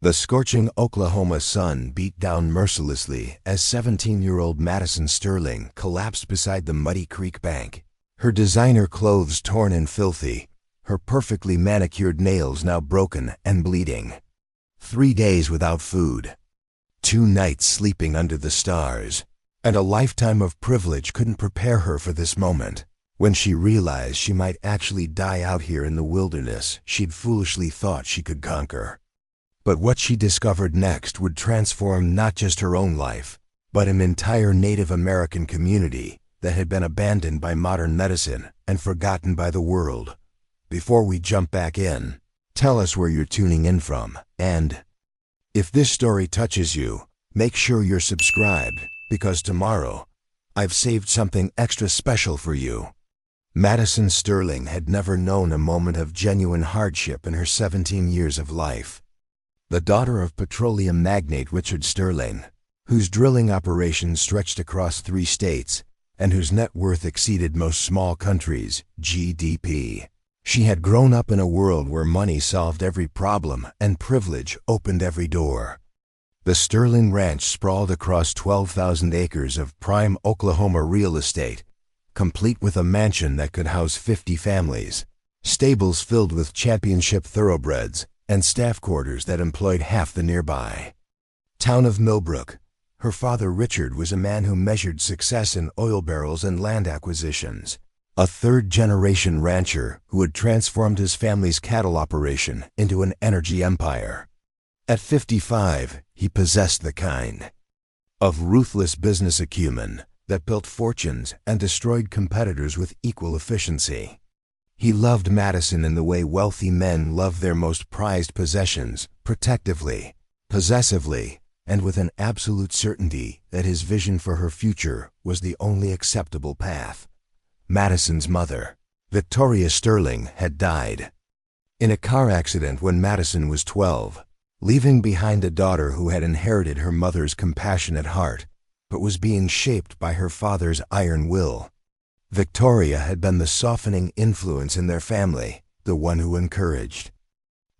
The scorching Oklahoma sun beat down mercilessly as 17-year-old Madison Sterling collapsed beside the muddy creek bank, her designer clothes torn and filthy, her perfectly manicured nails now broken and bleeding. 3 days without food, 2 nights sleeping under the stars, and a lifetime of privilege couldn't prepare her for this moment, when she realized she might actually die out here in the wilderness she'd foolishly thought she could conquer. But what she discovered next would transform not just her own life, but an entire Native American community that had been abandoned by modern medicine and forgotten by the world. Before we jump back in, tell us where you're tuning in from, and if this story touches you, make sure you're subscribed, because tomorrow, I've saved something extra special for you. Madison Sterling had never known a moment of genuine hardship in her 17 years of life. The daughter of petroleum magnate Richard Sterling, whose drilling operations stretched across 3 states and whose net worth exceeded most small countries' GDP. She had grown up in a world where money solved every problem and privilege opened every door. The Sterling Ranch sprawled across 12,000 acres of prime Oklahoma real estate, complete with a mansion that could house 50 families, stables filled with championship thoroughbreds, and staff quarters that employed half the nearby town of Millbrook. Her father Richard was a man who measured success in oil barrels and land acquisitions, a third-generation rancher who had transformed his family's cattle operation into an energy empire. At 55, he possessed the kind of ruthless business acumen that built fortunes and destroyed competitors with equal efficiency. He loved Madison in the way wealthy men love their most prized possessions, protectively, possessively, and with an absolute certainty that his vision for her future was the only acceptable path. Madison's mother, Victoria Sterling, had died in a car accident when Madison was 12, leaving behind a daughter who had inherited her mother's compassionate heart, but was being shaped by her father's iron will. Victoria had been the softening influence in their family, the one who encouraged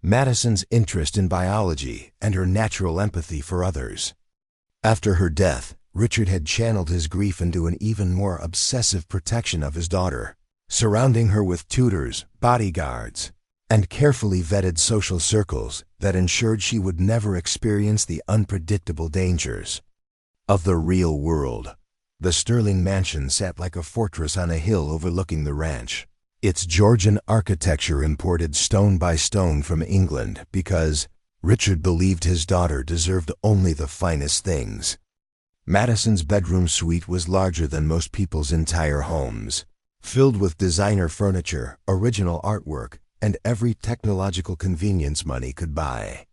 Madison's interest in biology and her natural empathy for others. After her death, Richard had channeled his grief into an even more obsessive protection of his daughter, surrounding her with tutors, bodyguards, and carefully vetted social circles that ensured she would never experience the unpredictable dangers of the real world. The Sterling mansion sat like a fortress on a hill overlooking the ranch, its Georgian architecture imported stone by stone from England because Richard believed his daughter deserved only the finest things. Madison's bedroom suite was larger than most people's entire homes, filled with designer furniture, original artwork, and every technological convenience money could buy.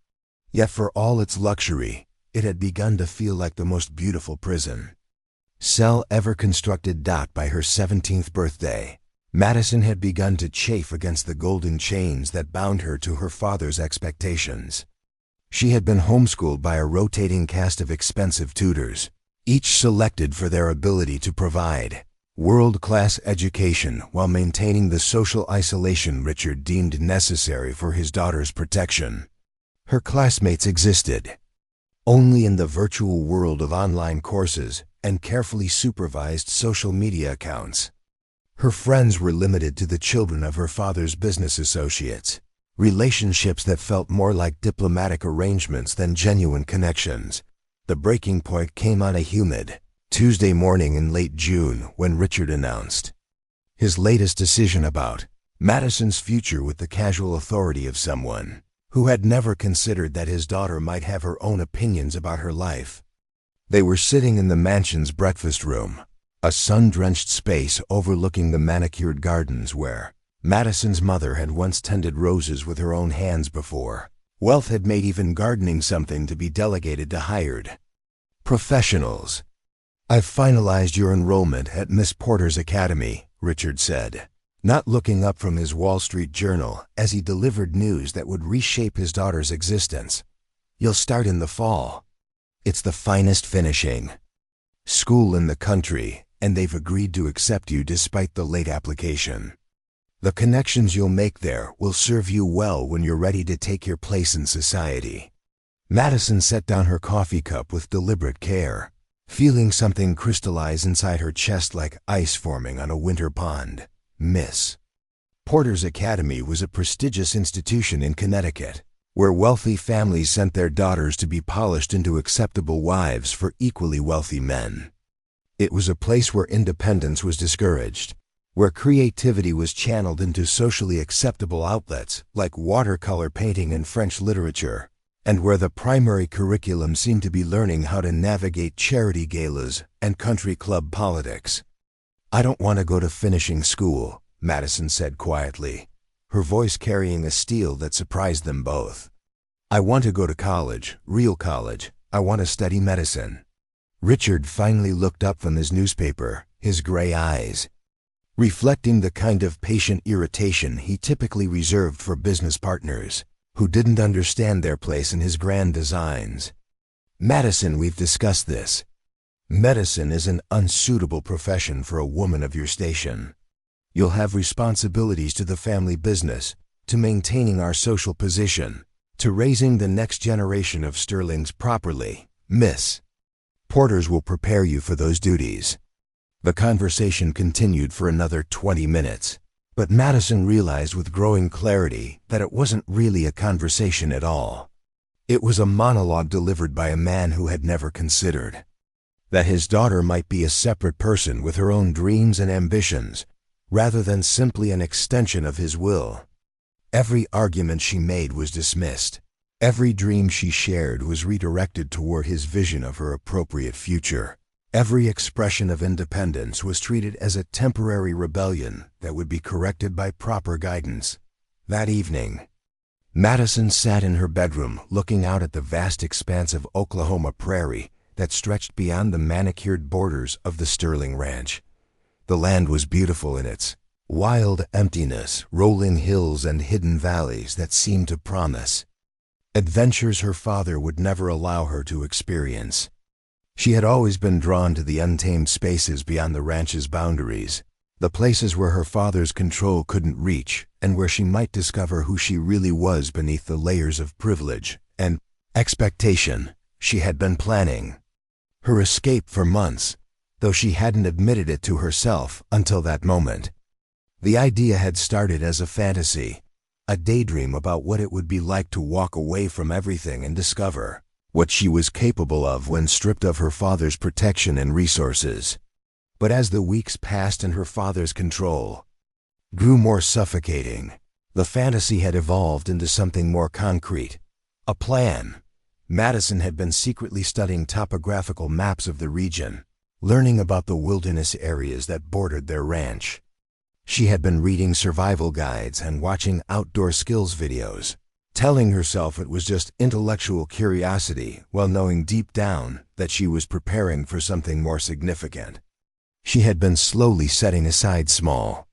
Yet for all its luxury, it had begun to feel like the most beautiful prison cell ever constructed. By her 17th birthday, Madison had begun to chafe against the golden chains that bound her to her father's expectations. She had been homeschooled by a rotating cast of expensive tutors, each selected for their ability to provide world-class education while maintaining the social isolation Richard deemed necessary for his daughter's protection. Her classmates existed only in the virtual world of online courses and carefully supervised social media accounts. Her friends were limited to the children of her father's business associates, relationships that felt more like diplomatic arrangements than genuine connections. The breaking point came on a humid Tuesday morning in late June when Richard announced his latest decision about Madison's future with the casual authority of someone who had never considered that his daughter might have her own opinions about her life. They were sitting in the mansion's breakfast room, a sun-drenched space overlooking the manicured gardens where Madison's mother had once tended roses with her own hands before wealth had made even gardening something to be delegated to hired professionals. "I've finalized your enrollment at Miss Porter's Academy," Richard said, not looking up from his Wall Street Journal as he delivered news that would reshape his daughter's existence. "You'll start in the fall. It's the finest finishing school in the country, and they've agreed to accept you despite the late application. The connections you'll make there will serve you well when you're ready to take your place in society." Madison set down her coffee cup with deliberate care, feeling something crystallize inside her chest like ice forming on a winter pond. Miss Porter's Academy was a prestigious institution in Connecticut, where wealthy families sent their daughters to be polished into acceptable wives for equally wealthy men. It was a place where independence was discouraged, where creativity was channeled into socially acceptable outlets like watercolor painting and French literature, and where the primary curriculum seemed to be learning how to navigate charity galas and country club politics. "I don't want to go to finishing school," Madison said quietly, her voice carrying a steel that surprised them both. "I want to go to college, real college. I want to study medicine." Richard finally looked up from his newspaper, his gray eyes reflecting the kind of patient irritation he typically reserved for business partners who didn't understand their place in his grand designs. "Madison, we've discussed this. Medicine is an unsuitable profession for a woman of your station. You'll have responsibilities to the family business, to maintaining our social position, to raising the next generation of Sterlings properly. Miss Porters will prepare you for those duties." The conversation continued for another 20 minutes, but Madison realized with growing clarity that it wasn't really a conversation at all. It was a monologue delivered by a man who had never considered that his daughter might be a separate person with her own dreams and ambitions, rather than simply an extension of his will. Every argument she made was dismissed. Every dream she shared was redirected toward his vision of her appropriate future. Every expression of independence was treated as a temporary rebellion that would be corrected by proper guidance. That evening, Madison sat in her bedroom looking out at the vast expanse of Oklahoma prairie that stretched beyond the manicured borders of the Sterling Ranch. The land was beautiful in its wild emptiness, rolling hills and hidden valleys that seemed to promise adventures her father would never allow her to experience. She had always been drawn to the untamed spaces beyond the ranch's boundaries, the places where her father's control couldn't reach, and where she might discover who she really was beneath the layers of privilege and expectation she had been planning her escape for months, though she hadn't admitted it to herself until that moment. The idea had started as a fantasy, a daydream about what it would be like to walk away from everything and discover what she was capable of when stripped of her father's protection and resources. But as the weeks passed and her father's control grew more suffocating, the fantasy had evolved into something more concrete, a plan. Madison had been secretly studying topographical maps of the region, learning about the wilderness areas that bordered their ranch. She had been reading survival guides and watching outdoor skills videos, telling herself it was just intellectual curiosity while knowing deep down that she was preparing for something more significant. She had been slowly setting aside small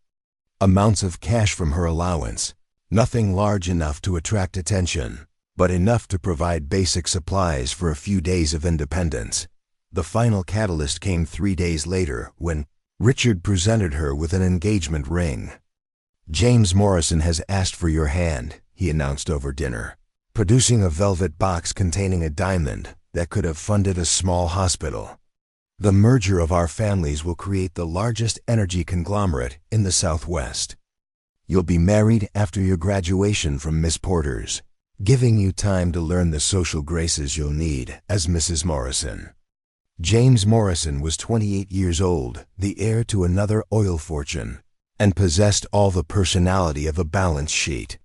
amounts of cash from her allowance, nothing large enough to attract attention, but enough to provide basic supplies for a few days of independence. The final catalyst came 3 days later when Richard presented her with an engagement ring. "James Morrison has asked for your hand," he announced over dinner, producing a velvet box containing a diamond that could have funded a small hospital. "The merger of our families will create the largest energy conglomerate in the Southwest. You'll be married after your graduation from Miss Porter's, giving you time to learn the social graces you'll need as Mrs. Morrison." James Morrison was 28 years old, the heir to another oil fortune, and possessed all the personality of a balance sheet.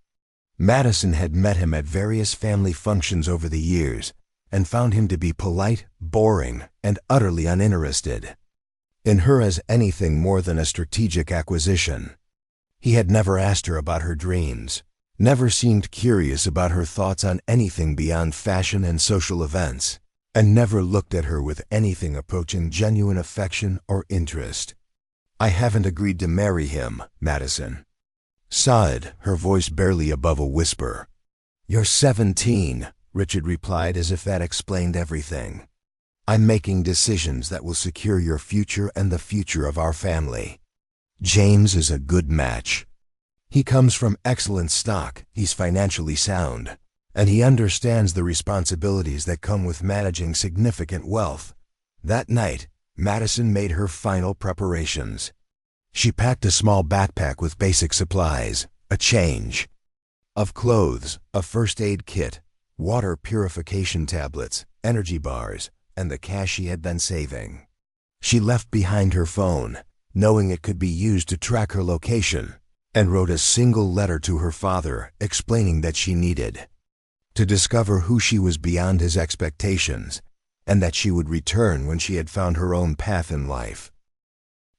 Madison had met him at various family functions over the years and found him to be polite, boring, and utterly uninterested in her as anything more than a strategic acquisition. He had never asked her about her dreams, never seemed curious about her thoughts on anything beyond fashion and social events, and never looked at her with anything approaching genuine affection or interest. "I haven't agreed to marry him," Madison sighed, her voice barely above a whisper. "You're 17, Richard replied as if that explained everything. "I'm making decisions that will secure your future and the future of our family. James is a good match. He comes from excellent stock, he's financially sound, and he understands the responsibilities that come with managing significant wealth. That night, Madison made her final preparations. She packed a small backpack with basic supplies, a change of clothes, a first aid kit, water purification tablets, energy bars, and the cash she had been saving. She left behind her phone, knowing it could be used to track her location, and wrote a single letter to her father explaining that she needed to discover who she was beyond his expectations, and that she would return when she had found her own path in life.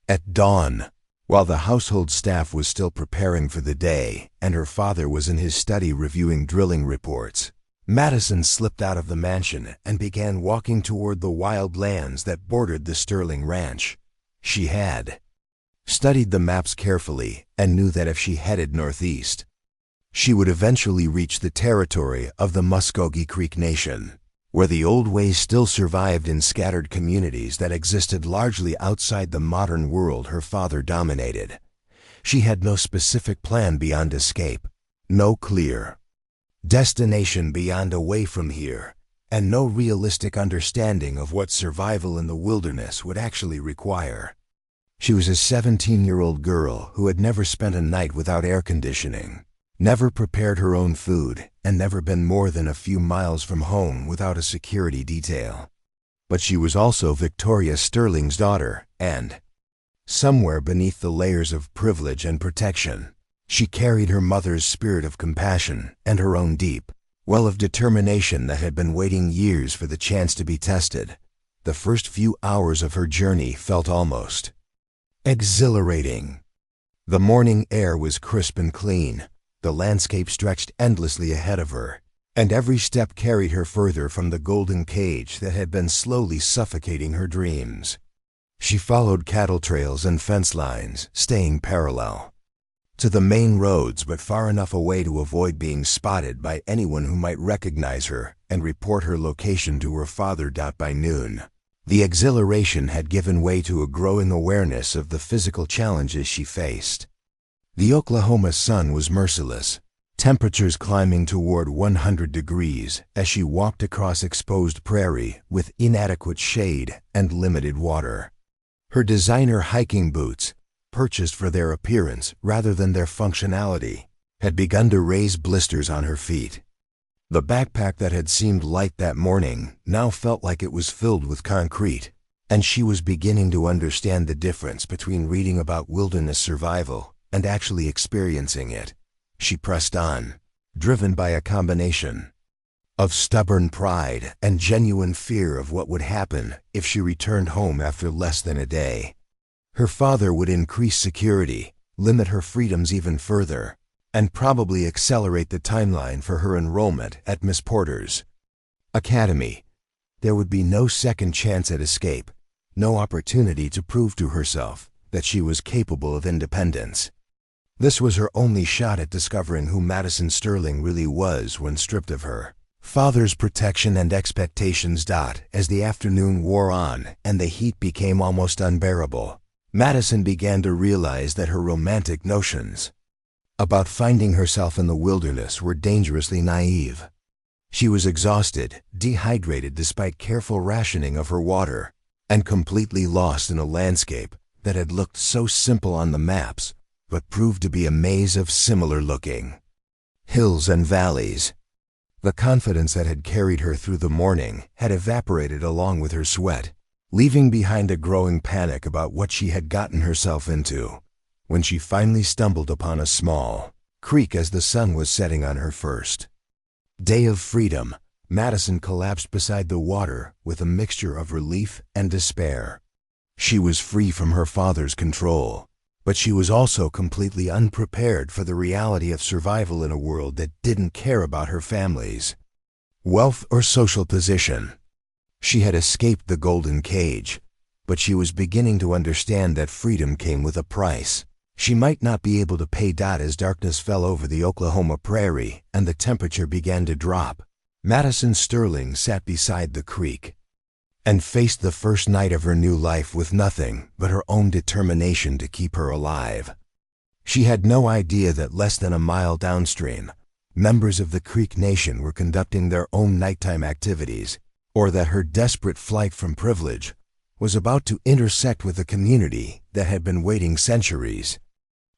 At dawn, while the household staff was still preparing for the day and her father was in his study reviewing drilling reports, Madison slipped out of the mansion and began walking toward the wild lands that bordered the Sterling Ranch. She had studied the maps carefully and knew that if she headed northeast, she would eventually reach the territory of the Muskogee Creek Nation, where the old ways still survived in scattered communities that existed largely outside the modern world her father dominated. She had no specific plan beyond escape, no clear destination beyond away from here, and no realistic understanding of what survival in the wilderness would actually require. She was a 17-year-old girl who had never spent a night without air conditioning, never prepared her own food, and never been more than a few miles from home without a security detail. But she was also Victoria Sterling's daughter, and somewhere beneath the layers of privilege and protection, she carried her mother's spirit of compassion and her own deep well of determination that had been waiting years for the chance to be tested. The first few hours of her journey felt almost exhilarating. The morning air was crisp and clean, the landscape stretched endlessly ahead of her, and every step carried her further from the golden cage that had been slowly suffocating her dreams. She followed cattle trails and fence lines, staying parallel to the main roads but far enough away to avoid being spotted by anyone who might recognize her and report her location to her father. By noon, the exhilaration had given way to a growing awareness of the physical challenges she faced. The Oklahoma sun was merciless, temperatures climbing toward 100 degrees as she walked across exposed prairie with inadequate shade and limited water. Her designer hiking boots, purchased for their appearance rather than their functionality, had begun to raise blisters on her feet. The backpack that had seemed light that morning now felt like it was filled with concrete, and she was beginning to understand the difference between reading about wilderness survival and actually experiencing it. She pressed on, driven by a combination of stubborn pride and genuine fear of what would happen if she returned home after less than a day. Her father would increase security, limit her freedoms even further, and probably accelerate the timeline for her enrollment at Miss Porter's academy. There would be no second chance at escape, no opportunity to prove to herself that she was capable of independence. This was her only shot at discovering who Madison Sterling really was when stripped of her father's protection and expectations. As the afternoon wore on and the heat became almost unbearable, Madison began to realize that her romantic notions about finding herself in the wilderness were dangerously naive. She was exhausted, dehydrated despite careful rationing of her water, and completely lost in a landscape that had looked so simple on the maps, but proved to be a maze of similar-looking hills and valleys. The confidence that had carried her through the morning had evaporated along with her sweat, leaving behind a growing panic about what she had gotten herself into. When she finally stumbled upon a small creek as the sun was setting on her first day of freedom, Madison collapsed beside the water with a mixture of relief and despair. She was free from her father's control, but she was also completely unprepared for the reality of survival in a world that didn't care about her family's wealth or social position. She had escaped the golden cage, but she was beginning to understand that freedom came with a price. She might not be able to pay. As darkness fell over the Oklahoma prairie and the temperature began to drop, Madison Sterling sat beside the creek and faced the first night of her new life with nothing but her own determination to keep her alive. She had no idea that less than a mile downstream, members of the Creek Nation were conducting their own nighttime activities, or that her desperate flight from privilege was about to intersect with a community that had been waiting centuries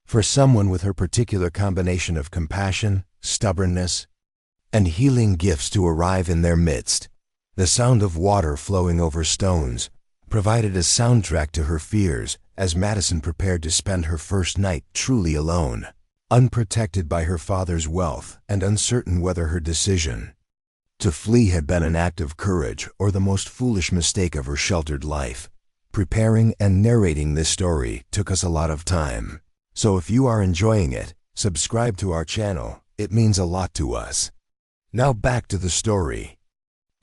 for someone with her particular combination of compassion, stubbornness, and healing gifts to arrive in their midst. The sound of water flowing over stones provided a soundtrack to her fears as Madison prepared to spend her first night truly alone, unprotected by her father's wealth and uncertain whether her decision to flee had been an act of courage or the most foolish mistake of her sheltered life. Preparing and narrating this story took us a lot of time, so if you are enjoying it, subscribe to our channel. It means a lot to us. Now back to the story.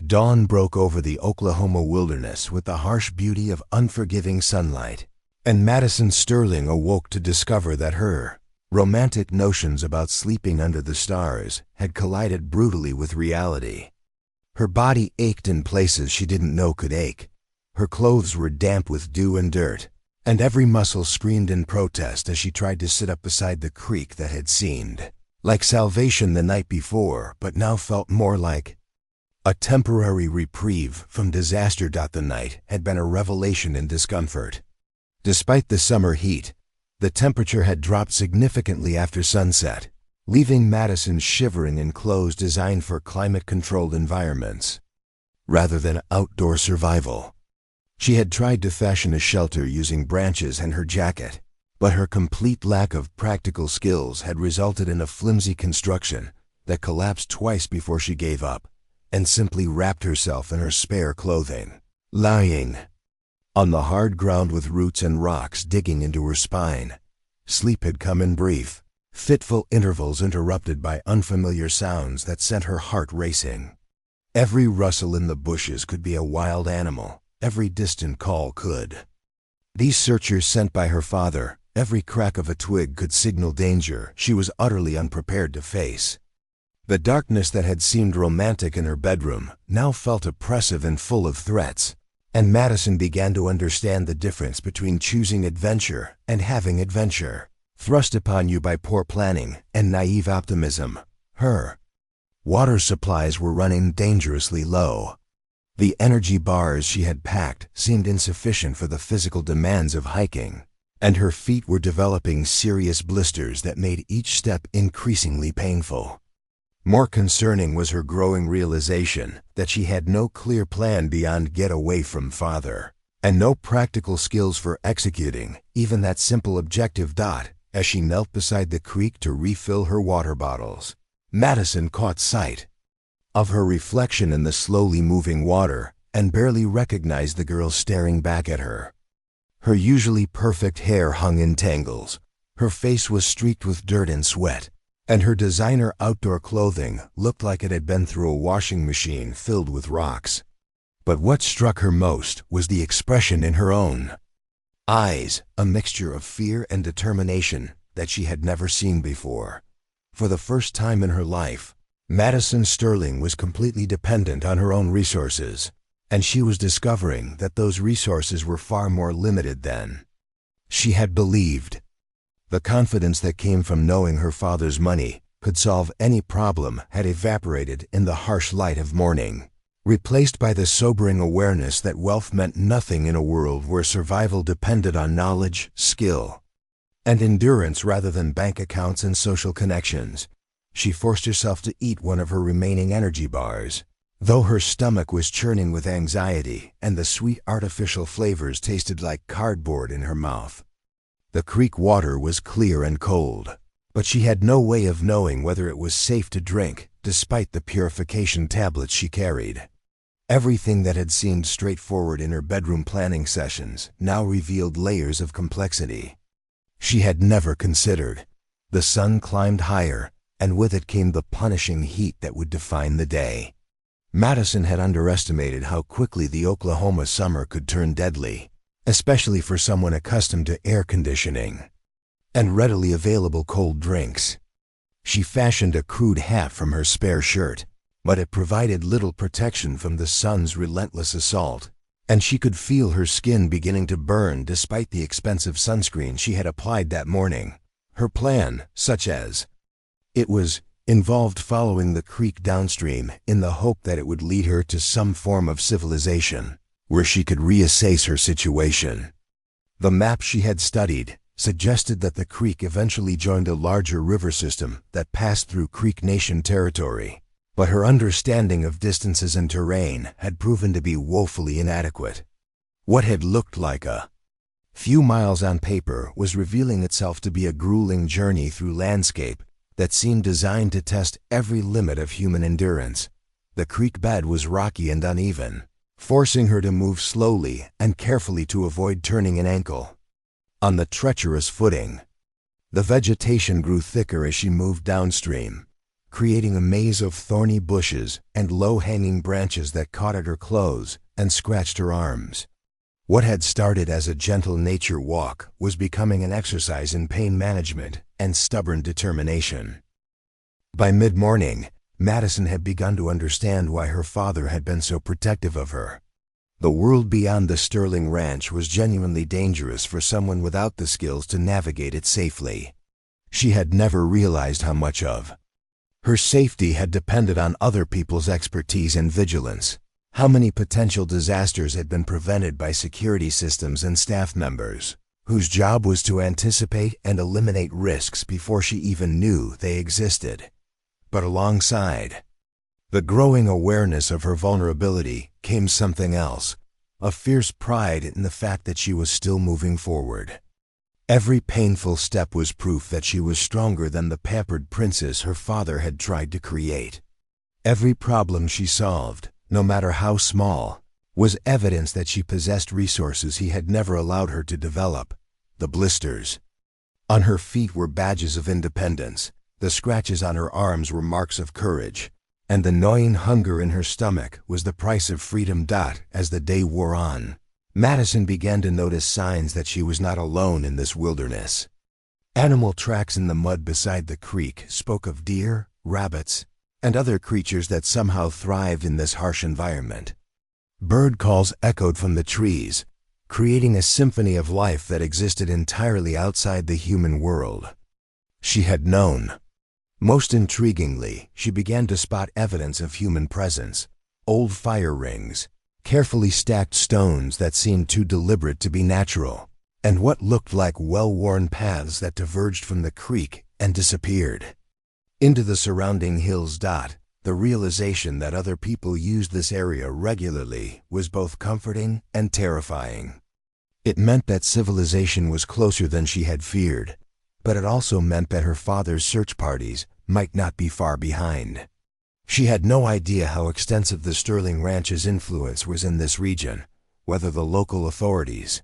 Dawn broke over the Oklahoma wilderness with the harsh beauty of unforgiving sunlight, and Madison Sterling awoke to discover that her romantic notions about sleeping under the stars had collided brutally with reality. Her body ached in places she didn't know could ache. Her clothes were damp with dew and dirt, and every muscle screamed in protest as she tried to sit up beside the creek that had seemed like salvation the night before, but now felt more like a temporary reprieve from disaster. The night had been a revelation in discomfort. Despite the summer heat, the temperature had dropped significantly after sunset, leaving Madison shivering in clothes designed for climate-controlled environments rather than outdoor survival. She had tried to fashion a shelter using branches and her jacket, but her complete lack of practical skills had resulted in a flimsy construction that collapsed twice before she gave up and simply wrapped herself in her spare clothing, lying on the hard ground with roots and rocks digging into her spine. Sleep had come in brief, fitful intervals interrupted by unfamiliar sounds that sent her heart racing. Every rustle in the bushes could be a wild animal, every distant call could. These searchers sent by her father, every crack of a twig could signal danger she was utterly unprepared to face. The darkness that had seemed romantic in her bedroom now felt oppressive and full of threats, and Madison began to understand the difference between choosing adventure and having adventure thrust upon you by poor planning and naive optimism. Her water supplies were running dangerously low. The energy bars she had packed seemed insufficient for the physical demands of hiking, and her feet were developing serious blisters that made each step increasingly painful. More concerning was her growing realization that she had no clear plan beyond get away from father, and no practical skills for executing even that simple objective. As she knelt beside the creek to refill her water bottles, Madison caught sight of her reflection in the slowly moving water and barely recognized the girl staring back at her. Her usually perfect hair hung in tangles, her face was streaked with dirt and sweat, and her designer outdoor clothing looked like it had been through a washing machine filled with rocks. But what struck her most was the expression in her own eyes, a mixture of fear and determination that she had never seen before. For the first time in her life, Madison Sterling was completely dependent on her own resources, and she was discovering that those resources were far more limited than she had believed. The confidence that came from knowing her father's money could solve any problem had evaporated in the harsh light of morning, replaced by the sobering awareness that wealth meant nothing in a world where survival depended on knowledge, skill, and endurance rather than bank accounts and social connections. She forced herself to eat one of her remaining energy bars, though her stomach was churning with anxiety and the sweet artificial flavors tasted like cardboard in her mouth. The creek water was clear and cold, but she had no way of knowing whether it was safe to drink, despite the purification tablets she carried. Everything that had seemed straightforward in her bedroom planning sessions now revealed layers of complexity she had never considered. The sun climbed higher, and with it came the punishing heat that would define the day. Madison had underestimated how quickly the Oklahoma summer could turn deadly, especially for someone accustomed to air conditioning and readily available cold drinks. She fashioned a crude hat from her spare shirt, but it provided little protection from the sun's relentless assault, and she could feel her skin beginning to burn despite the expensive sunscreen she had applied that morning. Her plan, such as it was, involved following the creek downstream in the hope that it would lead her to some form of civilization, where she could reassess her situation. The map she had studied suggested that the creek eventually joined a larger river system that passed through Creek Nation territory, but her understanding of distances and terrain had proven to be woefully inadequate. What had looked like a few miles on paper was revealing itself to be a grueling journey through landscape that seemed designed to test every limit of human endurance. The creek bed was rocky and uneven, forcing her to move slowly and carefully to avoid turning an ankle. On the treacherous footing, the vegetation grew thicker as she moved downstream, creating a maze of thorny bushes and low-hanging branches that caught at her clothes and scratched her arms. What had started as a gentle nature walk was becoming an exercise in pain management and stubborn determination. By mid-morning, Madison had begun to understand why her father had been so protective of her. The world beyond the Sterling Ranch was genuinely dangerous for someone without the skills to navigate it safely. She had never realized how much of her safety had depended on other people's expertise and vigilance. How many potential disasters had been prevented by security systems and staff members, whose job was to anticipate and eliminate risks before she even knew they existed. But alongside the growing awareness of her vulnerability came something else, a fierce pride in the fact that she was still moving forward. Every painful step was proof that she was stronger than the pampered princess her father had tried to create. Every problem she solved, no matter how small, was evidence that she possessed resources he had never allowed her to develop. The blisters on her feet were badges of independence, the scratches on her arms were marks of courage, and the gnawing hunger in her stomach was the price of freedom. As the day wore on, Madison began to notice signs that she was not alone in this wilderness. Animal tracks in the mud beside the creek spoke of deer, rabbits, and other creatures that somehow thrived in this harsh environment. Bird calls echoed from the trees, creating a symphony of life that existed entirely outside the human world she had known. Most intriguingly, she began to spot evidence of human presence: old fire rings, carefully stacked stones that seemed too deliberate to be natural, and what looked like well-worn paths that diverged from the creek and disappeared into the surrounding hills. The realization that other people used this area regularly was both comforting and terrifying. It meant that civilization was closer than she had feared, but it also meant that her father's search parties might not be far behind. She had no idea how extensive the Sterling Ranch's influence was in this region, whether the local authorities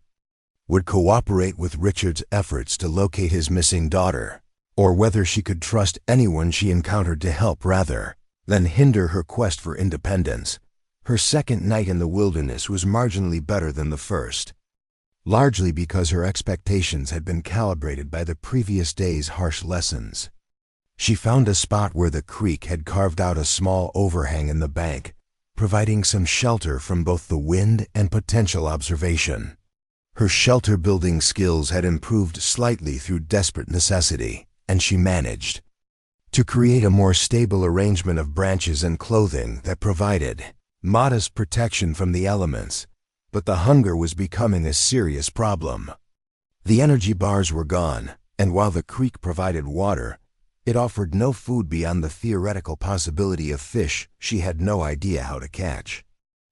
would cooperate with Richard's efforts to locate his missing daughter, or whether she could trust anyone she encountered to help rather than hinder her quest for independence. Her second night in the wilderness was marginally better than the first, largely because her expectations had been calibrated by the previous day's harsh lessons. She found a spot where the creek had carved out a small overhang in the bank, providing some shelter from both the wind and potential observation. Her shelter-building skills had improved slightly through desperate necessity, and she managed to create a more stable arrangement of branches and clothing that provided modest protection from the elements. But the hunger was becoming a serious problem. The energy bars were gone, and while the creek provided water, it offered no food beyond the theoretical possibility of fish she had no idea how to catch.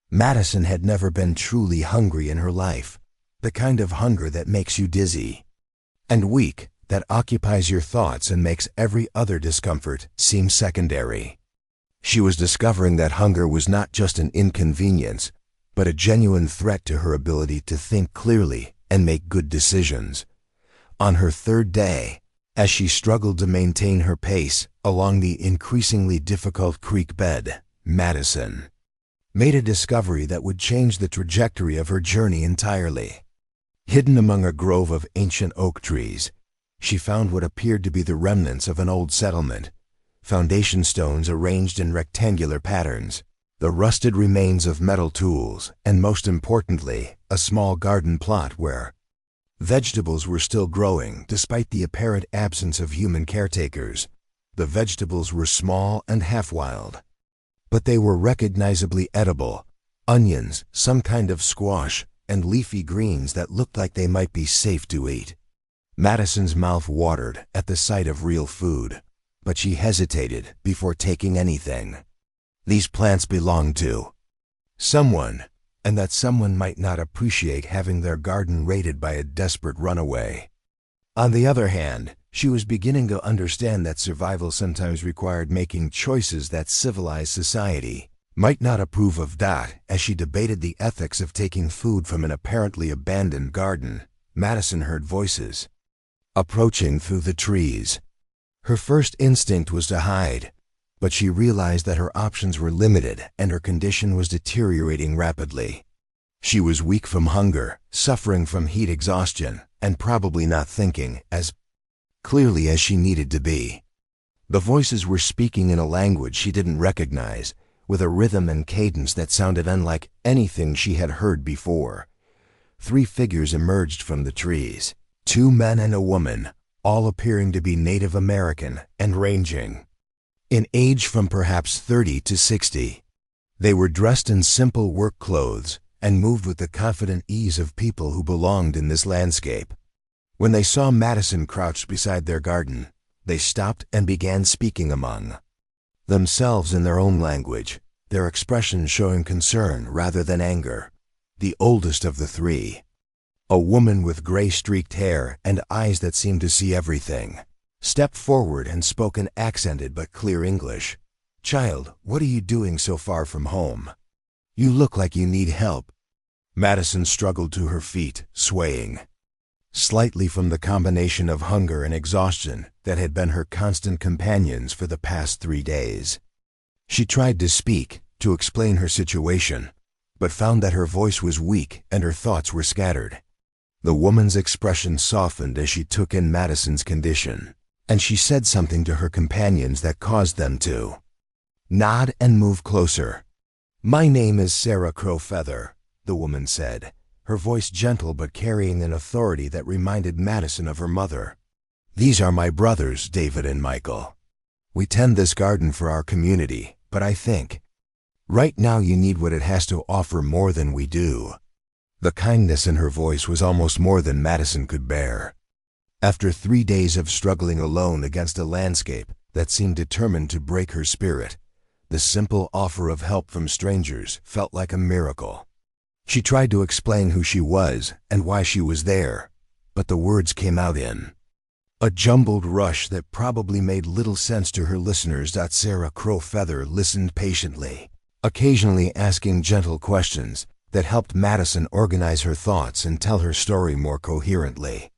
Madison had never been truly hungry in her life, the kind of hunger that makes you dizzy and weak, that occupies your thoughts and makes every other discomfort seem secondary. She was discovering that hunger was not just an inconvenience, but a genuine threat to her ability to think clearly and make good decisions. On her third day, as she struggled to maintain her pace along the increasingly difficult creek bed, Madison made a discovery that would change the trajectory of her journey entirely. Hidden among a grove of ancient oak trees, she found what appeared to be the remnants of an old settlement, foundation stones arranged in rectangular patterns, the rusted remains of metal tools, and most importantly, a small garden plot where vegetables were still growing despite the apparent absence of human caretakers. The vegetables were small and half-wild, but they were recognizably edible. Onions, some kind of squash, and leafy greens that looked like they might be safe to eat. Madison's mouth watered at the sight of real food, but she hesitated before taking anything. These plants belonged to someone, and that someone might not appreciate having their garden raided by a desperate runaway. On the other hand, she was beginning to understand that survival sometimes required making choices that civilized society might not approve of. As she debated the ethics of taking food from an apparently abandoned garden, Madison heard voices approaching through the trees. Her first instinct was to hide, but she realized that her options were limited and her condition was deteriorating rapidly. She was weak from hunger, suffering from heat exhaustion, and probably not thinking as clearly as she needed to be. The voices were speaking in a language she didn't recognize, with a rhythm and cadence that sounded unlike anything she had heard before. 3 figures emerged from the trees, 2 men and a woman, all appearing to be Native American and ranging in age from perhaps 30 to 60. They were dressed in simple work clothes and moved with the confident ease of people who belonged in this landscape. When they saw Madison crouched beside their garden, they stopped and began speaking among themselves in their own language, their expressions showing concern rather than anger. The oldest of the 3, a woman with gray-streaked hair and eyes that seemed to see everything, stepped forward and spoke in accented but clear English. "Child, what are you doing so far from home? You look like you need help." Madison struggled to her feet, swaying slightly from the combination of hunger and exhaustion that had been her constant companions for the past 3 days. She tried to speak, to explain her situation, but found that her voice was weak and her thoughts were scattered. The woman's expression softened as she took in Madison's condition, and she said something to her companions that caused them to nod and move closer. "My name is Sarah Crowfeather," the woman said, her voice gentle but carrying an authority that reminded Madison of her mother. "These are my brothers, David and Michael. We tend this garden for our community, but I think right now you need what it has to offer more than we do." The kindness in her voice was almost more than Madison could bear. After 3 days of struggling alone against a landscape that seemed determined to break her spirit, the simple offer of help from strangers felt like a miracle. She tried to explain who she was and why she was there, but the words came out in a jumbled rush that probably made little sense to her listeners. Sarah Crowfeather listened patiently, occasionally asking gentle questions that helped Madison organize her thoughts and tell her story more coherently.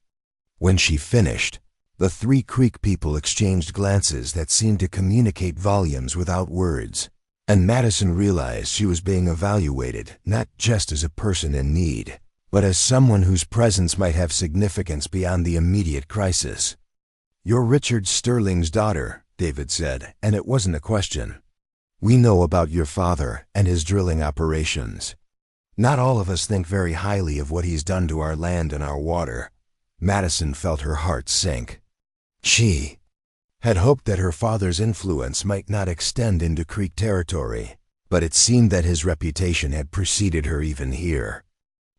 When she finished, the 3 Creek people exchanged glances that seemed to communicate volumes without words, and Madison realized she was being evaluated not just as a person in need, but as someone whose presence might have significance beyond the immediate crisis. "You're Richard Sterling's daughter," David said, and it wasn't a question. "We know about your father and his drilling operations. Not all of us think very highly of what he's done to our land and our water." Madison felt her heart sink. She had hoped that her father's influence might not extend into Creek territory, but it seemed that his reputation had preceded her even here.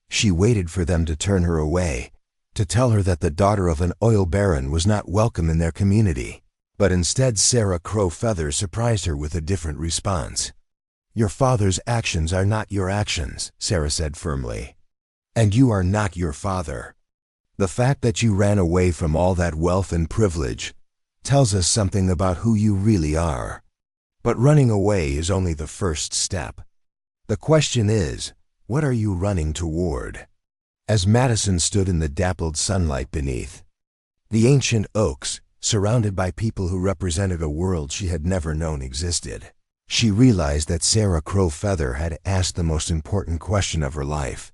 She waited for them to turn her away, to tell her that the daughter of an oil baron was not welcome in their community, but instead Sarah Crowfeather surprised her with a different response. "Your father's actions are not your actions," Sarah said firmly, "and you are not your father. The fact that you ran away from all that wealth and privilege tells us something about who you really are. But running away is only the first step. The question is, what are you running toward?" As Madison stood in the dappled sunlight beneath the ancient oaks, surrounded by people who represented a world she had never known existed, she realized that Sarah Crowfeather had asked the most important question of her life.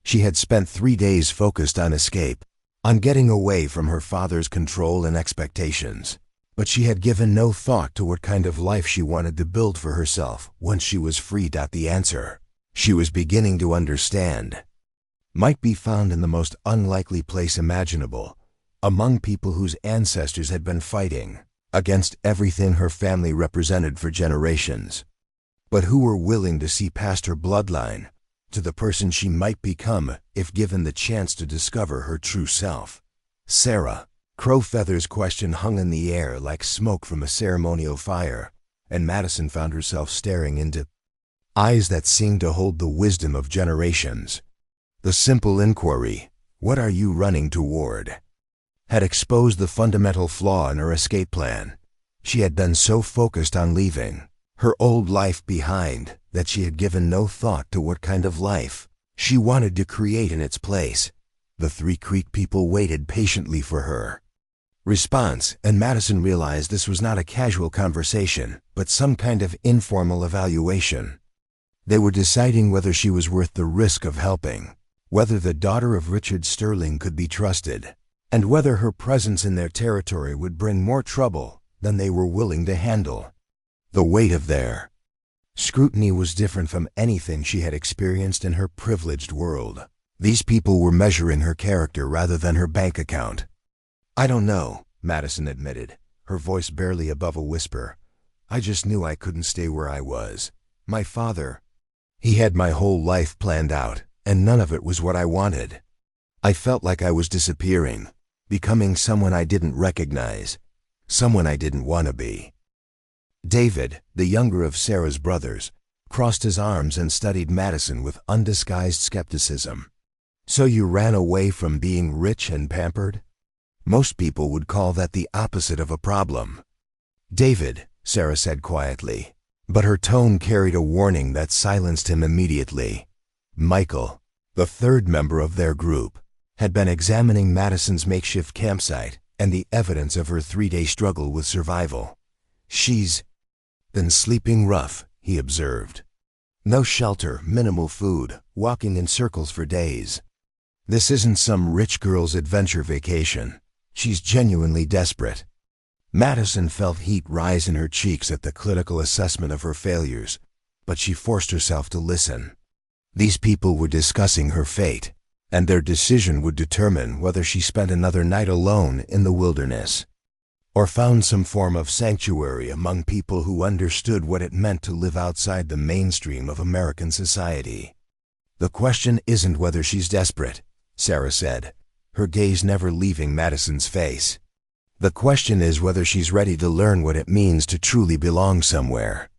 She had spent 3 days focused on escape, on getting away from her father's control and expectations, but she had given no thought to what kind of life she wanted to build for herself once she was free. The answer, she was beginning to understand, might be found in the most unlikely place imaginable, among people whose ancestors had been fighting against everything her family represented for generations. But who were willing to see past her bloodline, to the person she might become if given the chance to discover her true self? Sarah. Crow Feather's question hung in the air like smoke from a ceremonial fire, and Madison found herself staring into eyes that seemed to hold the wisdom of generations. The simple inquiry, "What are you running toward?" had exposed the fundamental flaw in her escape plan. She had been so focused on leaving her old life behind that she had given no thought to what kind of life she wanted to create in its place. The Three Creek people waited patiently for her response, and Madison realized this was not a casual conversation, but some kind of informal evaluation. They were deciding whether she was worth the risk of helping, whether the daughter of Richard Sterling could be trusted, and whether her presence in their territory would bring more trouble than they were willing to handle. The weight of their scrutiny was different from anything she had experienced in her privileged world. These people were measuring her character rather than her bank account. "I don't know," Madison admitted, her voice barely above a whisper. "I just knew I couldn't stay where I was. My father, he had my whole life planned out, and none of it was what I wanted. I felt like I was disappearing, becoming someone I didn't recognize, someone I didn't want to be." David, the younger of Sarah's brothers, crossed his arms and studied Madison with undisguised skepticism. "So you ran away from being rich and pampered? Most people would call that the opposite of a problem." "David," Sarah said quietly, but her tone carried a warning that silenced him immediately. Michael, the third member of their group, had been examining Madison's makeshift campsite and the evidence of her 3-day struggle with survival. "She's been sleeping rough," he observed. "No shelter, minimal food, walking in circles for days. This isn't some rich girl's adventure vacation. She's genuinely desperate." Madison felt heat rise in her cheeks at the clinical assessment of her failures, but she forced herself to listen. These people were discussing her fate, and their decision would determine whether she spent another night alone in the wilderness or found some form of sanctuary among people who understood what it meant to live outside the mainstream of American society. "The question isn't whether she's desperate," Sarah said, her gaze never leaving Madison's face. "The question is whether she's ready to learn what it means to truly belong somewhere.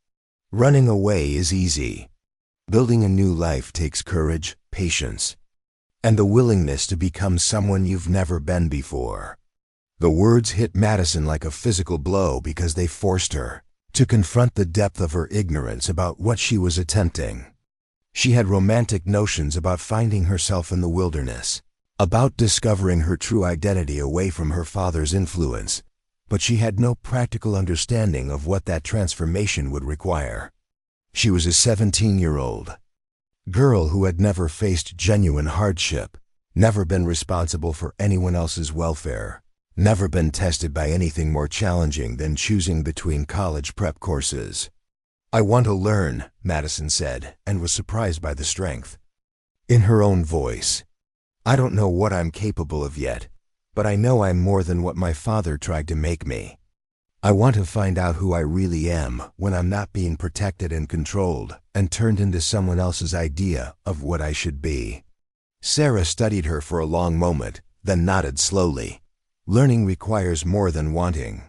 Running away is easy. Building a new life takes courage, patience, and the willingness to become someone you've never been before." The words hit Madison like a physical blow because they forced her to confront the depth of her ignorance about what she was attempting. She had romantic notions about finding herself in the wilderness, about discovering her true identity away from her father's influence, but she had no practical understanding of what that transformation would require. She was a 17-year-old girl who had never faced genuine hardship, never been responsible for anyone else's welfare, never been tested by anything more challenging than choosing between college prep courses. "I want to learn," Madison said, and was surprised by the strength in her own voice. "I don't know what I'm capable of yet, but I know I'm more than what my father tried to make me. I want to find out who I really am when I'm not being protected and controlled and turned into someone else's idea of what I should be." Sarah studied her for a long moment, then nodded slowly. "Learning requires more than wanting.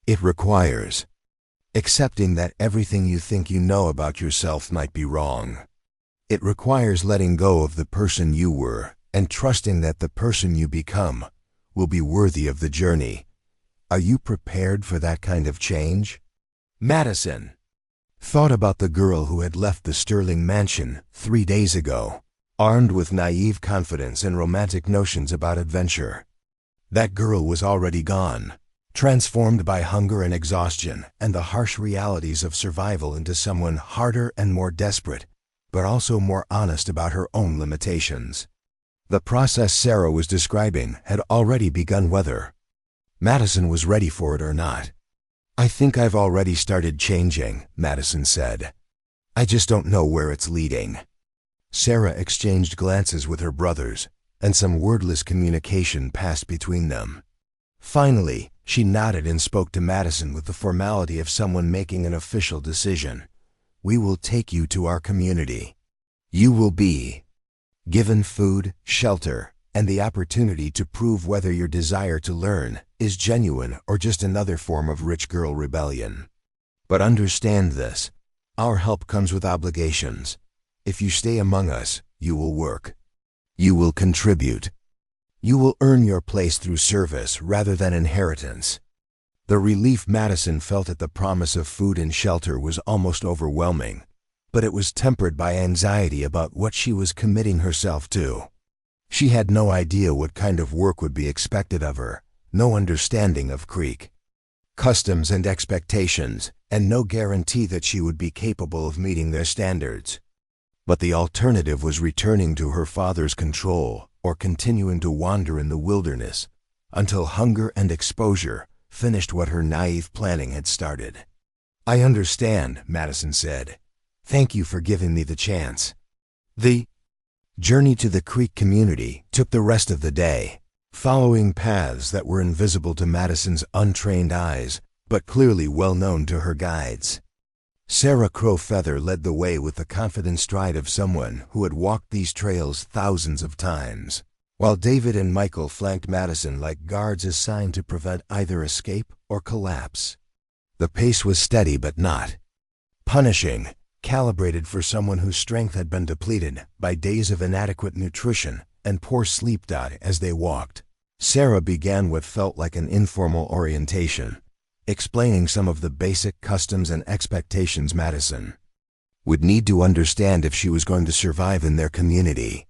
It requires accepting that everything you think you know about yourself might be wrong. It requires letting go of the person you were and trusting that the person you become will be worthy of the journey. Are you prepared for that kind of change?" Madison thought about the girl who had left the Sterling mansion 3 days ago, armed with naive confidence and romantic notions about adventure. That girl was already gone, transformed by hunger and exhaustion and the harsh realities of survival into someone harder and more desperate, but also more honest about her own limitations. The process Sarah was describing had already begun, whether Madison was ready for it or not. "I think I've already started changing," Madison said. "I just don't know where it's leading." Sarah exchanged glances with her brothers, and some wordless communication passed between them. Finally, She nodded and spoke to Madison with the formality of someone making an official decision. "We will take you to our community. You will be given food, shelter, and the opportunity to prove whether your desire to learn is genuine or just another form of rich girl rebellion. But understand this, our help comes with obligations. If you stay among us, you will work. You will contribute. You will earn your place through service rather than inheritance." The relief Madison felt at the promise of food and shelter was almost overwhelming, but it was tempered by anxiety about what she was committing herself to. She had no idea what kind of work would be expected of her, no understanding of Creek customs and expectations, and no guarantee that she would be capable of meeting their standards. But the alternative was returning to her father's control or continuing to wander in the wilderness until hunger and exposure finished what her naive planning had started. "I understand," Madison said. "Thank you for giving me the chance." The journey to the Creek community took the rest of the day, following paths that were invisible to Madison's untrained eyes, but clearly well known to her guides. Sarah Crowfeather led the way with the confident stride of someone who had walked these trails thousands of times, while David and Michael flanked Madison like guards assigned to prevent either escape or collapse. The pace was steady but not punishing, calibrated for someone whose strength had been depleted by days of inadequate nutrition and poor sleep. As they walked, Sarah began what felt like an informal orientation, explaining some of the basic customs and expectations Madison would need to understand if she was going to survive in their community.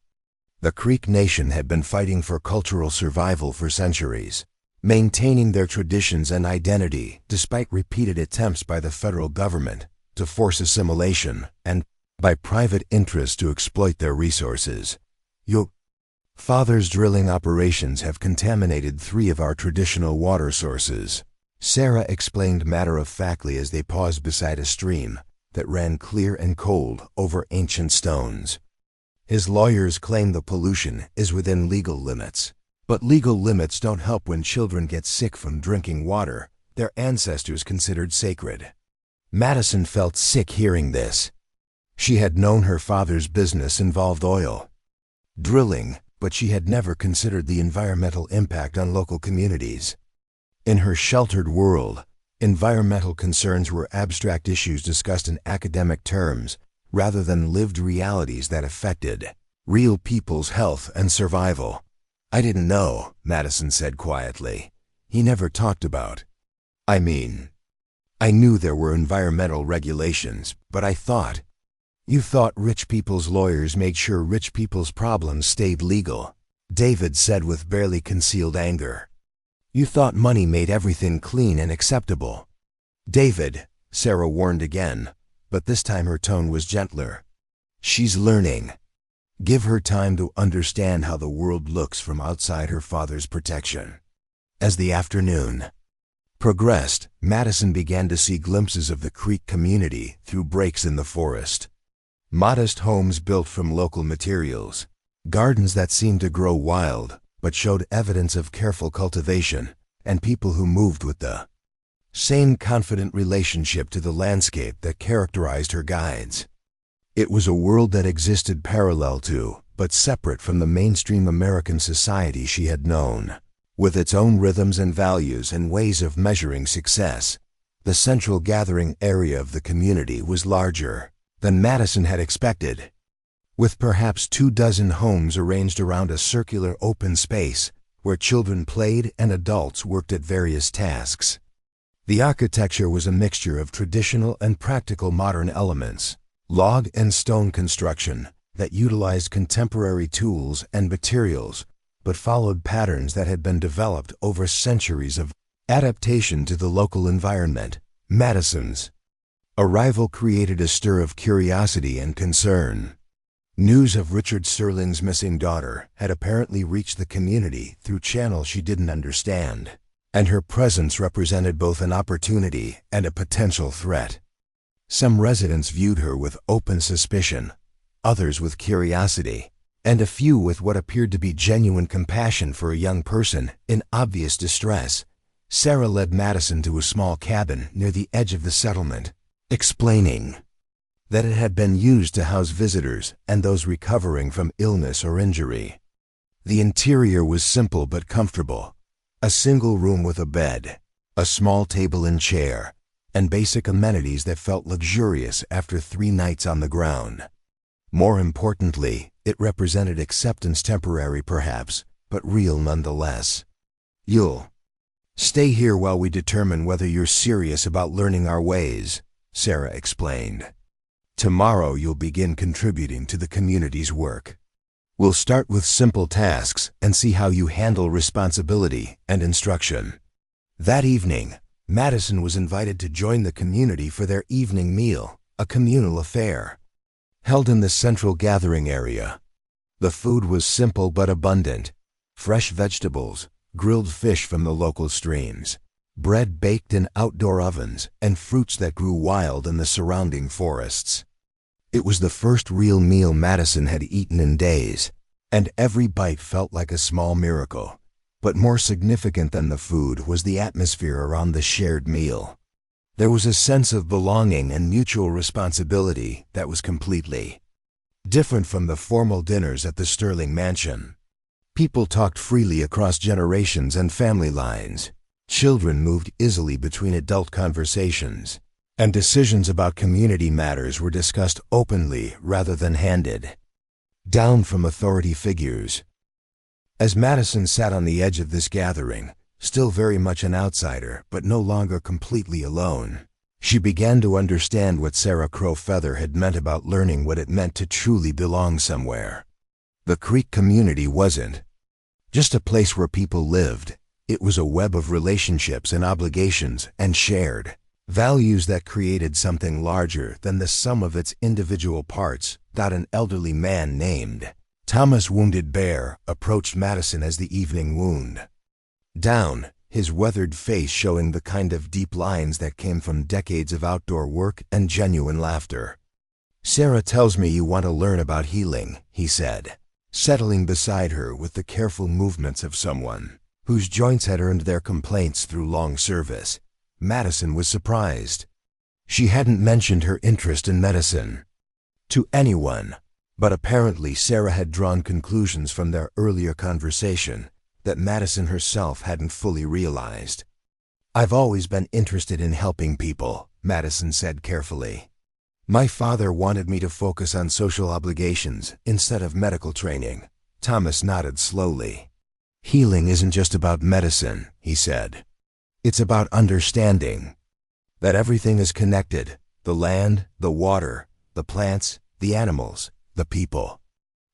The Creek Nation had been fighting for cultural survival for centuries, maintaining their traditions and identity despite repeated attempts by the federal government to force assimilation and by private interests to exploit their resources. "Your father's drilling operations have contaminated 3 of our traditional water sources," Sarah explained matter-of-factly as they paused beside a stream that ran clear and cold over ancient stones. "His lawyers claim the pollution is within legal limits, but legal limits don't help when children get sick from drinking water their ancestors considered sacred." Madison felt sick hearing this. She had known her father's business involved oil drilling, but she had never considered the environmental impact on local communities. In her sheltered world, environmental concerns were abstract issues discussed in academic terms rather than lived realities that affected real people's health and survival. "I didn't know," Madison said quietly. "He never talked about. I knew there were environmental regulations, but I thought." "You thought rich people's lawyers made sure rich people's problems stayed legal," David said with barely concealed anger. "You thought money made everything clean and acceptable." "David," Sarah warned again, but this time her tone was gentler. "She's learning. Give her time to understand how the world looks from outside her father's protection." As the afternoon progressed, Madison began to see glimpses of the Creek community through breaks in the forest. Modest homes built from local materials, gardens that seemed to grow wild but showed evidence of careful cultivation, and people who moved with the same confident relationship to the landscape that characterized her guides. It was a world that existed parallel to, but separate from the mainstream American society she had known, with its own rhythms and values and ways of measuring success. The central gathering area of the community was larger than Madison had expected, with perhaps 24 homes arranged around a circular open space where children played and adults worked at various tasks. The architecture was a mixture of traditional and practical modern elements, log and stone construction that utilized contemporary tools and materials, but followed patterns that had been developed over centuries of adaptation to the local environment. Madison's arrival created a stir of curiosity and concern. News of Richard Sterling's missing daughter had apparently reached the community through channels she didn't understand, and her presence represented both an opportunity and a potential threat. Some residents viewed her with open suspicion, others with curiosity, and a few with what appeared to be genuine compassion for a young person in obvious distress. Sarah led Madison to a small cabin near the edge of the settlement, explaining that it had been used to house visitors and those recovering from illness or injury. The interior was simple but comfortable. A single room with a bed, a small table and chair, and basic amenities that felt luxurious after 3 nights on the ground. More importantly, it represented acceptance, temporary perhaps, but real nonetheless. "You'll stay here while we determine whether you're serious about learning our ways," Sarah explained. "Tomorrow you'll begin contributing to the community's work. We'll start with simple tasks and see how you handle responsibility and instruction." That evening, Madison was invited to join the community for their evening meal, a communal affair, held in the central gathering area. The food was simple but abundant: fresh vegetables, grilled fish from the local streams, bread baked in outdoor ovens, and fruits that grew wild in the surrounding forests. It was the first real meal Madison had eaten in days, and every bite felt like a small miracle. But more significant than the food was the atmosphere around the shared meal. There was a sense of belonging and mutual responsibility that was completely different from the formal dinners at the Sterling mansion. People talked freely across generations and family lines. Children moved easily between adult conversations, and decisions about community matters were discussed openly rather than handed down from authority figures. As Madison sat on the edge of this gathering, still very much an outsider but no longer completely alone, she began to understand what Sarah Crow Feather had meant about learning what it meant to truly belong somewhere. The Creek community wasn't just a place where people lived. It was a web of relationships and obligations and shared values that created something larger than the sum of its individual parts. An elderly man named Thomas Wounded Bear approached Madison as the evening wound down, his weathered face showing the kind of deep lines that came from decades of outdoor work and genuine laughter. "Sarah tells me you want to learn about healing," he said, settling beside her with the careful movements of someone whose joints had earned their complaints through long service. Madison was surprised. She hadn't mentioned her interest in medicine to anyone, but apparently Sarah had drawn conclusions from their earlier conversation that Madison herself hadn't fully realized. "I've always been interested in helping people," Madison said carefully. "My father wanted me to focus on social obligations instead of medical training." Thomas nodded slowly. "Healing isn't just about medicine," he said. "It's about understanding that everything is connected: the land, the water, the plants, the animals, the people.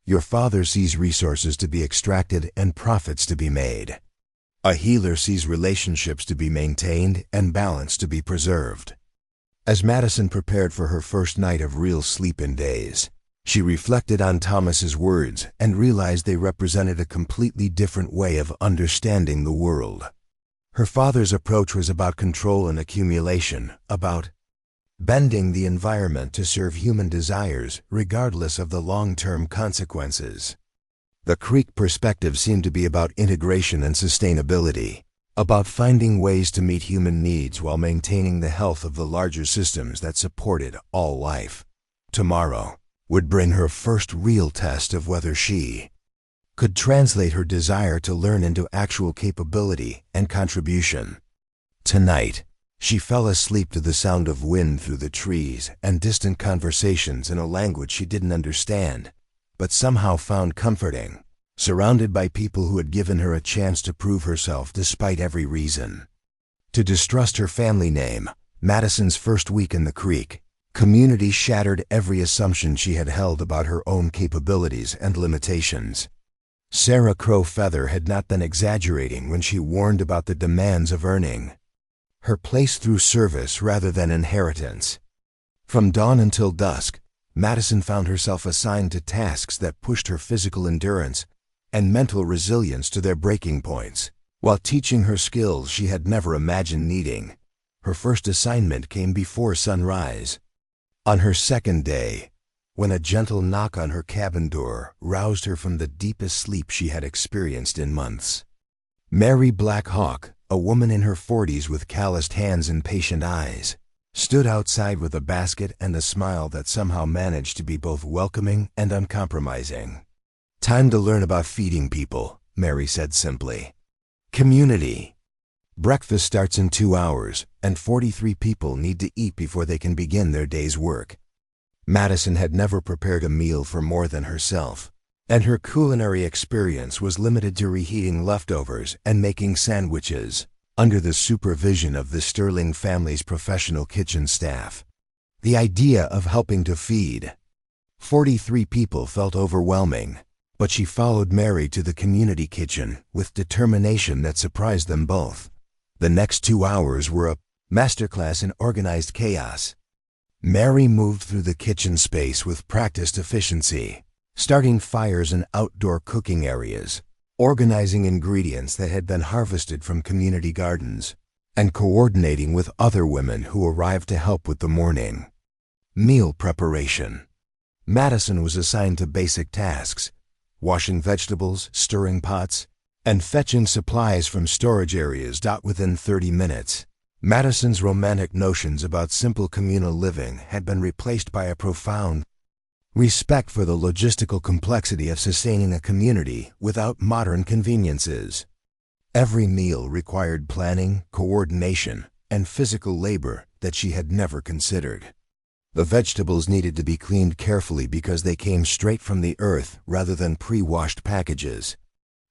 Your father sees resources to be extracted and profits to be made. A healer sees relationships to be maintained and balance to be preserved." As Madison prepared for her first night of real sleep in days, she reflected on Thomas's words and realized they represented a completely different way of understanding the world. Her father's approach was about control and accumulation, about bending the environment to serve human desires regardless of the long-term consequences. The Creek perspective seemed to be about integration and sustainability, about finding ways to meet human needs while maintaining the health of the larger systems that supported all life. Tomorrow would bring her first real test of whether she could translate her desire to learn into actual capability and contribution. Tonight, she fell asleep to the sound of wind through the trees and distant conversations in a language she didn't understand, but somehow found comforting, surrounded by people who had given her a chance to prove herself despite every reason to distrust. Her family name, Madison's first week in the Creek community, shattered every assumption she had held about her own capabilities and limitations. Sarah Crow Feather had not been exaggerating when she warned about the demands of earning her place through service rather than inheritance. From dawn until dusk, Madison found herself assigned to tasks that pushed her physical endurance and mental resilience to their breaking points, while teaching her skills she had never imagined needing. Her first assignment came before sunrise. On her second day, when a gentle knock on her cabin door roused her from the deepest sleep she had experienced in months, Mary Black Hawk, a woman in her 40s with calloused hands and patient eyes, stood outside with a basket and a smile that somehow managed to be both welcoming and uncompromising. "Time to learn about feeding people," Mary said simply. "Community. Breakfast starts in 2 hours, and 43 people need to eat before they can begin their day's work." Madison had never prepared a meal for more than herself, and her culinary experience was limited to reheating leftovers and making sandwiches, under the supervision of the Sterling family's professional kitchen staff. The idea of helping to feed 43 people felt overwhelming, but she followed Mary to the community kitchen with determination that surprised them both. The next 2 hours were a masterclass in organized chaos. Mary moved through the kitchen space with practiced efficiency, starting fires in outdoor cooking areas, organizing ingredients that had been harvested from community gardens, and coordinating with other women who arrived to help with the morning meal preparation. Madison was assigned to basic tasks: washing vegetables, stirring pots, and fetching supplies from storage areas. Within 30 minutes, Madison's romantic notions about simple communal living had been replaced by a profound respect for the logistical complexity of sustaining a community without modern conveniences. Every meal required planning, coordination, and physical labor that she had never considered. The vegetables needed to be cleaned carefully because they came straight from the earth rather than pre-washed packages.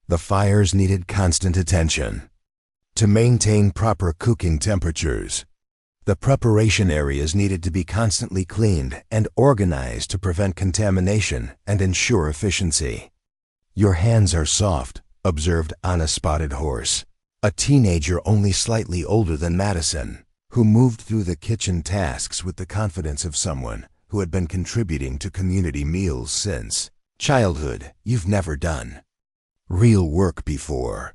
The fires needed constant attention to maintain proper cooking temperatures. The preparation areas needed to be constantly cleaned and organized to prevent contamination and ensure efficiency. "Your hands are soft," observed Anna Spotted Horse, a teenager only slightly older than Madison, who moved through the kitchen tasks with the confidence of someone who had been contributing to community meals since childhood. "You've never done real work before."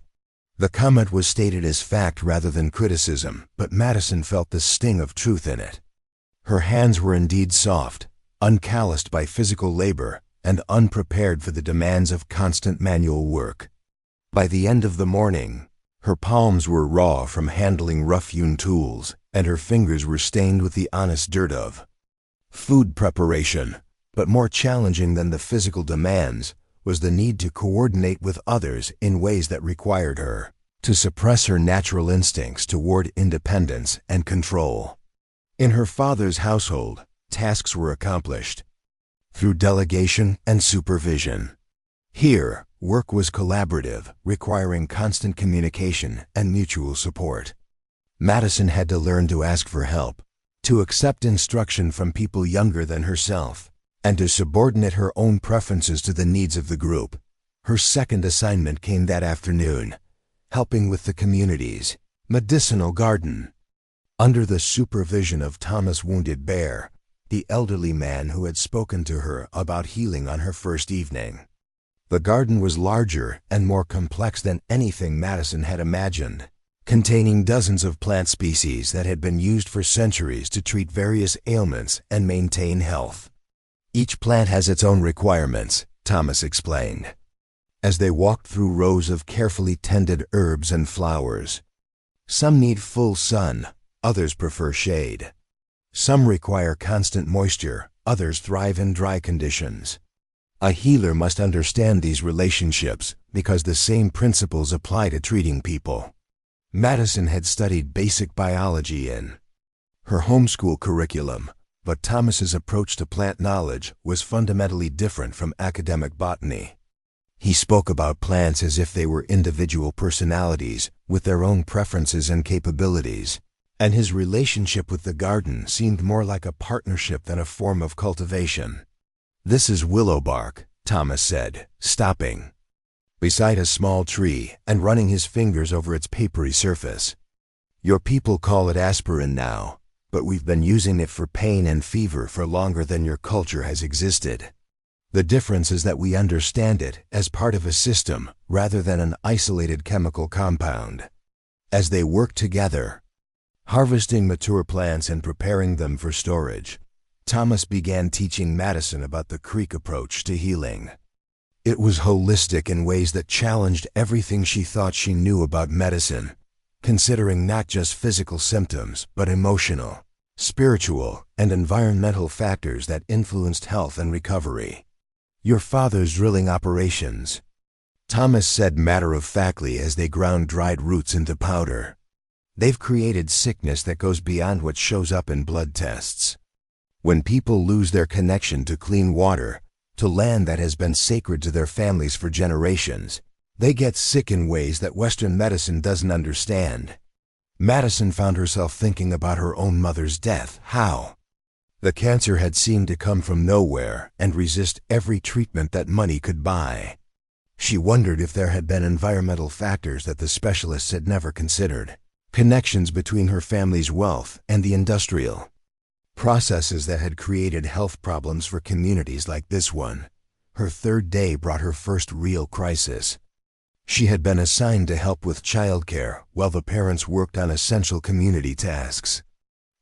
The comment was stated as fact rather than criticism, but Madison felt the sting of truth in it. Her hands were indeed soft, uncalloused by physical labor, and unprepared for the demands of constant manual work. By the end of the morning, her palms were raw from handling rough-hewn tools, and her fingers were stained with the honest dirt of food preparation. But more challenging than the physical demands was the need to coordinate with others in ways that required her to suppress her natural instincts toward independence and control. In her father's household, tasks were accomplished through delegation and supervision. Here, work was collaborative, requiring constant communication and mutual support. Madison had to learn to ask for help, to accept instruction from people younger than herself, and to subordinate her own preferences to the needs of the group. Her second assignment came that afternoon, helping with the community's medicinal garden. Under the supervision of Thomas Wounded Bear, the elderly man who had spoken to her about healing on her first evening. The garden was larger and more complex than anything Madison had imagined, containing dozens of plant species that had been used for centuries to treat various ailments and maintain health. "Each plant has its own requirements," Thomas explained, as they walked through rows of carefully tended herbs and flowers. "Some need full sun, others prefer shade. Some require constant moisture, others thrive in dry conditions. A healer must understand these relationships because the same principles apply to treating people." Madison had studied basic biology in her homeschool curriculum, but Thomas's approach to plant knowledge was fundamentally different from academic botany. He spoke about plants as if they were individual personalities with their own preferences and capabilities, and his relationship with the garden seemed more like a partnership than a form of cultivation. "This is willow bark," Thomas said, stopping beside a small tree and running his fingers over its papery surface. "Your people call it aspirin now, but we've been using it for pain and fever for longer than your culture has existed. The difference is that we understand it as part of a system rather than an isolated chemical compound." As they worked together, harvesting mature plants and preparing them for storage, Thomas began teaching Madison about the Creek approach to healing. It was holistic in ways that challenged everything she thought she knew about medicine. considering not just physical symptoms, but emotional, spiritual, and environmental factors that influenced health and recovery. "Your father's drilling operations," Thomas said matter-of-factly as they ground dried roots into powder. "They've created sickness that goes beyond what shows up in blood tests. When people lose their connection to clean water, to land that has been sacred to their families for generations, they get sick in ways that Western medicine doesn't understand." Madison found herself thinking about her own mother's death. How? The cancer had seemed to come from nowhere and resist every treatment that money could buy. She wondered if there had been environmental factors that the specialists had never considered, connections between her family's wealth and the industrial processes that had created health problems for communities like this one. Her third day brought her first real crisis. She had been assigned to help with childcare while the parents worked on essential community tasks.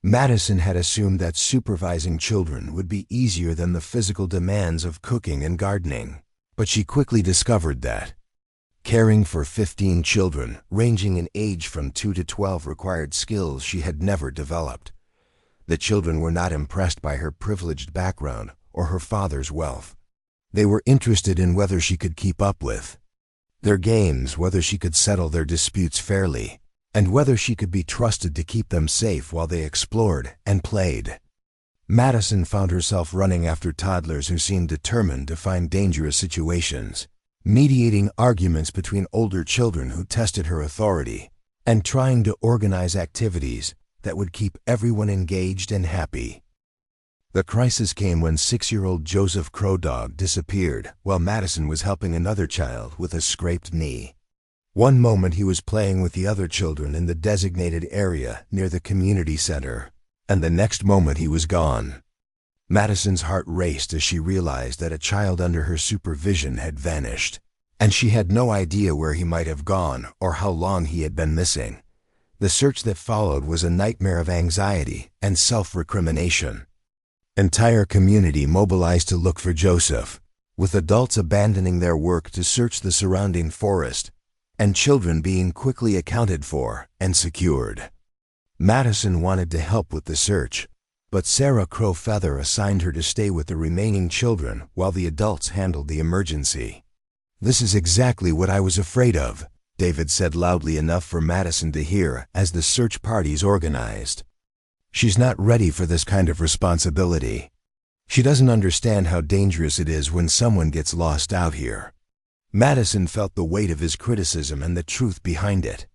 Madison had assumed that supervising children would be easier than the physical demands of cooking and gardening, but she quickly discovered that caring for 15 children, ranging in age from 2 to 12, required skills she had never developed. The children were not impressed by her privileged background or her father's wealth. They were interested in whether she could keep up with their games, whether she could settle their disputes fairly, and whether she could be trusted to keep them safe while they explored and played. Madison found herself running after toddlers who seemed determined to find dangerous situations, mediating arguments between older children who tested her authority, and trying to organize activities that would keep everyone engaged and happy. The crisis came when 6-year-old Joseph Crow Dog disappeared while Madison was helping another child with a scraped knee. One moment he was playing with the other children in the designated area near the community center, and the next moment he was gone. Madison's heart raced as she realized that a child under her supervision had vanished, and she had no idea where he might have gone or how long he had been missing. The search that followed was a nightmare of anxiety and self-recrimination. Entire community mobilized to look for Joseph, with adults abandoning their work to search the surrounding forest, and children being quickly accounted for and secured. Madison wanted to help with the search, but Sarah Crow Feather assigned her to stay with the remaining children while the adults handled the emergency. "This is exactly what I was afraid of," David said loudly enough for Madison to hear as the search parties organized. "She's not ready for this kind of responsibility. She doesn't understand how dangerous it is when someone gets lost out here." Madison felt the weight of his criticism and the truth behind it.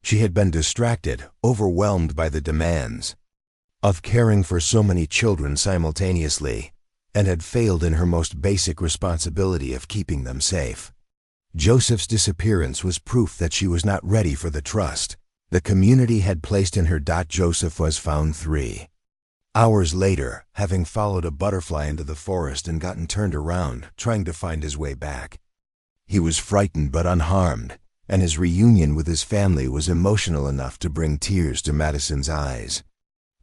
She had been distracted, overwhelmed by the demands of caring for so many children simultaneously, and had failed in her most basic responsibility of keeping them safe. Joseph's disappearance was proof that she was not ready for the trust the community had placed in her. Joseph was found 3 hours later, having followed a butterfly into the forest and gotten turned around, trying to find his way back. He was frightened but unharmed, and his reunion with his family was emotional enough to bring tears to Madison's eyes.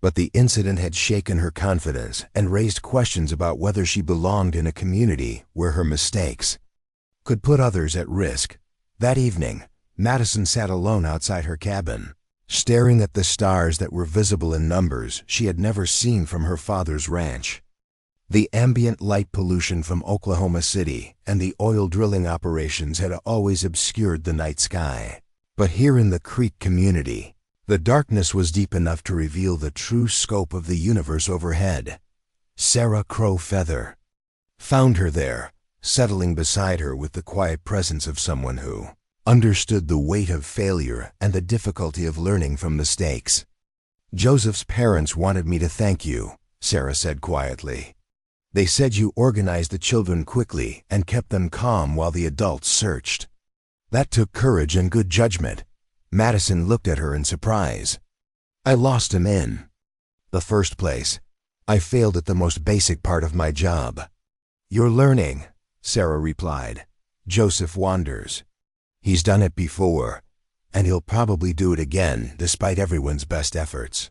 But the incident had shaken her confidence and raised questions about whether she belonged in a community where her mistakes could put others at risk. That evening, Madison sat alone outside her cabin, staring at the stars that were visible in numbers she had never seen from her father's ranch. The ambient light pollution from Oklahoma City and the oil drilling operations had always obscured the night sky. But here in the Creek community, the darkness was deep enough to reveal the true scope of the universe overhead. Sarah Crow Feather found her there, settling beside her with the quiet presence of someone who understood the weight of failure and the difficulty of learning from mistakes. "Joseph's parents wanted me to thank you," Sarah said quietly. "They said you organized the children quickly and kept them calm while the adults searched." That took courage and good judgment. Madison looked at her in surprise. "I lost him in the first place. I failed at the most basic part of my job." "You're learning," Sarah replied. "Joseph wanders. He's done it before, and he'll probably do it again despite everyone's best efforts.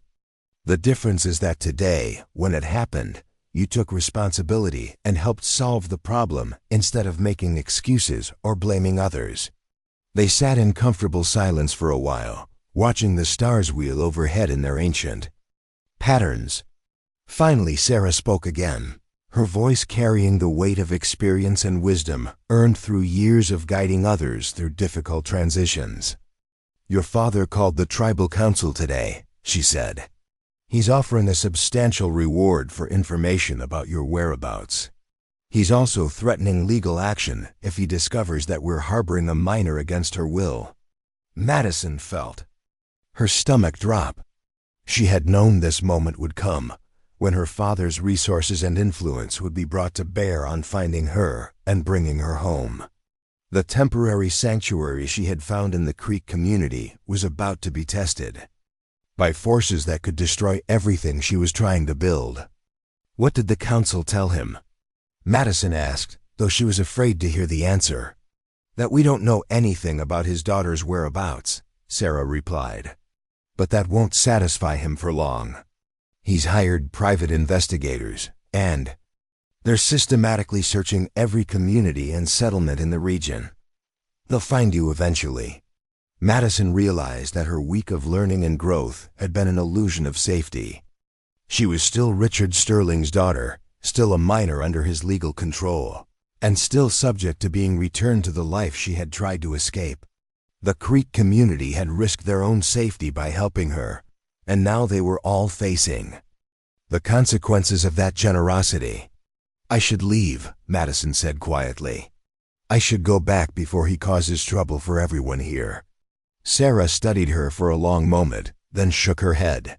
The difference is that today, when it happened, you took responsibility and helped solve the problem instead of making excuses or blaming others." They sat in comfortable silence for a while, watching the stars wheel overhead in their ancient patterns. Finally, Sarah spoke again, her voice carrying the weight of experience and wisdom earned through years of guiding others through difficult transitions. "Your father called the tribal council today," she said. "He's offering a substantial reward for information about your whereabouts. He's also threatening legal action if he discovers that we're harboring a minor against her will." Madison felt her stomach drop. She had known this moment would come, when her father's resources and influence would be brought to bear on finding her and bringing her home. The temporary sanctuary she had found in the Creek community was about to be tested by forces that could destroy everything she was trying to build. "What did the council tell him?" Madison asked, though she was afraid to hear the answer. "That we don't know anything about his daughter's whereabouts," Sarah replied. "But that won't satisfy him for long. He's hired private investigators, and they're systematically searching every community and settlement in the region. They'll find you eventually." Madison realized that her week of learning and growth had been an illusion of safety. She was still Richard Sterling's daughter, still a minor under his legal control, and still subject to being returned to the life she had tried to escape. The Creek community had risked their own safety by helping her, and now they were all facing the consequences of that generosity. "I should leave," Madison said quietly. "I should go back before he causes trouble for everyone here." Sarah studied her for a long moment, then shook her head.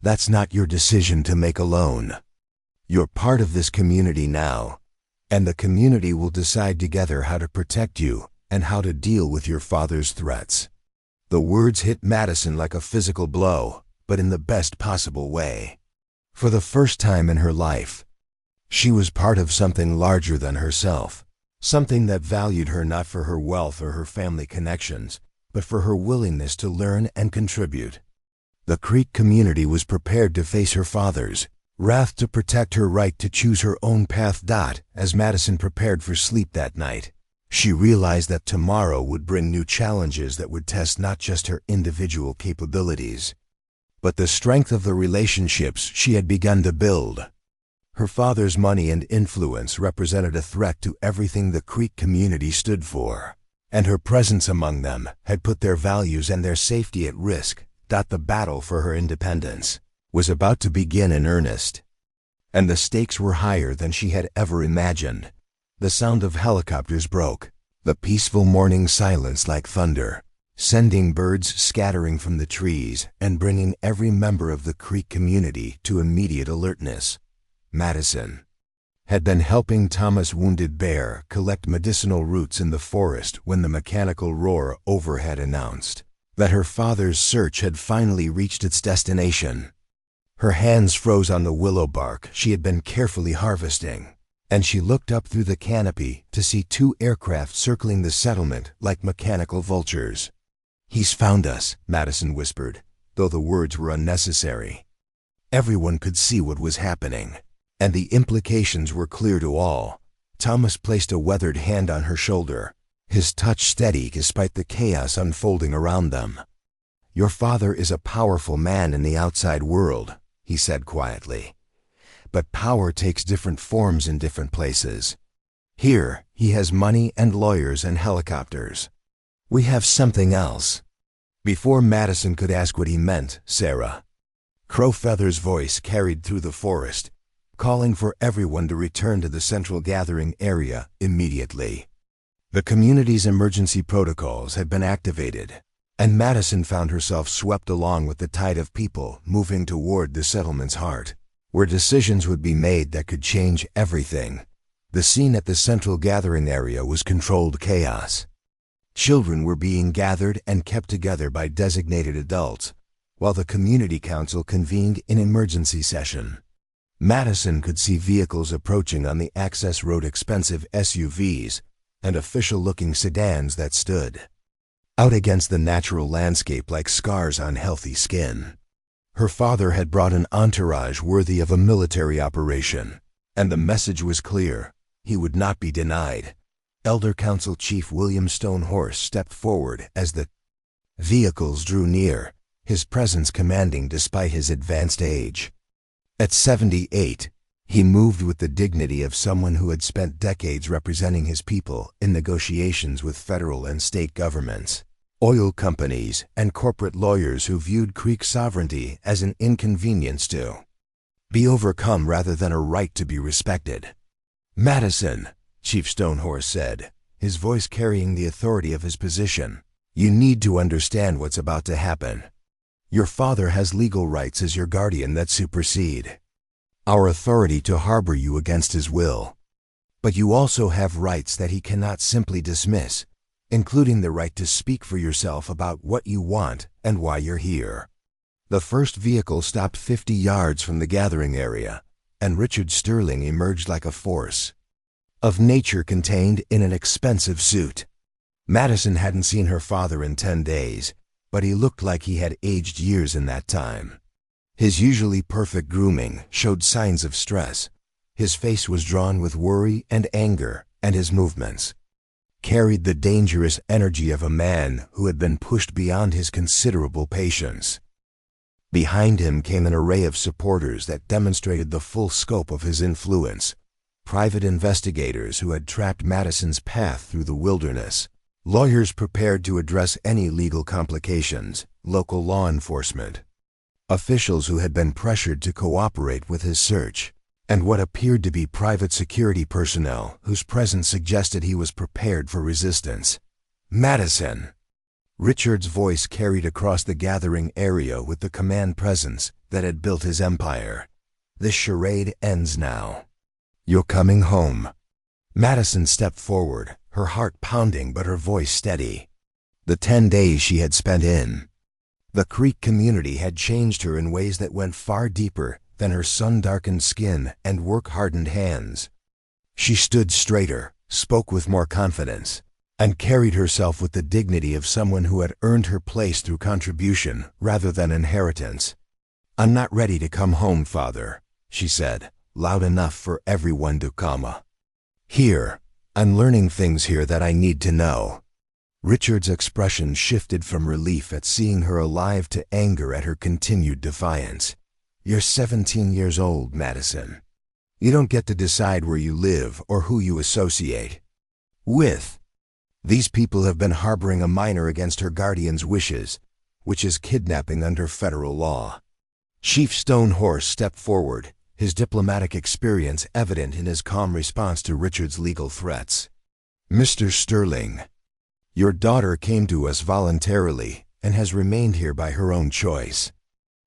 "That's not your decision to make alone. You're part of this community now, and the community will decide together how to protect you and how to deal with your father's threats." The words hit Madison like a physical blow, but in the best possible way. For the first time in her life, she was part of something larger than herself, something that valued her not for her wealth or her family connections, but for her willingness to learn and contribute. The Creek community was prepared to face her father's wrath to protect her right to choose her own path. As Madison prepared for sleep that night, she realized that tomorrow would bring new challenges that would test not just her individual capabilities, but the strength of the relationships she had begun to build. Her father's money and influence represented a threat to everything the Creek community stood for, and her presence among them had put their values and their safety at risk. The battle for her independence was about to begin in earnest, and the stakes were higher than she had ever imagined. The sound of helicopters broke the peaceful morning silence like thunder, sending birds scattering from the trees and bringing every member of the Creek community to immediate alertness. Madison had been helping Thomas' wounded bear collect medicinal roots in the forest when the mechanical roar overhead announced that her father's search had finally reached its destination. Her hands froze on the willow bark she had been carefully harvesting, and she looked up through the canopy to see 2 aircraft circling the settlement like mechanical vultures. "He's found us," Madison whispered, though the words were unnecessary. Everyone could see what was happening, and the implications were clear to all. Thomas placed a weathered hand on her shoulder, his touch steady despite the chaos unfolding around them. "Your father is a powerful man in the outside world," he said quietly. "But power takes different forms in different places. Here, he has money and lawyers and helicopters. We have something else." Before Madison could ask what he meant, Sarah Crowfeather's voice carried through the forest, calling for everyone to return to the central gathering area immediately. The community's emergency protocols had been activated, and Madison found herself swept along with the tide of people moving toward the settlement's heart, where decisions would be made that could change everything. The scene at the central gathering area was controlled chaos. Children were being gathered and kept together by designated adults, while the community council convened in emergency session. Madison could see vehicles approaching on the access road, expensive SUVs and official-looking sedans that stood out against the natural landscape like scars on healthy skin. Her father had brought an entourage worthy of a military operation, and the message was clear: he would not be denied. Elder Council Chief William Stonehorse stepped forward as Vehicles drew near, his presence commanding despite his advanced age. At 78, he moved with the dignity of someone who had spent decades representing his people in negotiations with federal and state governments, oil companies, and corporate lawyers who viewed Creek sovereignty as an inconvenience to be overcome rather than a right to be respected. "Madison," Chief Stonehorse said, his voice carrying the authority of his position, "you need to understand what's about to happen. Your father has legal rights as your guardian that supersede our authority to harbor you against his will. But you also have rights that he cannot simply dismiss, including the right to speak for yourself about what you want and why you're here." The first vehicle stopped 50 yards from the gathering area, and Richard Sterling emerged like a force of nature contained in an expensive suit. Madison hadn't seen her father in 10 days, but he looked like he had aged years in that time. His usually perfect grooming showed signs of stress. His face was drawn with worry and anger, and his movements carried the dangerous energy of a man who had been pushed beyond his considerable patience. Behind him came an array of supporters that demonstrated the full scope of his influence. Private investigators who had tracked Madison's path through the wilderness, lawyers prepared to address any legal complications, local law enforcement, officials who had been pressured to cooperate with his search, and what appeared to be private security personnel whose presence suggested he was prepared for resistance. "Madison!" Richard's voice carried across the gathering area with the command presence that had built his empire. "This charade ends now. You're coming home." Madison stepped forward, her heart pounding but her voice steady. The 10 days she had spent in the Creek community had changed her in ways that went far deeper than her sun-darkened skin and work-hardened hands. She stood straighter, spoke with more confidence, and carried herself with the dignity of someone who had earned her place through contribution rather than inheritance. "I'm not ready to come home, Father," she said, loud enough for everyone to hear. "I'm learning things here that I need to know." Richard's expression shifted from relief at seeing her alive to anger at her continued defiance. "You're 17 years old, Madison. You don't get to decide where you live or who you associate with. These people have been harboring a minor against her guardian's wishes, which is kidnapping under federal law." Chief Stonehorse stepped forward, his diplomatic experience evident in his calm response to Richard's legal threats. "Mr. Sterling, your daughter came to us voluntarily and has remained here by her own choice.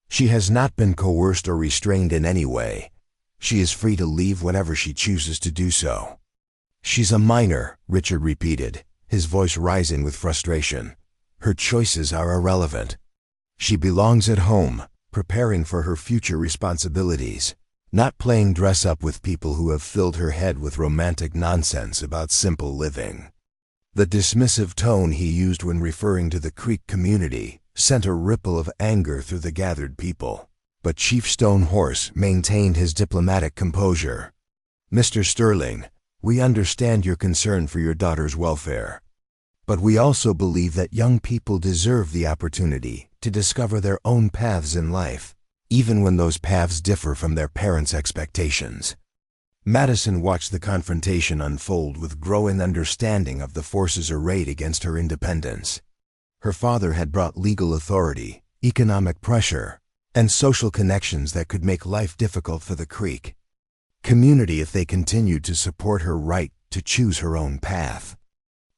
She has not been coerced or restrained in any way. She is free to leave whenever she chooses to do so." "She's a minor," Richard repeated, his voice rising with frustration. "Her choices are irrelevant. She belongs at home, preparing for her future responsibilities, not playing dress-up with people who have filled her head with romantic nonsense about simple living." The dismissive tone he used when referring to the Creek community sent a ripple of anger through the gathered people, but Chief Stonehorse maintained his diplomatic composure. "Mr. Sterling, we understand your concern for your daughter's welfare, but we also believe that young people deserve the opportunity to discover their own paths in life, even when those paths differ from their parents' expectations." Madison watched the confrontation unfold with growing understanding of the forces arrayed against her independence. Her father had brought legal authority, economic pressure, and social connections that could make life difficult for the Creek community if they continued to support her right to choose her own path.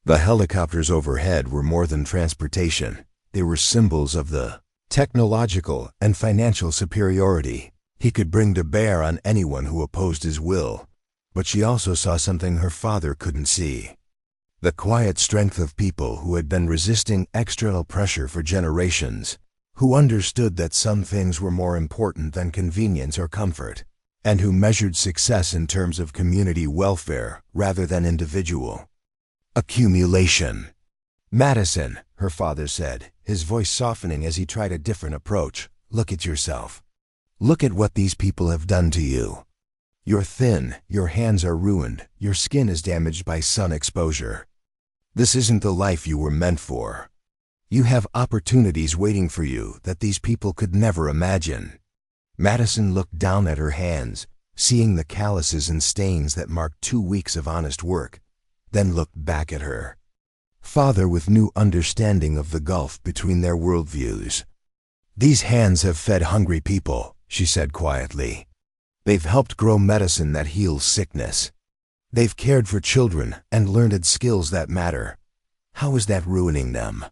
The helicopters overhead were more than transportation. They were symbols of the technological and financial superiority he could bring to bear on anyone who opposed his will. But she also saw something her father couldn't see: the quiet strength of people who had been resisting external pressure for generations, who understood that some things were more important than convenience or comfort, and who measured success in terms of community welfare rather than individual accumulation. "Madison," her father said, his voice softening as he tried a different approach, "look at yourself. Look at what these people have done to you. You're thin, your hands are ruined, your skin is damaged by sun exposure. This isn't the life you were meant for. You have opportunities waiting for you that these people could never imagine. Madison looked down at her hands, seeing the calluses and stains that marked 2 weeks of honest work, then looked back at her father with new understanding of the gulf between their worldviews. These hands have fed hungry people, she said quietly. They've helped grow medicine that heals sickness. They've cared for children and learned skills that matter. How is that ruining them?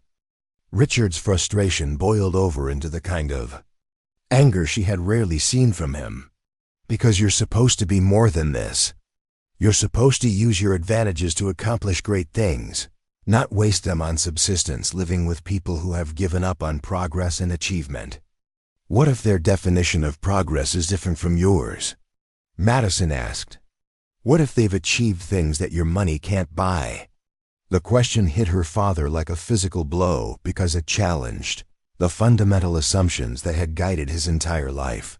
Richard's frustration boiled over into the kind of anger she had rarely seen from him. Because you're supposed to be more than this. You're supposed to use your advantages to accomplish great things, not waste them on subsistence living with people who have given up on progress and achievement. What if their definition of progress is different from yours? Madison asked. What if they've achieved things that your money can't buy? The question hit her father like a physical blow because it challenged the fundamental assumptions that had guided his entire life.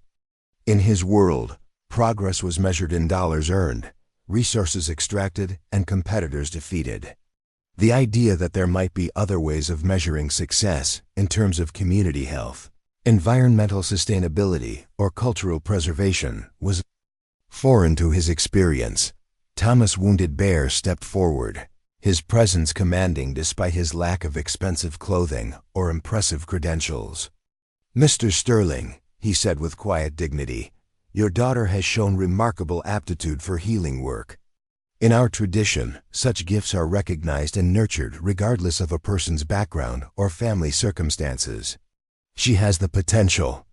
In his world, progress was measured in dollars earned, resources extracted, and competitors defeated. The idea that there might be other ways of measuring success in terms of community health, environmental sustainability, or cultural preservation was foreign to his experience. Thomas Wounded Bear stepped forward, his presence commanding despite his lack of expensive clothing or impressive credentials. "Mr. Sterling," he said with quiet dignity, "your daughter has shown remarkable aptitude for healing work. In our tradition, such gifts are recognized and nurtured regardless of a person's background or family circumstances. She has the potential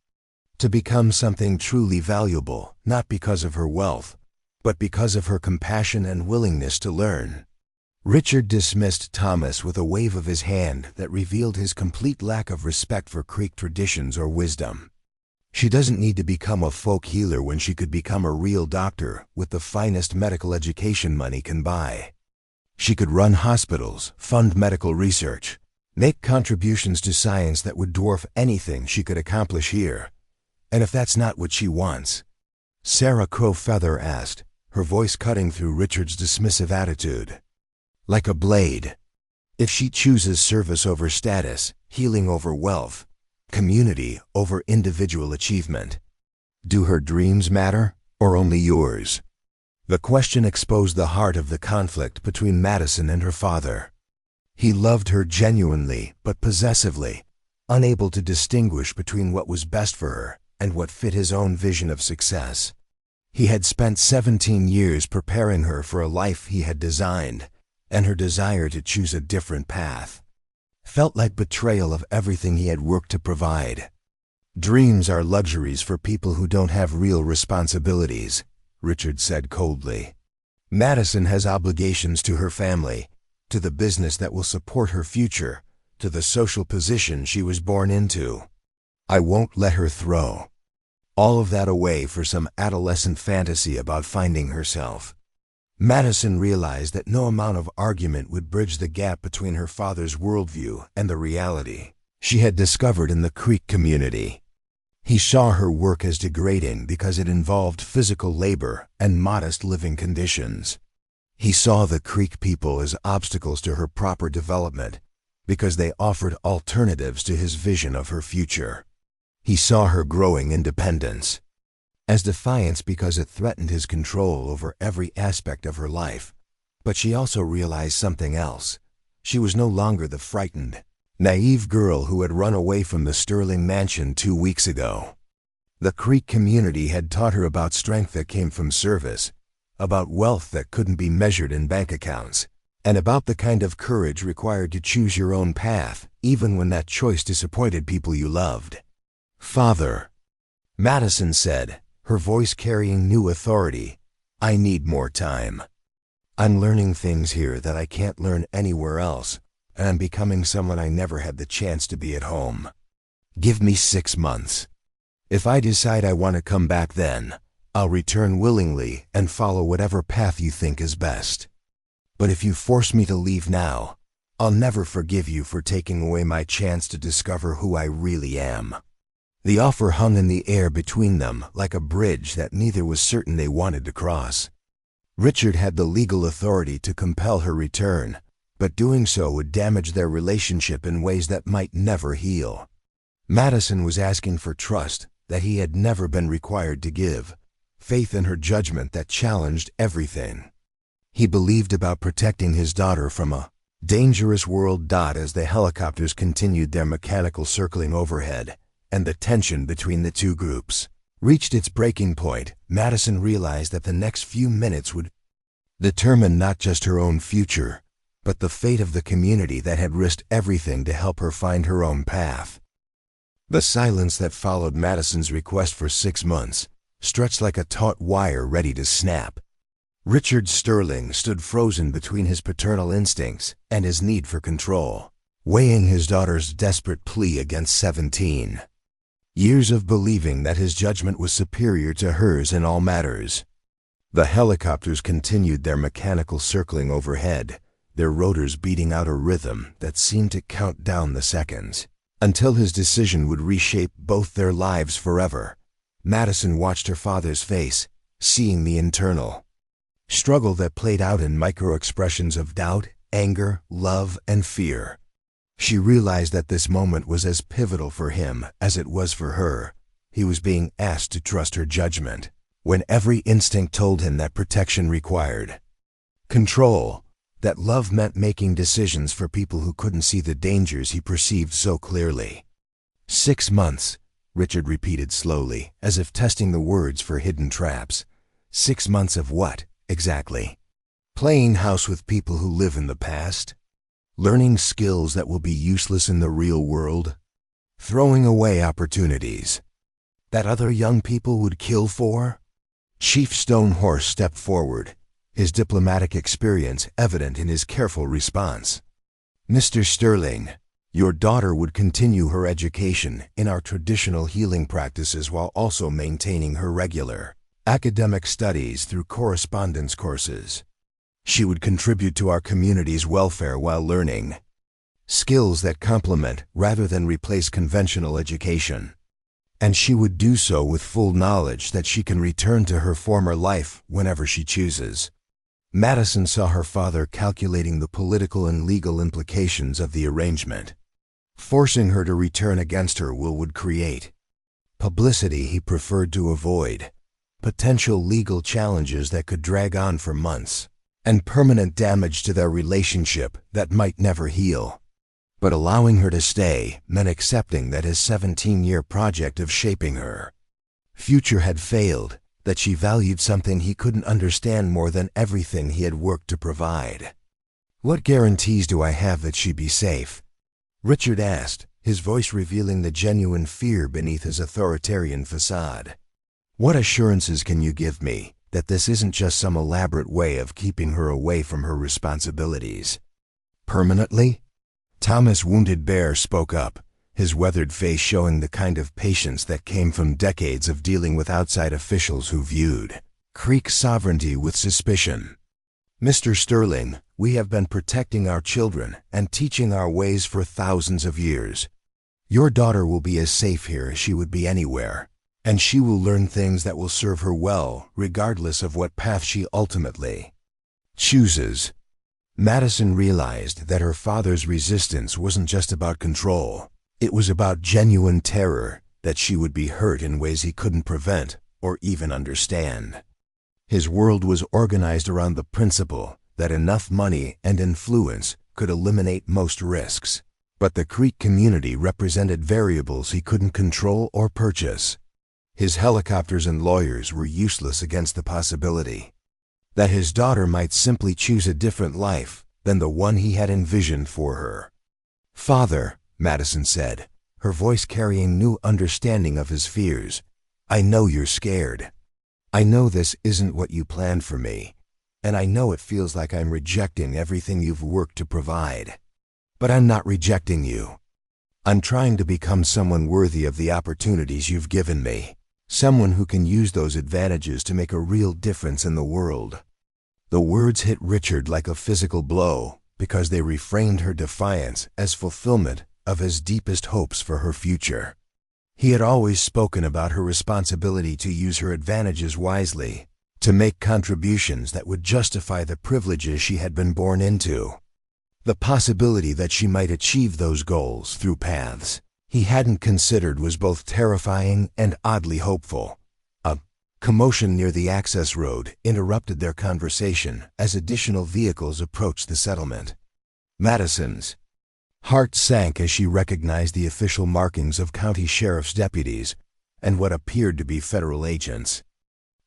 to become something truly valuable, not because of her wealth, but because of her compassion and willingness to learn." Richard dismissed Thomas with a wave of his hand that revealed his complete lack of respect for Creek traditions or wisdom. She doesn't need to become a folk healer when she could become a real doctor with the finest medical education money can buy. She could run hospitals, fund medical research, make contributions to science that would dwarf anything she could accomplish here. And if that's not what she wants, Sarah Crowfeather asked, her voice cutting through Richard's dismissive attitude. Like a blade. If she chooses service over status, healing over wealth, community over individual achievement, do her dreams matter, or only yours? The question exposed the heart of the conflict between Madison and her father. He loved her genuinely but possessively, unable to distinguish between what was best for her and what fit his own vision of success. He had spent 17 years preparing her for a life he had designed, and her desire to choose a different path felt like betrayal of everything he had worked to provide. "Dreams are luxuries for people who don't have real responsibilities," Richard said coldly. "Madison has obligations to her family, to the business that will support her future, to the social position she was born into. I won't let her throw all of that away for some adolescent fantasy about finding herself." Madison realized that no amount of argument would bridge the gap between her father's worldview and the reality she had discovered in the Creek community. He saw her work as degrading because it involved physical labor and modest living conditions. He saw the Creek people as obstacles to her proper development because they offered alternatives to his vision of her future. He saw her growing independence as defiance because it threatened his control over every aspect of her life. But she also realized something else. She was no longer the frightened, naive girl who had run away from the Sterling mansion 2 weeks ago. The Creek community had taught her about strength that came from service, about wealth that couldn't be measured in bank accounts, and about the kind of courage required to choose your own path, even when that choice disappointed people you loved. "Father," Madison said, her voice carrying new authority, "I need more time. I'm learning things here that I can't learn anywhere else, and I'm becoming someone I never had the chance to be at home. Give me 6 months. If I decide I want to come back then, I'll return willingly and follow whatever path you think is best. But if you force me to leave now, I'll never forgive you for taking away my chance to discover who I really am." The offer hung in the air between them like a bridge that neither was certain they wanted to cross. Richard had the legal authority to compel her return, but doing so would damage their relationship in ways that might never heal. Madison was asking for trust that he had never been required to give, faith in her judgment that challenged everything. He believed about protecting his daughter from a dangerous world. As the helicopters continued their mechanical circling overhead, and the tension between the two groups reached its breaking point, Madison realized that the next few minutes would determine not just her own future, but the fate of the community that had risked everything to help her find her own path. The silence that followed Madison's request for 6 months stretched like a taut wire ready to snap. Richard Sterling stood frozen between his paternal instincts and his need for control, weighing his daughter's desperate plea against 17 years of believing that his judgment was superior to hers in all matters. The helicopters continued their mechanical circling overhead, their rotors beating out a rhythm that seemed to count down the seconds until his decision would reshape both their lives forever. Madison watched her father's face, seeing the internal struggle that played out in micro-expressions of doubt, anger, love, and fear. She realized that this moment was as pivotal for him as it was for her. He was being asked to trust her judgment, when every instinct told him that protection required control, that love meant making decisions for people who couldn't see the dangers he perceived so clearly. 6 months, Richard repeated slowly, as if testing the words for hidden traps. 6 months of what, exactly? Playing house with people who live in the past? Learning skills that will be useless in the real world? Throwing away opportunities that other young people would kill for? Chief Stonehorse stepped forward, his diplomatic experience evident in his careful response. Mr. Sterling, your daughter would continue her education in our traditional healing practices while also maintaining her regular academic studies through correspondence courses. She would contribute to our community's welfare while learning skills that complement rather than replace conventional education. And she would do so with full knowledge that she can return to her former life whenever she chooses. Madison saw her father calculating the political and legal implications of the arrangement. Forcing her to return against her will would create publicity he preferred to avoid, potential legal challenges that could drag on for months, and permanent damage to their relationship that might never heal. But allowing her to stay meant accepting that his 17-year project of shaping her future had failed, that she valued something he couldn't understand more than everything he had worked to provide. What guarantees do I have that she'd be safe? Richard asked, his voice revealing the genuine fear beneath his authoritarian facade. What assurances can you give me that this isn't just some elaborate way of keeping her away from her responsibilities? Permanently? Thomas Wounded Bear spoke up, his weathered face showing the kind of patience that came from decades of dealing with outside officials who viewed Creek sovereignty with suspicion. Mr. Sterling, we have been protecting our children and teaching our ways for thousands of years. Your daughter will be as safe here as she would be anywhere, and she will learn things that will serve her well, regardless of what path she ultimately chooses. Madison realized that her father's resistance wasn't just about control. It was about genuine terror that she would be hurt in ways he couldn't prevent or even understand. His world was organized around the principle that enough money and influence could eliminate most risks. But the Creek community represented variables he couldn't control or purchase. His helicopters and lawyers were useless against the possibility that his daughter might simply choose a different life than the one he had envisioned for her. Father, Madison said, her voice carrying new understanding of his fears, I know you're scared. I know this isn't what you planned for me, and I know it feels like I'm rejecting everything you've worked to provide. But I'm not rejecting you. I'm trying to become someone worthy of the opportunities you've given me. Someone who can use those advantages to make a real difference in the world. The words hit Richard like a physical blow because they reframed her defiance as fulfillment of his deepest hopes for her future. He had always spoken about her responsibility to use her advantages wisely, to make contributions that would justify the privileges she had been born into. The possibility that she might achieve those goals through paths he hadn't considered was both terrifying and oddly hopeful. A commotion near the access road interrupted their conversation as additional vehicles approached the settlement. Madison's heart sank as she recognized the official markings of county sheriff's deputies and what appeared to be federal agents.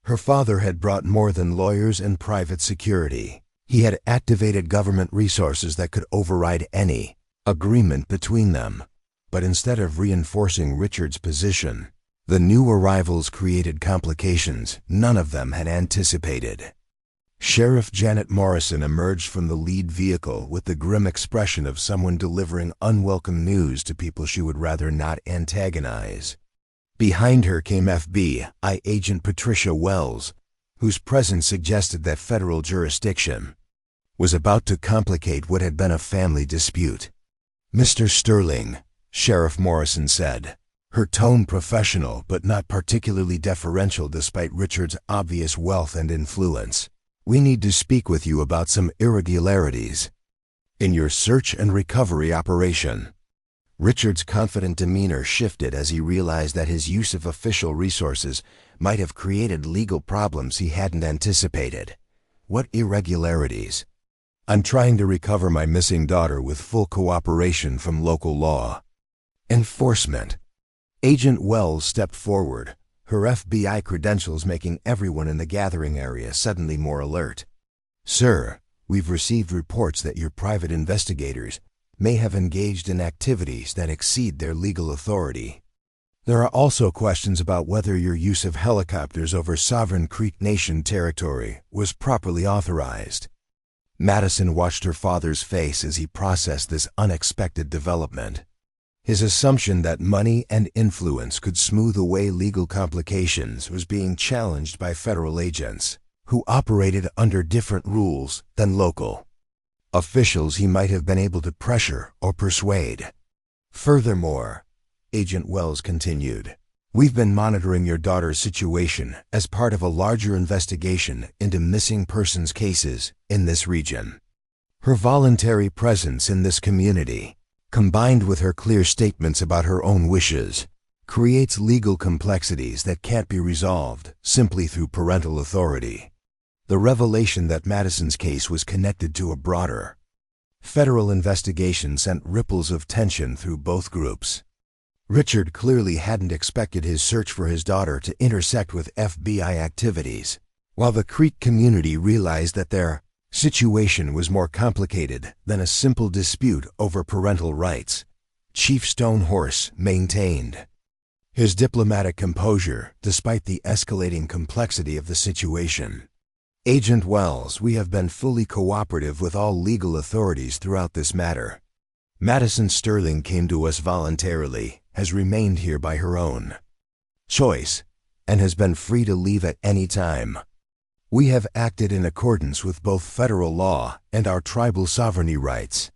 Her father had brought more than lawyers and private security. He had activated government resources that could override any agreement between them. But instead of reinforcing Richard's position, the new arrivals created complications none of them had anticipated. Sheriff Janet Morrison emerged from the lead vehicle with the grim expression of someone delivering unwelcome news to people she would rather not antagonize. Behind her came FBI agent Patricia Wells, whose presence suggested that federal jurisdiction was about to complicate what had been a family dispute. "Mr. Sterling," Sheriff Morrison said, her tone professional but not particularly deferential despite Richard's obvious wealth and influence, "we need to speak with you about some irregularities in your search and recovery operation." Richard's confident demeanor shifted as he realized that his use of official resources might have created legal problems he hadn't anticipated. "What irregularities?" "I'm trying to recover my missing daughter with full cooperation from local law enforcement." Agent Wells stepped forward, her FBI credentials making everyone in the gathering area suddenly more alert. "Sir, we've received reports that your private investigators may have engaged in activities that exceed their legal authority. There are also questions about whether your use of helicopters over sovereign Creek Nation territory was properly authorized." Madison watched her father's face as he processed this unexpected development. His assumption that money and influence could smooth away legal complications was being challenged by federal agents, who operated under different rules than local officials he might have been able to pressure or persuade. "Furthermore," Agent Wells continued, "we've been monitoring your daughter's situation as part of a larger investigation into missing persons cases in this region. Her voluntary presence in this community, combined with her clear statements about her own wishes, creates legal complexities that can't be resolved simply through parental authority." The revelation that Madison's case was connected to a broader federal investigation sent ripples of tension through both groups. Richard clearly hadn't expected his search for his daughter to intersect with FBI activities, while the Creek community realized that their situation was more complicated than a simple dispute over parental rights. Chief Stonehorse maintained his diplomatic composure despite the escalating complexity of the situation. "Agent Wells, we have been fully cooperative with all legal authorities throughout this matter. Madison Sterling came to us voluntarily, has remained here by her own choice, and has been free to leave at any time. We have acted in accordance with both federal law and our tribal sovereignty rights."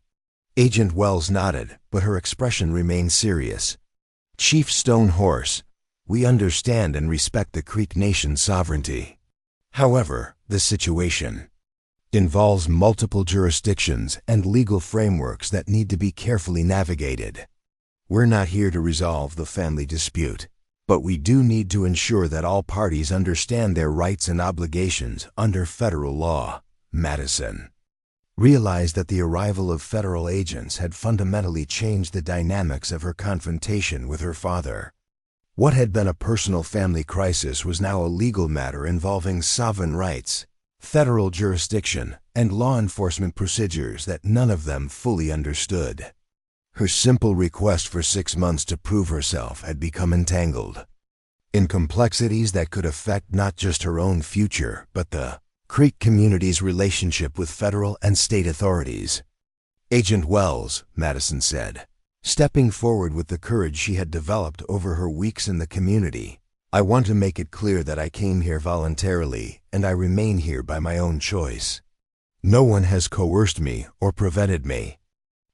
Agent Wells nodded, but her expression remained serious. "Chief Stonehorse, we understand and respect the Creek Nation's sovereignty. However, this situation involves multiple jurisdictions and legal frameworks that need to be carefully navigated. We're not here to resolve the family dispute, but we do need to ensure that all parties understand their rights and obligations under federal law." Madison realized that the arrival of federal agents had fundamentally changed the dynamics of her confrontation with her father. What had been a personal family crisis was now a legal matter involving sovereign rights, federal jurisdiction, and law enforcement procedures that none of them fully understood. Her simple request for 6 months to prove herself had become entangled in complexities that could affect not just her own future, but the Creek community's relationship with federal and state authorities. "Agent Wells," Madison said, stepping forward with the courage she had developed over her weeks in the community, "I want to make it clear that I came here voluntarily, and I remain here by my own choice. No one has coerced me or prevented me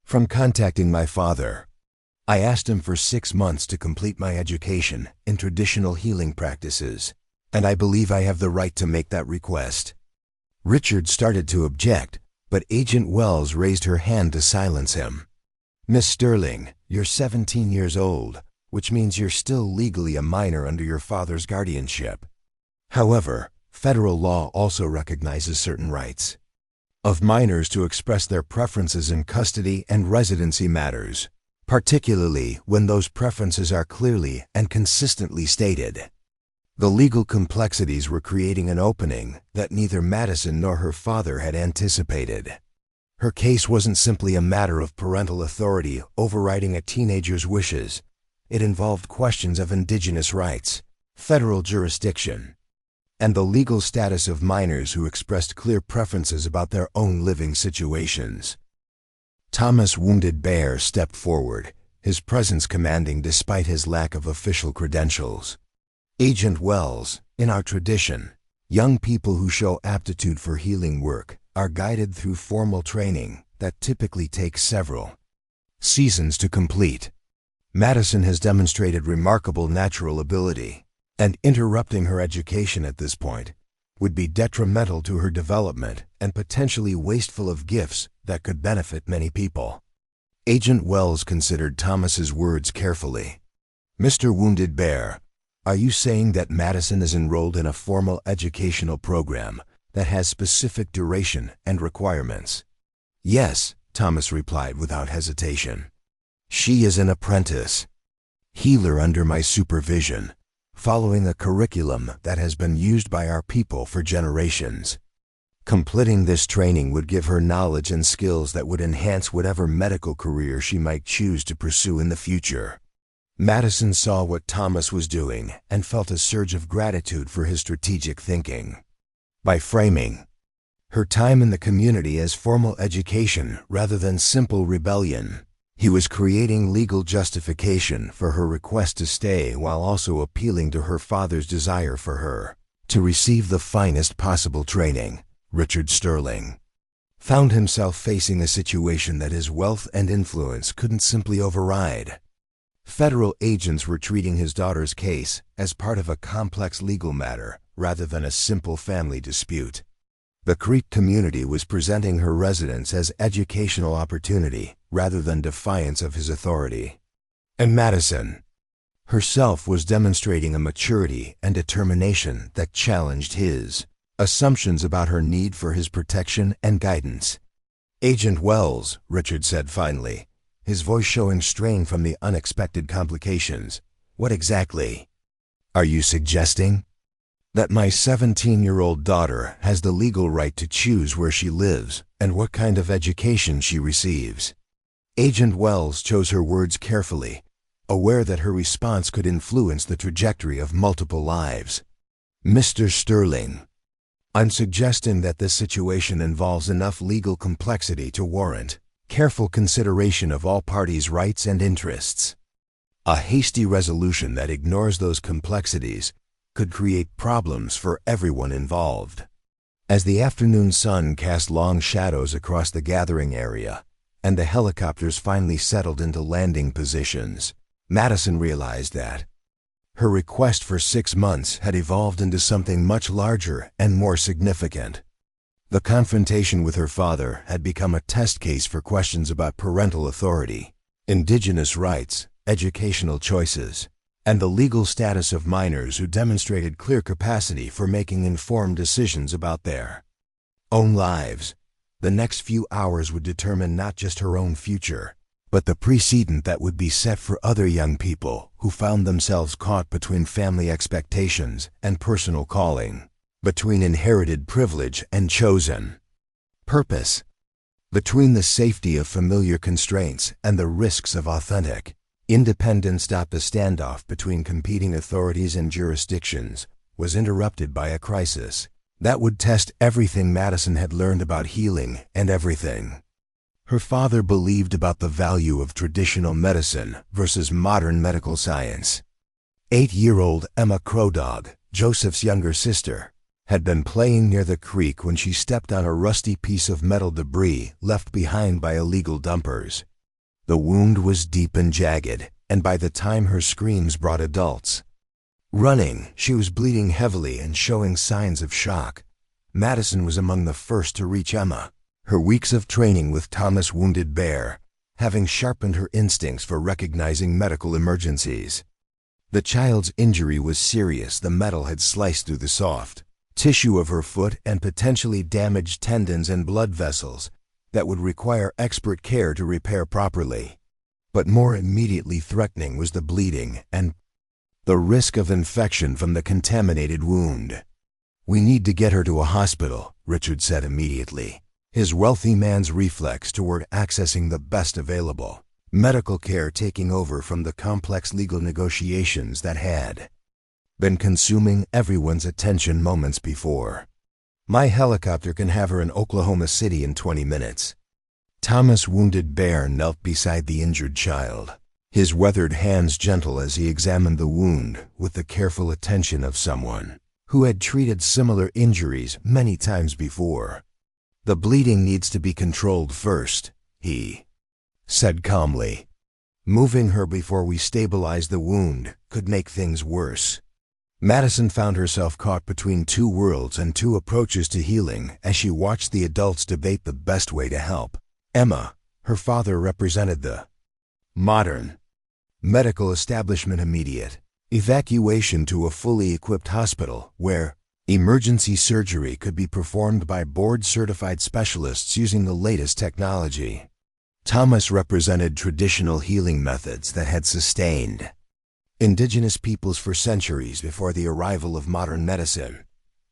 from contacting my father. I asked him for 6 months to complete my education in traditional healing practices, and I believe I have the right to make that request." Richard started to object, But Agent Wells raised her hand to silence him. "Miss Sterling, you're 17 years old, which means you're still legally a minor under your father's guardianship. However, federal law also recognizes certain rights of minors to express their preferences in custody and residency matters, particularly when those preferences are clearly and consistently stated." The legal complexities were creating an opening that neither Madison nor her father had anticipated. Her case wasn't simply a matter of parental authority overriding a teenager's wishes. It involved questions of indigenous rights, federal jurisdiction, and the legal status of minors who expressed clear preferences about their own living situations. Thomas Wounded Bear stepped forward, his presence commanding despite his lack of official credentials. "Agent Wells, in our tradition, young people who show aptitude for healing work are guided through formal training that typically takes several seasons to complete. Madison has demonstrated remarkable natural ability, and interrupting her education at this point would be detrimental to her development and potentially wasteful of gifts that could benefit many people." Agent Wells considered Thomas's words carefully. "Mr. Wounded Bear, are you saying that Madison is enrolled in a formal educational program that has specific duration and requirements?" "Yes," Thomas replied without hesitation. "She is an apprentice healer under my supervision, following a curriculum that has been used by our people for generations. Completing this training would give her knowledge and skills that would enhance whatever medical career she might choose to pursue in the future." Madison saw what Thomas was doing and felt a surge of gratitude for his strategic thinking. By framing her time in the community as formal education rather than simple rebellion, he was creating legal justification for her request to stay while also appealing to her father's desire for her to receive the finest possible training. Richard Sterling found himself facing a situation that his wealth and influence couldn't simply override. Federal agents were treating his daughter's case as part of a complex legal matter rather than a simple family dispute. The Creek community was presenting her residents as educational opportunity rather than defiance of his authority. And Madison herself was demonstrating a maturity and determination that challenged his assumptions about her need for his protection and guidance. "Agent Wells," Richard said finally, his voice showing strain from the unexpected complications, "what exactly are you suggesting?" "That my 17-year-old daughter has the legal right to choose where she lives and what kind of education she receives." Agent Wells chose her words carefully, aware that her response could influence the trajectory of multiple lives. "Mr. Sterling, I'm suggesting that this situation involves enough legal complexity to warrant careful consideration of all parties' rights and interests. A hasty resolution that ignores those complexities could create problems for everyone involved." As the afternoon sun cast long shadows across the gathering area, and the helicopters finally settled into landing positions, Madison realized that her request for 6 months had evolved into something much larger and more significant. The confrontation with her father had become a test case for questions about parental authority, indigenous rights, educational choices, and the legal status of minors who demonstrated clear capacity for making informed decisions about their own lives. The next few hours would determine not just her own future, but the precedent that would be set for other young people who found themselves caught between family expectations and personal calling, between inherited privilege and chosen purpose, between the safety of familiar constraints and the risks of authentic independence. The standoff between competing authorities and jurisdictions was interrupted by a crisis that would test everything Madison had learned about healing and everything her father believed about the value of traditional medicine versus modern medical science. 8-year-old Emma Crowdog, Joseph's younger sister, had been playing near the creek when she stepped on a rusty piece of metal debris left behind by illegal dumpers. The wound was deep and jagged, and by the time her screams brought adults running, she was bleeding heavily and showing signs of shock. Madison was among the first to reach Emma, Her weeks of training with Thomas wounded bear, having sharpened her instincts for recognizing medical emergencies. The child's injury was serious. The metal had sliced through the soft tissue of her foot and potentially damaged tendons and blood vessels that would require expert care to repair properly. But more immediately threatening was the bleeding and the risk of infection from the contaminated wound. "We need to get her to a hospital," Richard said immediately, his wealthy man's reflex toward accessing the best available medical care taking over from the complex legal negotiations that had been consuming everyone's attention moments before. "My helicopter can have her in Oklahoma City in 20 minutes. Thomas wounded bear knelt beside the injured child, his weathered hands gentle as he examined the wound with the careful attention of someone who had treated similar injuries many times before. "The bleeding needs to be controlled first," he said calmly. "Moving her before we stabilize the wound could make things worse." Madison found herself caught between two worlds and two approaches to healing as she watched the adults debate the best way to help. Emma, her father, represented the modern medical establishment, immediate evacuation to a fully equipped hospital where emergency surgery could be performed by board-certified specialists using the latest technology. Thomas represented traditional healing methods that had sustained indigenous peoples for centuries before the arrival of modern medicine.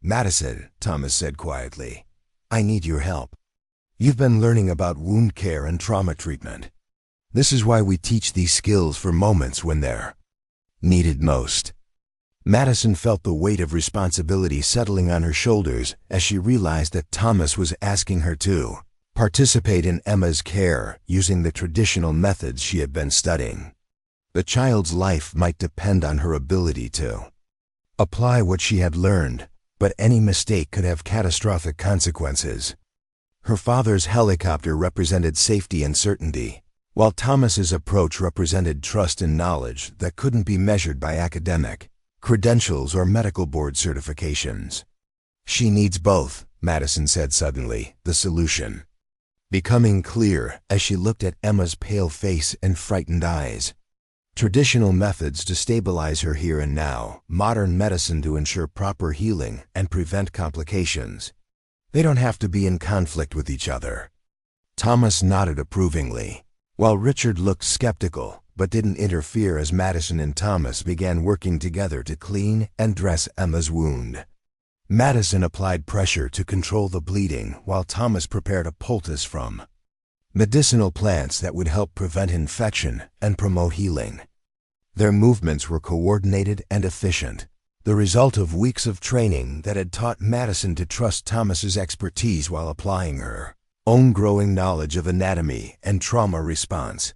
"Madison," Thomas said quietly, "I need your help. You've been learning about wound care and trauma treatment. This is why we teach these skills for moments when they're needed most." Madison felt the weight of responsibility settling on her shoulders as she realized that Thomas was asking her to participate in Emma's care using the traditional methods she had been studying. The child's life might depend on her ability to apply what she had learned, but any mistake could have catastrophic consequences. Her father's helicopter represented safety and certainty, while Thomas's approach represented trust and knowledge that couldn't be measured by academic credentials or medical board certifications. "She needs both," Madison said suddenly, the solution becoming clear as she looked at Emma's pale face and frightened eyes. Traditional methods to stabilize her here and now, modern medicine to ensure proper healing and prevent complications. They don't have to be in conflict with each other. Thomas nodded approvingly, while Richard looked skeptical but didn't interfere as Madison and Thomas began working together to clean and dress Emma's wound. Madison applied pressure to control the bleeding while Thomas prepared a poultice from medicinal plants that would help prevent infection and promote healing. Their movements were coordinated and efficient, the result of weeks of training that had taught Madison to trust Thomas's expertise while applying her own growing knowledge of anatomy and trauma response.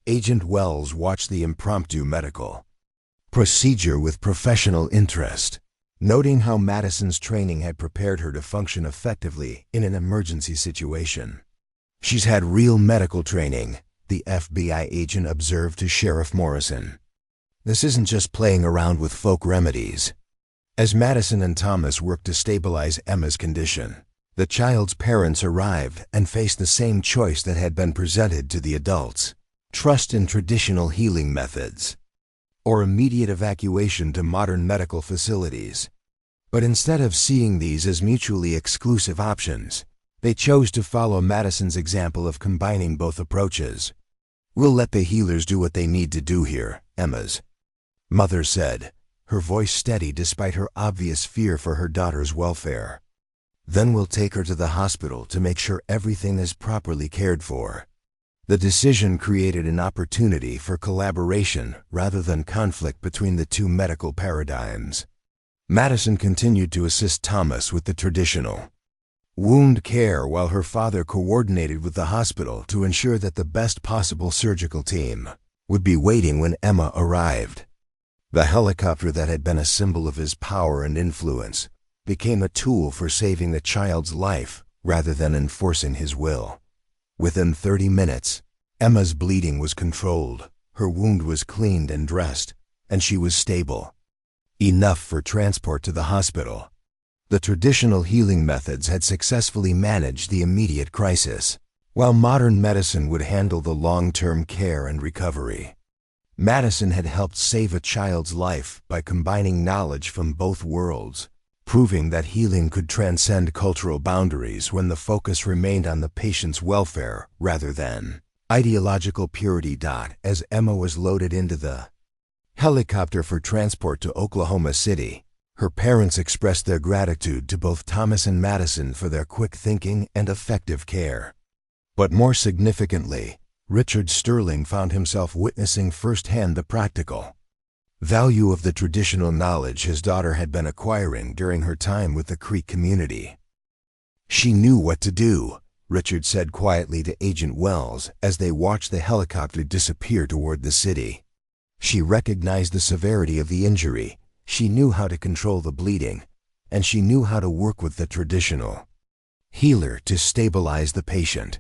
Agent Wells watched the impromptu medical procedure with professional interest, noting how Madison's training had prepared her to function effectively in an emergency situation. "She's had real medical training," the FBI agent observed to Sheriff Morrison. "This isn't just playing around with folk remedies." As Madison and Thomas worked to stabilize Emma's condition, the child's parents arrived and faced the same choice that had been presented to the adults: trust in traditional healing methods, or immediate evacuation to modern medical facilities. But instead of seeing these as mutually exclusive options, they chose to follow Madison's example of combining both approaches. "We'll let the healers do what they need to do here," Emma's mother said, her voice steady despite her obvious fear for her daughter's welfare. "Then we'll take her to the hospital to make sure everything is properly cared for." The decision created an opportunity for collaboration rather than conflict between the two medical paradigms. Madison continued to assist Thomas with the traditional wound care while her father coordinated with the hospital to ensure that the best possible surgical team would be waiting when Emma arrived. The helicopter that had been a symbol of his power and influence became a tool for saving the child's life rather than enforcing his will. Within 30 minutes, Emma's bleeding was controlled, her wound was cleaned and dressed, and she was stable. Enough for transport to the hospital. The traditional healing methods had successfully managed the immediate crisis, while modern medicine would handle the long-term care and recovery. Madison had helped save a child's life by combining knowledge from both worlds, proving that healing could transcend cultural boundaries when the focus remained on the patient's welfare rather than ideological purity. As Emma was loaded into the helicopter for transport to Oklahoma City, her parents expressed their gratitude to both Thomas and Madison for their quick thinking and effective care. But more significantly, Richard Sterling found himself witnessing firsthand the practical value of the traditional knowledge his daughter had been acquiring during her time with the Creek community. "She knew what to do," Richard said quietly to Agent Wells as they watched the helicopter disappear toward the city. "She recognized the severity of the injury, she knew how to control the bleeding, and she knew how to work with the traditional healer to stabilize the patient.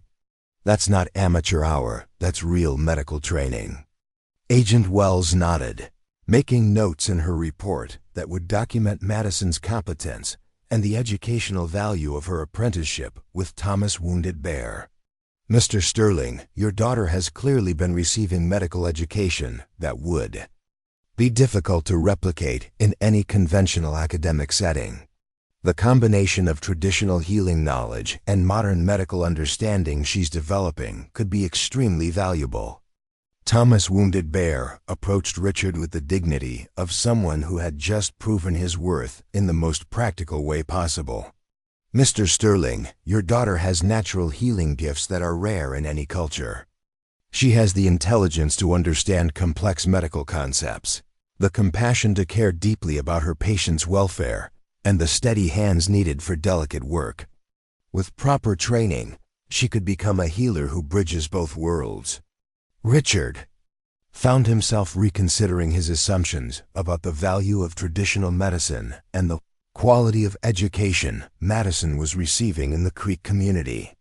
That's not amateur hour, that's real medical training." Agent Wells nodded, making notes in her report that would document Madison's competence and the educational value of her apprenticeship with Thomas Wounded Bear. "Mr. Sterling, your daughter has clearly been receiving medical education that would be difficult to replicate in any conventional academic setting. The combination of traditional healing knowledge and modern medical understanding she's developing could be extremely valuable." Thomas Wounded Bear approached Richard with the dignity of someone who had just proven his worth in the most practical way possible. "Mr. Sterling, your daughter has natural healing gifts that are rare in any culture. She has the intelligence to understand complex medical concepts, the compassion to care deeply about her patient's welfare, and the steady hands needed for delicate work. With proper training, she could become a healer who bridges both worlds." Richard found himself reconsidering his assumptions about the value of traditional medicine and the quality of education Madison was receiving in the Creek community.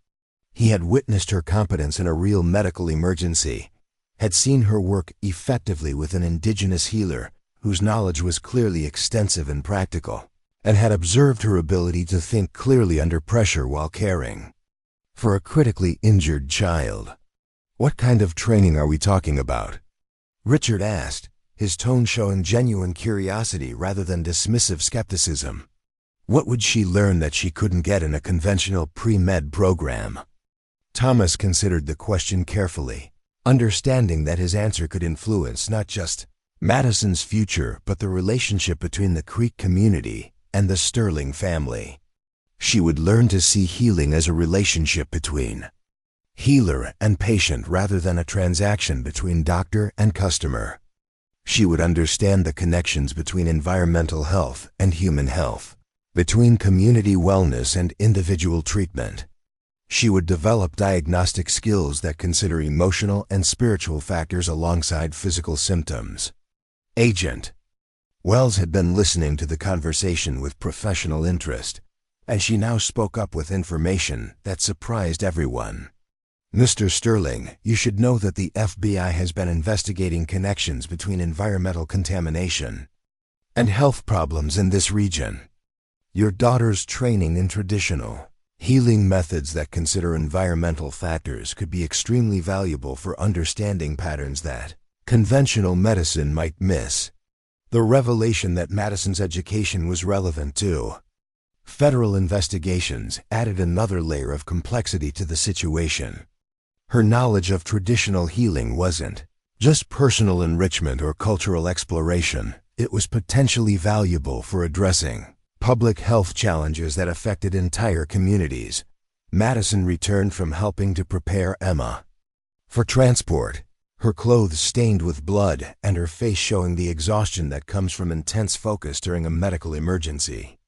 He had witnessed her competence in a real medical emergency, had seen her work effectively with an indigenous healer whose knowledge was clearly extensive and practical, and had observed her ability to think clearly under pressure while caring for a critically injured child. "What kind of training are we talking about?" Richard asked, his tone showing genuine curiosity rather than dismissive skepticism. "What would she learn that she couldn't get in a conventional pre-med program?" Thomas considered the question carefully, understanding that his answer could influence not just Madison's future but the relationship between the Creek community and the Sterling family. She would learn to see healing as a relationship between healer and patient rather than a transaction between doctor and customer. She would understand the connections between environmental health and human health, between community wellness and individual treatment. She would develop diagnostic skills that consider emotional and spiritual factors alongside physical symptoms. Agent Wells had been listening to the conversation with professional interest, and she now spoke up with information that surprised everyone. "Mr. Sterling, you should know that the FBI has been investigating connections between environmental contamination and health problems in this region. Your daughter's training in traditional healing methods that consider environmental factors could be extremely valuable for understanding patterns that conventional medicine might miss." The revelation that Madison's education was relevant to federal investigations added another layer of complexity to the situation. Her knowledge of traditional healing wasn't just personal enrichment or cultural exploration, it was potentially valuable for addressing public health challenges that affected entire communities. Madison returned from helping to prepare Emma for transport, her clothes stained with blood and her face showing the exhaustion that comes from intense focus during a medical emergency.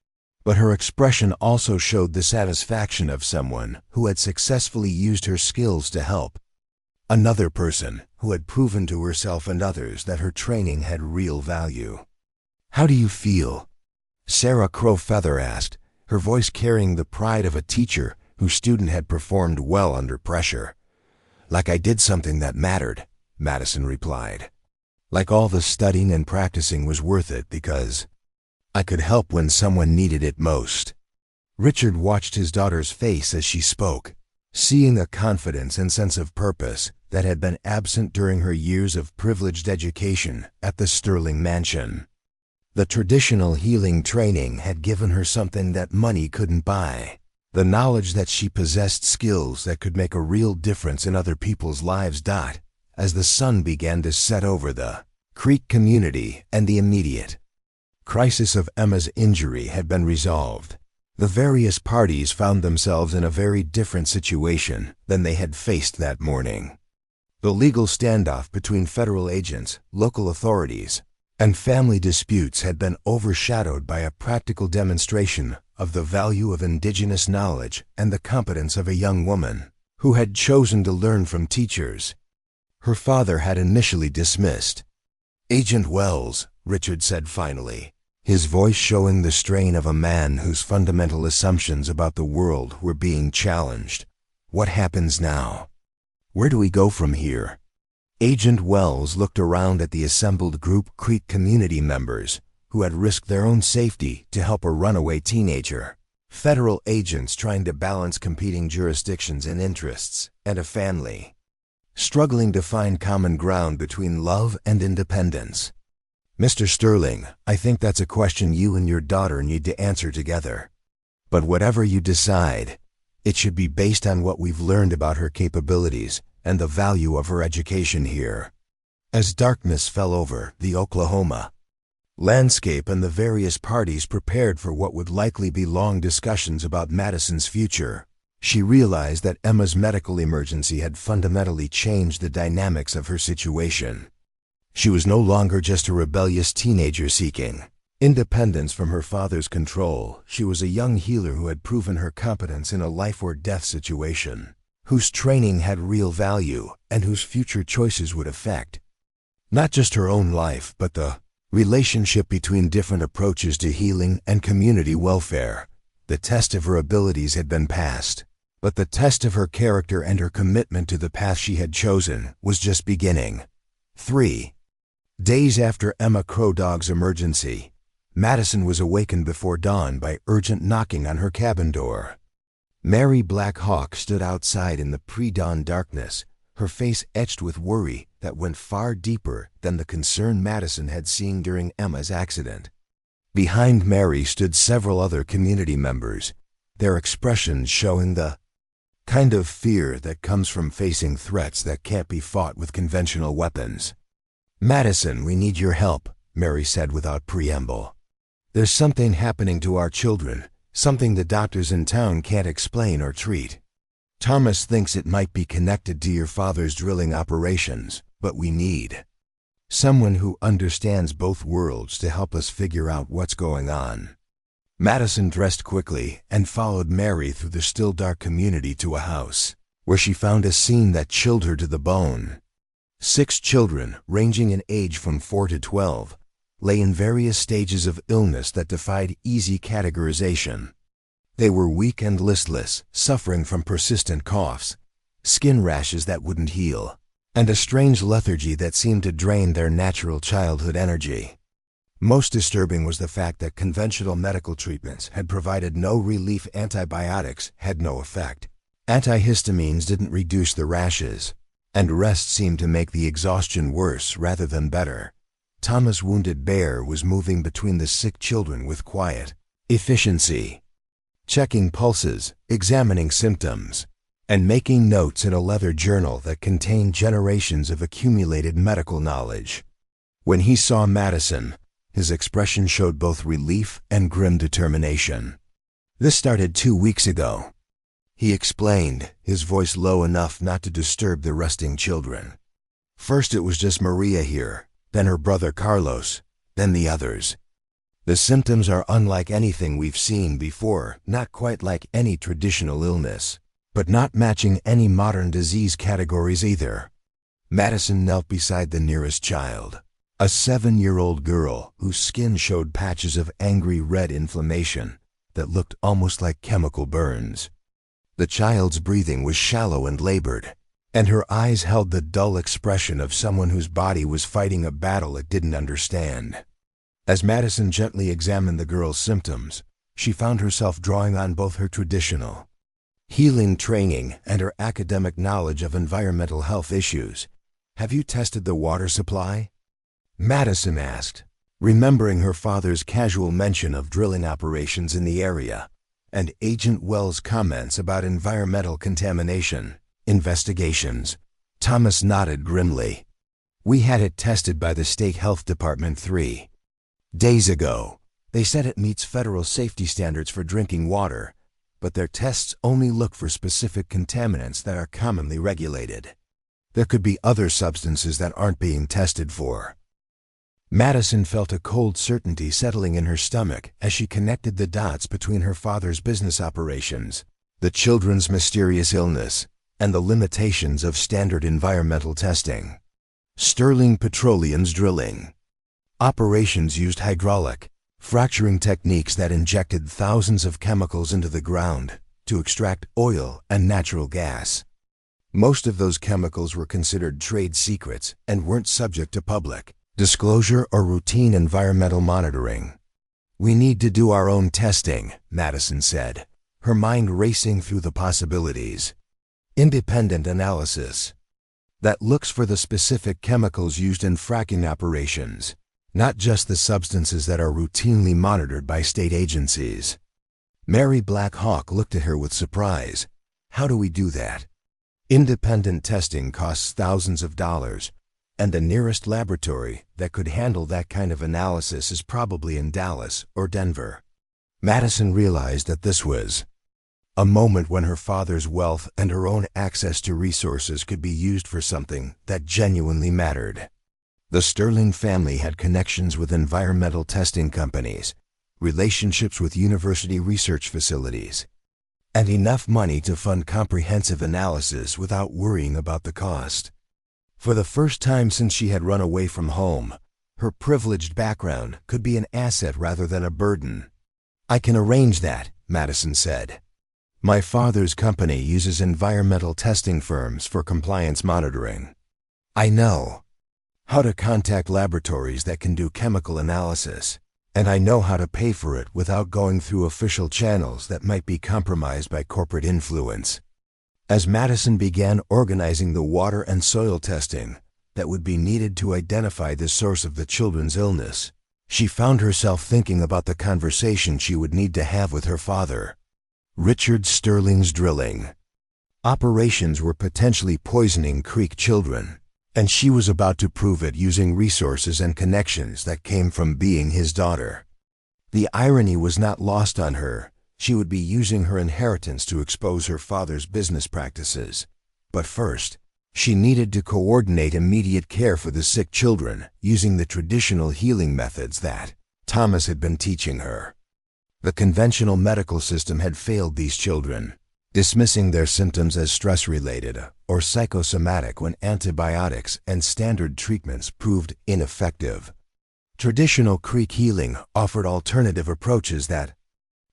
But her expression also showed the satisfaction of someone who had successfully used her skills to help another person, who had proven to herself and others that her training had real value. "How do you feel?" Sarah Crowfeather asked, her voice carrying the pride of a teacher whose student had performed well under pressure. "Like I did something that mattered," Madison replied. "Like all the studying and practicing was worth it because I could help when someone needed it most. Richard watched his daughter's face as she spoke, seeing a confidence and sense of purpose that had been absent during her years of privileged education at the Sterling mansion. The traditional healing training had given her something that money couldn't buy, the knowledge that she possessed skills that could make a real difference in other people's lives. As the sun began to set over the Creek community and the immediate crisis of Emma's injury had been resolved, the various parties found themselves in a very different situation than they had faced that morning. The legal standoff between federal agents, local authorities, and family disputes had been overshadowed by a practical demonstration of the value of indigenous knowledge and the competence of a young woman who had chosen to learn from teachers her father had initially dismissed. "Agent Wells," Richard said finally, his voice showing the strain of a man whose fundamental assumptions about the world were being challenged. "What happens now? Where do we go from here?" Agent Wells looked around at the assembled group Creek community members who had risked their own safety to help a runaway teenager, federal agents trying to balance competing jurisdictions and interests, and a family struggling to find common ground between love and independence. "Mr. Sterling, I think that's a question you and your daughter need to answer together. But whatever you decide, it should be based on what we've learned about her capabilities and the value of her education here." As darkness fell over the Oklahoma landscape and the various parties prepared for what would likely be long discussions about Madison's future, she realized that Emma's medical emergency had fundamentally changed the dynamics of her situation. She was no longer just a rebellious teenager seeking independence from her father's control. She was a young healer who had proven her competence in a life-or-death situation, whose training had real value, and whose future choices would affect not just her own life, but the relationship between different approaches to healing and community welfare. The test of her abilities had been passed, but the test of her character and her commitment to the path she had chosen was just beginning. 3 days after Emma Crowdog's emergency, Madison was awakened before dawn by urgent knocking on her cabin door. Mary Black Hawk stood outside in the pre-dawn darkness, her face etched with worry that went far deeper than the concern Madison had seen during Emma's accident. Behind Mary stood several other community members, their expressions showing the kind of fear that comes from facing threats that can't be fought with conventional weapons. "Madison, we need your help," Mary said without preamble. "There's something happening to our children, something the doctors in town can't explain or treat. Thomas thinks it might be connected to your father's drilling operations, but we need someone who understands both worlds to help us figure out what's going on." Madison dressed quickly and followed Mary through the still dark community to a house, where she found a scene that chilled her to the bone. 6 children, ranging in age from 4 to 12, lay in various stages of illness that defied easy categorization. They were weak and listless, suffering from persistent coughs, skin rashes that wouldn't heal, and a strange lethargy that seemed to drain their natural childhood energy. Most disturbing was the fact that conventional medical treatments had provided no relief. Antibiotics had no effect. Antihistamines didn't reduce the rashes, and rest seemed to make the exhaustion worse rather than better. Thomas' wounded bear was moving between the sick children with quiet efficiency, checking pulses, examining symptoms, and making notes in a leather journal that contained generations of accumulated medical knowledge. When he saw Madison, his expression showed both relief and grim determination. "This started 2 weeks ago," he explained, his voice low enough not to disturb the resting children. "First it was just Maria here, then her brother Carlos, then the others. The symptoms are unlike anything we've seen before, not quite like any traditional illness, but not matching any modern disease categories either." Madison knelt beside the nearest child, a 7-year-old girl whose skin showed patches of angry red inflammation that looked almost like chemical burns. The child's breathing was shallow and labored, and her eyes held the dull expression of someone whose body was fighting a battle it didn't understand. As Madison gently examined the girl's symptoms, she found herself drawing on both her traditional healing training and her academic knowledge of environmental health issues. "Have you tested the water supply?" Madison asked, remembering her father's casual mention of drilling operations in the area and Agent Wells' comments about environmental contamination investigations. Thomas nodded grimly. "We had it tested by the State Health Department 3 days ago. They said it meets federal safety standards for drinking water, but their tests only look for specific contaminants that are commonly regulated. There could be other substances that aren't being tested for." Madison felt a cold certainty settling in her stomach as she connected the dots between her father's business operations, the children's mysterious illness, and the limitations of standard environmental testing. Sterling Petroleum's drilling operations used hydraulic fracturing techniques that injected thousands of chemicals into the ground to extract oil and natural gas. Most of those chemicals were considered trade secrets and weren't subject to public disclosure or routine environmental monitoring. "We need to do our own testing," Madison said, her mind racing through the possibilities. Independent analysis that looks for the specific chemicals used in fracking operations, not just the substances that are routinely monitored by state agencies. Mary Black Hawk looked at her with surprise. "How do we do that?" "Independent testing costs thousands of dollars, and the nearest laboratory that could handle that kind of analysis is probably in Dallas or Denver." Madison realized that this was a moment when her father's wealth and her own access to resources could be used for something that genuinely mattered. The Sterling family had connections with environmental testing companies, relationships with university research facilities, and enough money to fund comprehensive analysis without worrying about the cost. For the first time since she had run away from home, her privileged background could be an asset rather than a burden. "I can arrange that," Madison said. "My father's company uses environmental testing firms for compliance monitoring. I know how to contact laboratories that can do chemical analysis, and I know how to pay for it without going through official channels that might be compromised by corporate influence." As Madison began organizing the water and soil testing that would be needed to identify the source of the children's illness, she found herself thinking about the conversation she would need to have with her father. Richard Sterling's drilling operations were potentially poisoning Creek children, and she was about to prove it using resources and connections that came from being his daughter. The irony was not lost on her. She would be using her inheritance to expose her father's business practices. But first, she needed to coordinate immediate care for the sick children using the traditional healing methods that Thomas had been teaching her. The conventional medical system had failed these children, dismissing their symptoms as stress-related or psychosomatic when antibiotics and standard treatments proved ineffective. Traditional Creek healing offered alternative approaches that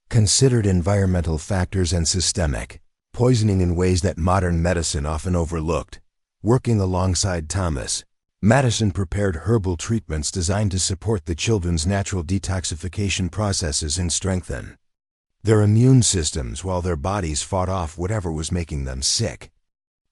considered environmental factors and systemic poisoning in ways that modern medicine often overlooked. Working alongside Thomas, Madison prepared herbal treatments designed to support the children's natural detoxification processes and strengthen their immune systems while their bodies fought off whatever was making them sick.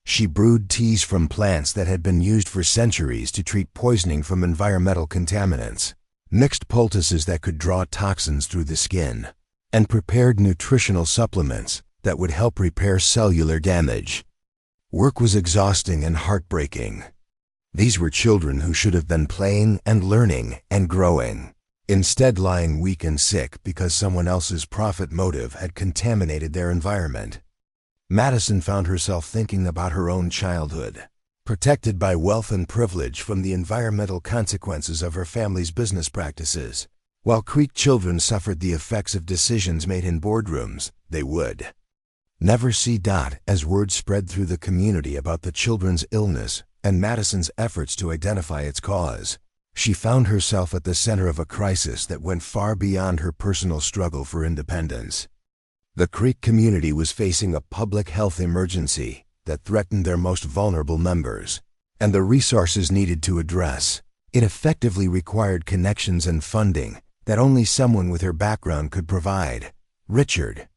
She brewed teas from plants that had been used for centuries to treat poisoning from environmental contaminants, mixed poultices that could draw toxins through the skin, and prepared nutritional supplements that would help repair cellular damage. Work was exhausting and heartbreaking. These were children who should have been playing and learning and growing, instead lying weak and sick because someone else's profit motive had contaminated their environment. Madison found herself thinking about her own childhood, protected by wealth and privilege from the environmental consequences of her family's business practices. While Creek children suffered the effects of decisions made in boardrooms, they would never see Dot as word spread through the community about the children's illness and Madison's efforts to identify its cause. She found herself at the center of a crisis that went far beyond her personal struggle for independence. The Creek community was facing a public health emergency that threatened their most vulnerable members, and the resources needed to address It effectively required connections and funding that only someone with her background could provide. Richard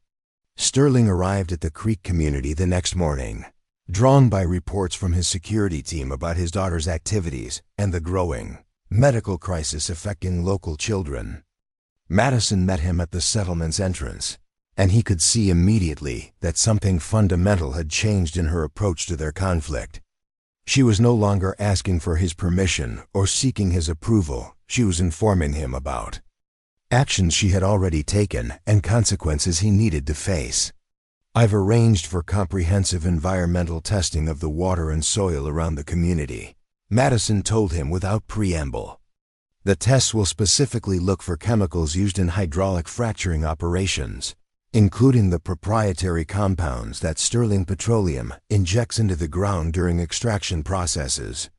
Sterling arrived at the Creek community the next morning, drawn by reports from his security team about his daughter's activities and the growing medical crisis affecting local children. Madison met him at the settlement's entrance, and he could see immediately that something fundamental had changed in her approach to their conflict. She was no longer asking for his permission or seeking his approval. She was informing him about actions she had already taken and consequences he needed to face. "I've arranged for comprehensive environmental testing of the water and soil around the community," Madison told him without preamble. "The tests will specifically look for chemicals used in hydraulic fracturing operations, including the proprietary compounds that Sterling Petroleum injects into the ground during extraction processes."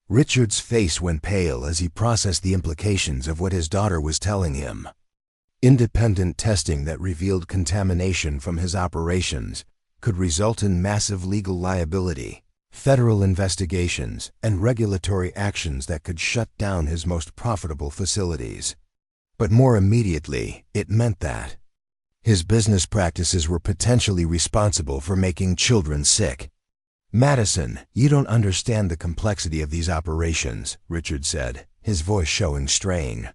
Richard's face went pale as he processed the implications of what his daughter was telling him. Independent testing that revealed contamination from his operations could result in massive legal liability, federal investigations, and regulatory actions that could shut down his most profitable facilities. But more immediately, it meant that his business practices were potentially responsible for making children sick. "Madison, you don't understand the complexity of these operations," Richard said, his voice showing strain.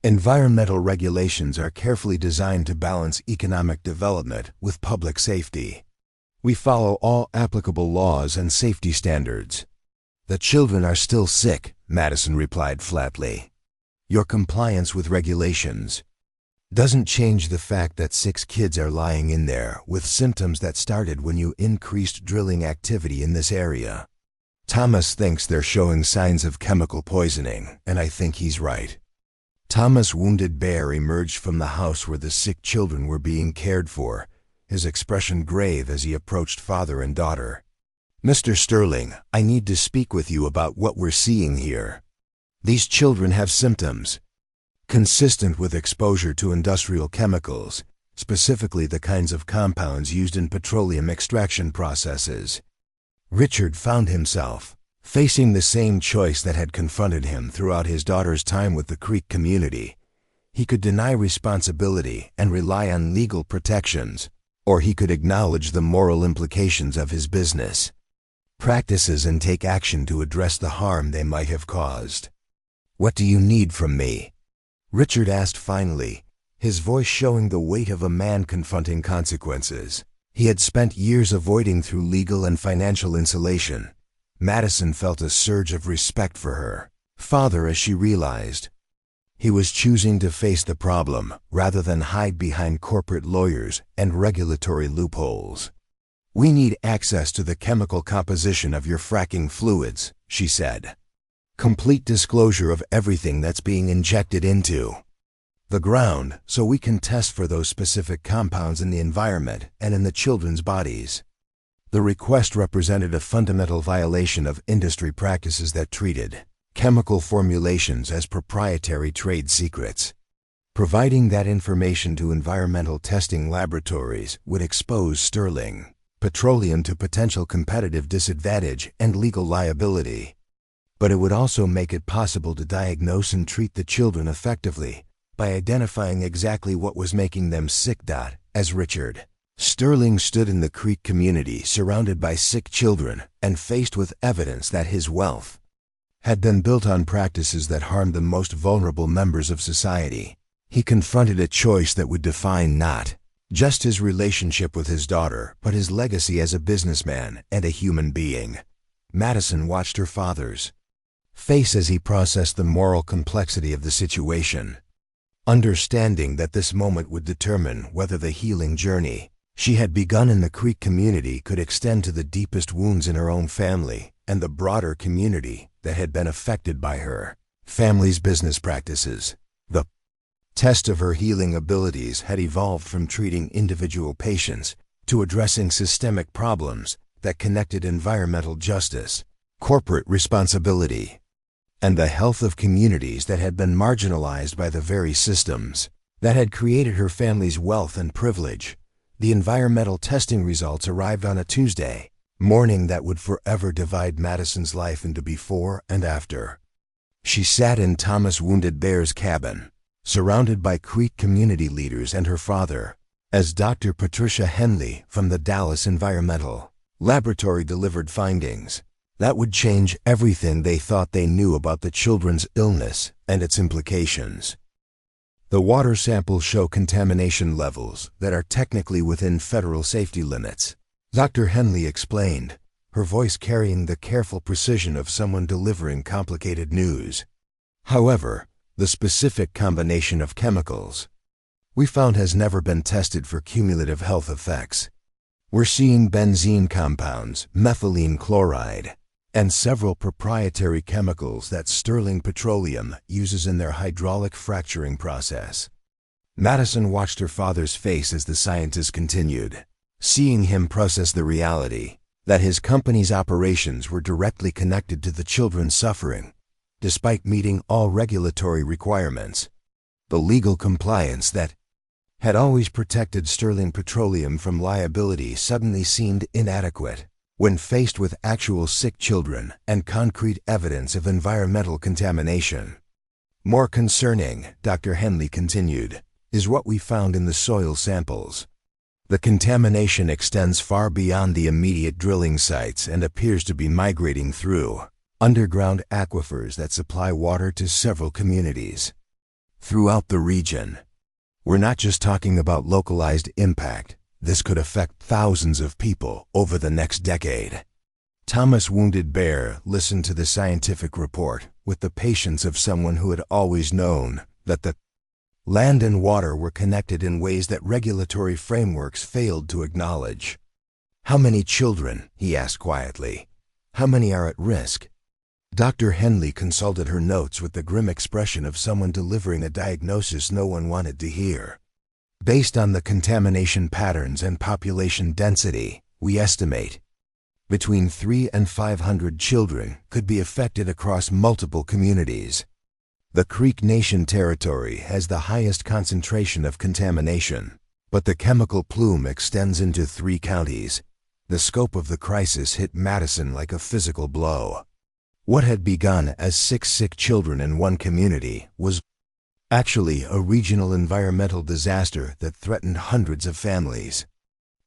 "Environmental regulations are carefully designed to balance economic development with public safety. We follow all applicable laws and safety standards." "The children are still sick," Madison replied flatly. "Your compliance with regulations doesn't change the fact that 6 kids are lying in there with symptoms that started when you increased drilling activity in this area. Thomas thinks they're showing signs of chemical poisoning, and I think he's right." Thomas Wounded Bear emerged from the house where the sick children were being cared for, his expression grave as he approached father and daughter. "Mr. Sterling, I need to speak with you about what we're seeing here. These children have symptoms consistent with exposure to industrial chemicals, specifically the kinds of compounds used in petroleum extraction processes." Richard found himself facing the same choice that had confronted him throughout his daughter's time with the Creek community. He could deny responsibility and rely on legal protections, or he could acknowledge the moral implications of his business practices and take action to address the harm they might have caused. "What do you need from me?" Richard asked finally, his voice showing the weight of a man confronting consequences he had spent years avoiding through legal and financial insulation. Madison felt a surge of respect for her father as she realized he was choosing to face the problem rather than hide behind corporate lawyers and regulatory loopholes. "We need access to the chemical composition of your fracking fluids," she said. "Complete disclosure of everything that's being injected into the ground so we can test for those specific compounds in the environment and in the children's bodies." The request represented a fundamental violation of industry practices that treated chemical formulations as proprietary trade secrets. Providing that information to environmental testing laboratories would expose Sterling Petroleum to potential competitive disadvantage and legal liability. But it would also make it possible to diagnose and treat the children effectively by identifying exactly what was making them sick. As Richard Sterling stood in the Creek community surrounded by sick children and faced with evidence that his wealth had been built on practices that harmed the most vulnerable members of society, he confronted a choice that would define not just his relationship with his daughter, but his legacy as a businessman and a human being. Madison watched her father's face as he processed the moral complexity of the situation, understanding that this moment would determine whether the healing journey she had begun in the Creek community could extend to the deepest wounds in her own family and the broader community that had been affected by her family's business practices. The test of her healing abilities had evolved from treating individual patients to addressing systemic problems that connected environmental justice, corporate responsibility, and the health of communities that had been marginalized by the very systems that had created her family's wealth and privilege. The environmental testing results arrived on a Tuesday morning that would forever divide Madison's life into before and after. She sat in Thomas Wounded Bear's cabin, surrounded by Creek community leaders and her father, as Dr. Patricia Henley from the Dallas Environmental Laboratory delivered findings that would change everything they thought they knew about the children's illness and its implications. The water samples show contamination levels that are technically within federal safety limits, Dr. Henley explained, her voice carrying the careful precision of someone delivering complicated news. However, the specific combination of chemicals we found has never been tested for cumulative health effects. We're seeing benzene compounds, methylene chloride, and several proprietary chemicals that Sterling Petroleum uses in their hydraulic fracturing process. Madison watched her father's face as the scientist continued, seeing him process the reality that his company's operations were directly connected to the children's suffering, despite meeting all regulatory requirements. The legal compliance that had always protected Sterling Petroleum from liability suddenly seemed inadequate when faced with actual sick children and concrete evidence of environmental contamination. More concerning, Dr. Henley continued, is what we found in the soil samples. The contamination extends far beyond the immediate drilling sites and appears to be migrating through underground aquifers that supply water to several communities throughout the region. We're not just talking about localized impact. This could affect thousands of people over the next decade. Thomas Wounded Bear listened to the scientific report with the patience of someone who had always known that the land and water were connected in ways that regulatory frameworks failed to acknowledge. How many children? He asked quietly. How many are at risk? Dr. Henley consulted her notes with the grim expression of someone delivering a diagnosis no one wanted to hear. Based on the contamination patterns and population density, we estimate between 300 and 500 children could be affected across multiple communities. The Creek Nation territory has the highest concentration of contamination, but the chemical plume extends into 3 counties. The scope of the crisis hit Madison like a physical blow. What had begun as 6 sick children in one community was actually a regional environmental disaster that threatened hundreds of families.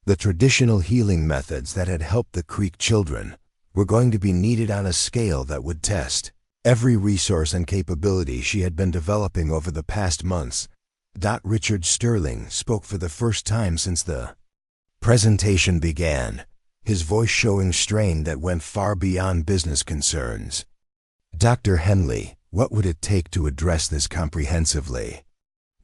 The traditional healing methods that had helped the Creek children were going to be needed on a scale that would test every resource and capability she had been developing over the past months. Richard Sterling spoke for the first time since the presentation began, his voice showing strain that went far beyond business concerns. Dr. Henley, what would it take to address this comprehensively?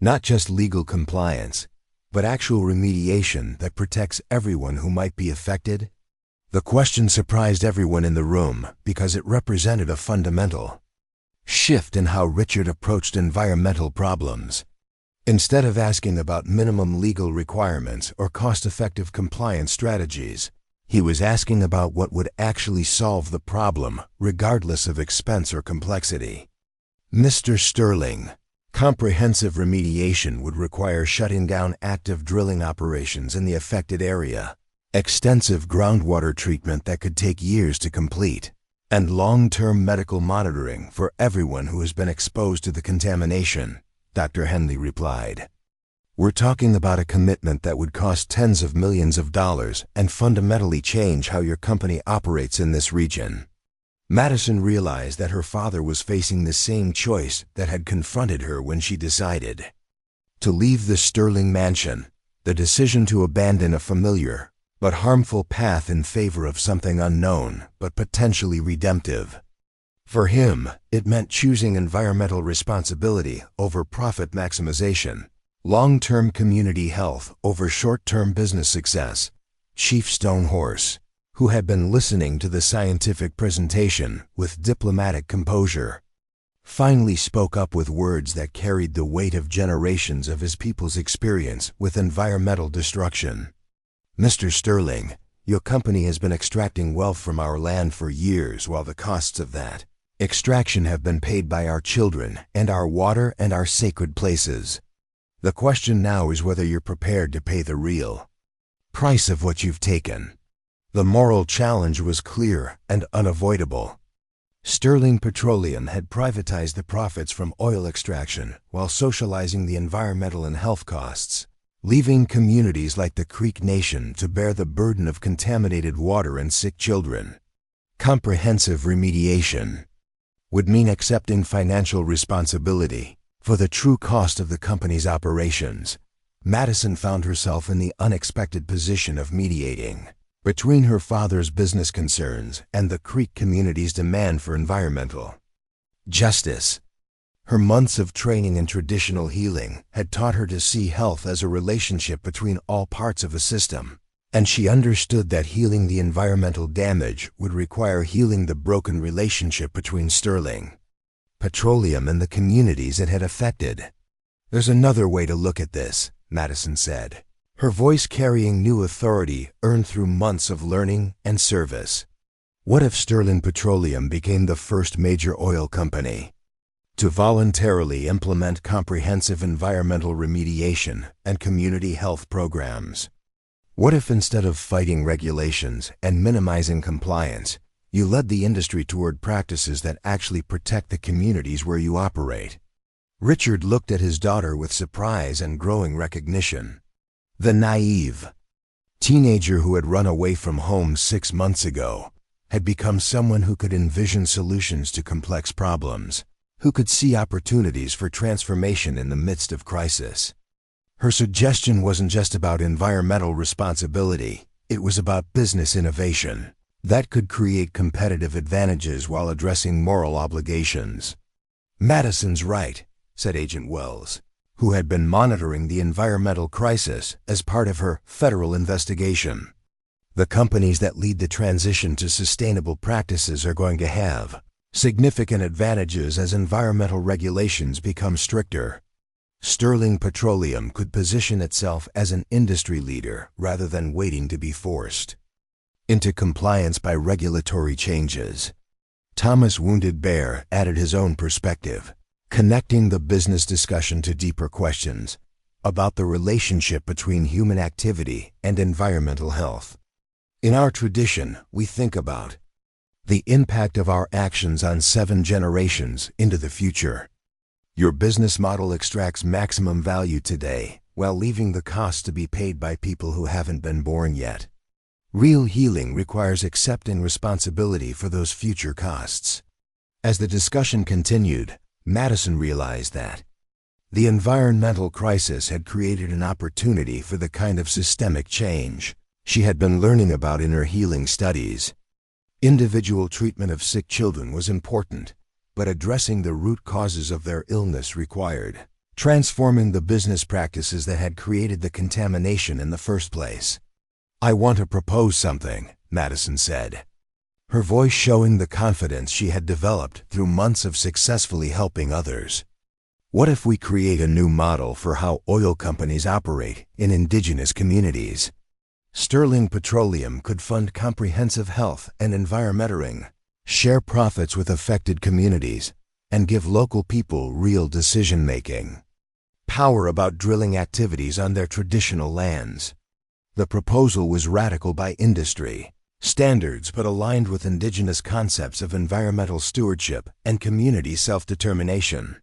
Not just legal compliance, but actual remediation that protects everyone who might be affected? The question surprised everyone in the room because it represented a fundamental shift in how Richard approached environmental problems. Instead of asking about minimum legal requirements or cost-effective compliance strategies, he was asking about what would actually solve the problem, regardless of expense or complexity. Mr. Sterling, comprehensive remediation would require shutting down active drilling operations in the affected area, extensive groundwater treatment that could take years to complete, and long-term medical monitoring for everyone who has been exposed to the contamination, Dr. Henley replied. We're talking about a commitment that would cost tens of millions of dollars and fundamentally change how your company operates in this region. Madison realized that her father was facing the same choice that had confronted her when she decided to leave the Sterling mansion, the decision to abandon a familiar but harmful path in favor of something unknown but potentially redemptive. For him, it meant choosing environmental responsibility over profit maximization, long-term community health over short-term business success. Chief Stonehorse, who had been listening to the scientific presentation with diplomatic composure, finally spoke up with words that carried the weight of generations of his people's experience with environmental destruction. Mr. Sterling, your company has been extracting wealth from our land for years while the costs of that extraction have been paid by our children and our water and our sacred places. The question now is whether you're prepared to pay the real price of what you've taken. The moral challenge was clear and unavoidable. Sterling Petroleum had privatized the profits from oil extraction while socializing the environmental and health costs, leaving communities like the Creek Nation to bear the burden of contaminated water and sick children. Comprehensive remediation would mean accepting financial responsibility for the true cost of the company's operations. Madison found herself in the unexpected position of mediating between her father's business concerns and the Creek community's demand for environmental justice. Her months of training in traditional healing had taught her to see health as a relationship between all parts of a system, and she understood that healing the environmental damage would require healing the broken relationship between Sterling Petroleum and the communities it had affected. "There's another way to look at this," Madison said, her voice carrying new authority earned through months of learning and service. "What if Sterling Petroleum became the first major oil company to voluntarily implement comprehensive environmental remediation and community health programs? What if instead of fighting regulations and minimizing compliance, you led the industry toward practices that actually protect the communities where you operate?" Richard looked at his daughter with surprise and growing recognition. The naive teenager who had run away from home 6 months ago had become someone who could envision solutions to complex problems, who could see opportunities for transformation in the midst of crisis. Her suggestion wasn't just about environmental responsibility, it was about business innovation that could create competitive advantages while addressing moral obligations. "Madison's right," said Agent Wells, who had been monitoring the environmental crisis as part of her federal investigation. "The companies that lead the transition to sustainable practices are going to have significant advantages as environmental regulations become stricter." Sterling Petroleum could position itself as an industry leader rather than waiting to be forced into compliance by regulatory changes. Thomas Wounded Bear added his own perspective, connecting the business discussion to deeper questions about the relationship between human activity and environmental health. "In our tradition, we think about the impact of our actions on 7 generations into the future. Your business model extracts maximum value today while leaving the cost to be paid by people who haven't been born yet. Real healing requires accepting responsibility for those future costs." As the discussion continued, Madison realized that the environmental crisis had created an opportunity for the kind of systemic change she had been learning about in her healing studies. Individual treatment of sick children was important, but addressing the root causes of their illness required transforming the business practices that had created the contamination in the first place. "I want to propose something," Madison said, her voice showing the confidence she had developed through months of successfully helping others. "What if we create a new model for how oil companies operate in indigenous communities? Sterling Petroleum could fund comprehensive health and environmental, share profits with affected communities, and give local people real decision-making power about drilling activities on their traditional lands." The proposal was radical by industry standards but aligned with indigenous concepts of environmental stewardship and community self-determination.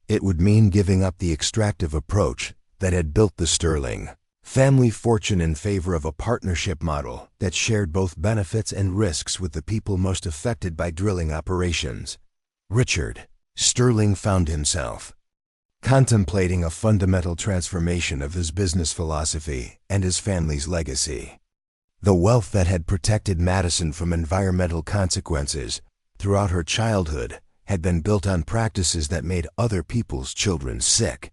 It would mean giving up the extractive approach that had built the Sterling family fortune in favor of a partnership model that shared both benefits and risks with the people most affected by drilling operations. Richard Sterling found himself contemplating a fundamental transformation of his business philosophy and his family's legacy. The wealth that had protected Madison from environmental consequences throughout her childhood had been built on practices that made other people's children sick.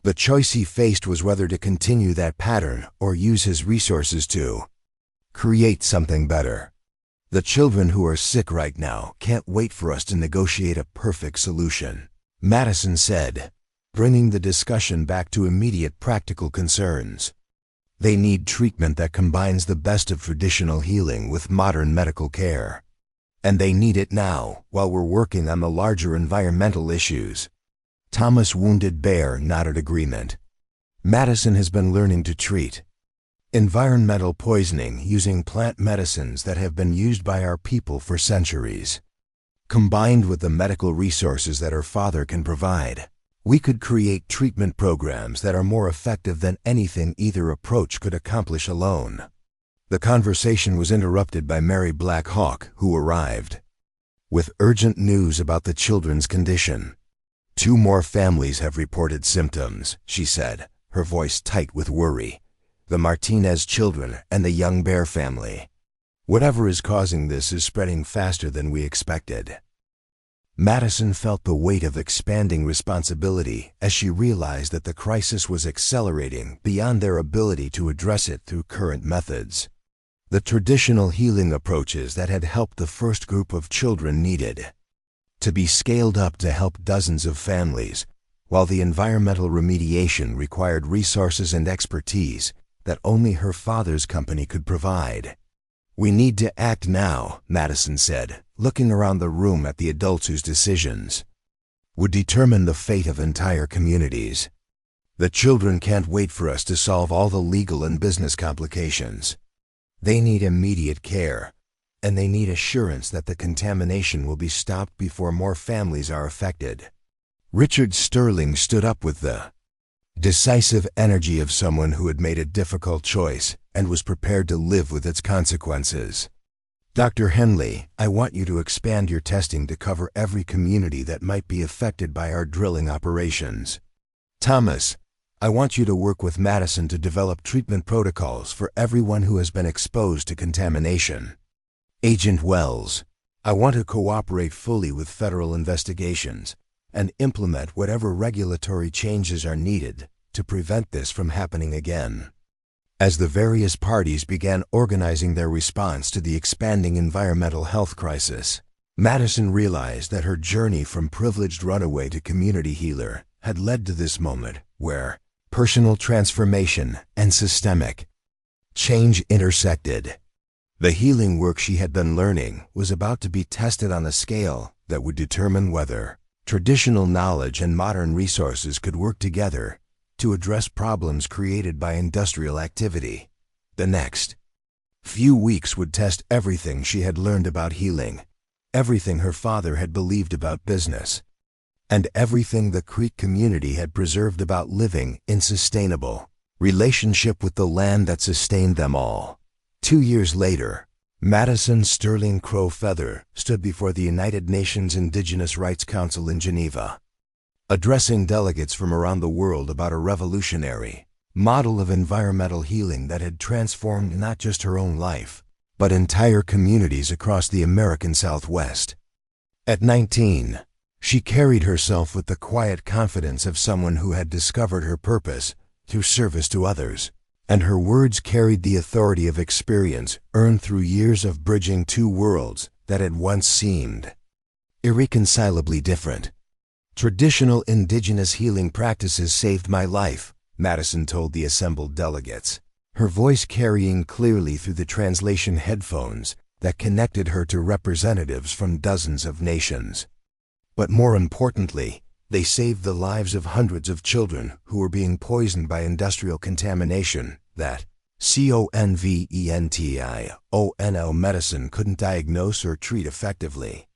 The choice he faced was whether to continue that pattern or use his resources to create something better. "The children who are sick right now can't wait for us to negotiate a perfect solution," Madison said, bringing the discussion back to immediate practical concerns. "They need treatment that combines the best of traditional healing with modern medical care. And they need it now, while we're working on the larger environmental issues." Thomas Wounded Bear nodded agreement. Madison has been learning to treat environmental poisoning using plant medicines that have been used by our people for centuries. Combined with the medical resources that her father can provide, we could create treatment programs that are more effective than anything either approach could accomplish alone. The conversation was interrupted by Mary Black Hawk, who arrived with urgent news about the children's condition. "2 more families have reported symptoms," she said, her voice tight with worry. "The Martinez children and the Young Bear family. Whatever is causing this is spreading faster than we expected." Madison felt the weight of expanding responsibility as she realized that the crisis was accelerating beyond their ability to address it through current methods. The traditional healing approaches that had helped the first group of children needed to be scaled up to help dozens of families, while the environmental remediation required resources and expertise that only her father's company could provide. "We need to act now," Madison said, looking around the room at the adults whose decisions would determine the fate of entire communities. "The children can't wait for us to solve all the legal and business complications. They need immediate care, and they need assurance that the contamination will be stopped before more families are affected." Richard Sterling stood up with the decisive energy of someone who had made a difficult choice and was prepared to live with its consequences. "Dr. Henley, I want you to expand your testing to cover every community that might be affected by our drilling operations. Thomas, I want you to work with Madison to develop treatment protocols for everyone who has been exposed to contamination. Agent Wells, I want to cooperate fully with federal investigations and implement whatever regulatory changes are needed to prevent this from happening again." As the various parties began organizing their response to the expanding environmental health crisis, Madison realized that her journey from privileged runaway to community healer had led to this moment where personal transformation and systemic change intersected. The healing work she had been learning was about to be tested on a scale that would determine whether traditional knowledge and modern resources could work together to address problems created by industrial activity. The next few weeks would test everything she had learned about healing, everything her father had believed about business, and everything the Creek community had preserved about living in sustainable relationship with the land that sustained them all. 2 years later, Madison Sterling Crow Feather stood before the United Nations Indigenous Rights Council in Geneva, addressing delegates from around the world about a revolutionary model of environmental healing that had transformed not just her own life, but entire communities across the American Southwest. At 19, she carried herself with the quiet confidence of someone who had discovered her purpose through service to others, and her words carried the authority of experience earned through years of bridging 2 worlds that had once seemed irreconcilably different. "Traditional indigenous healing practices saved my life," Madison told the assembled delegates, her voice carrying clearly through the translation headphones that connected her to representatives from dozens of nations. "But more importantly, they saved the lives of hundreds of children who were being poisoned by industrial contamination that conventional medicine couldn't diagnose or treat effectively."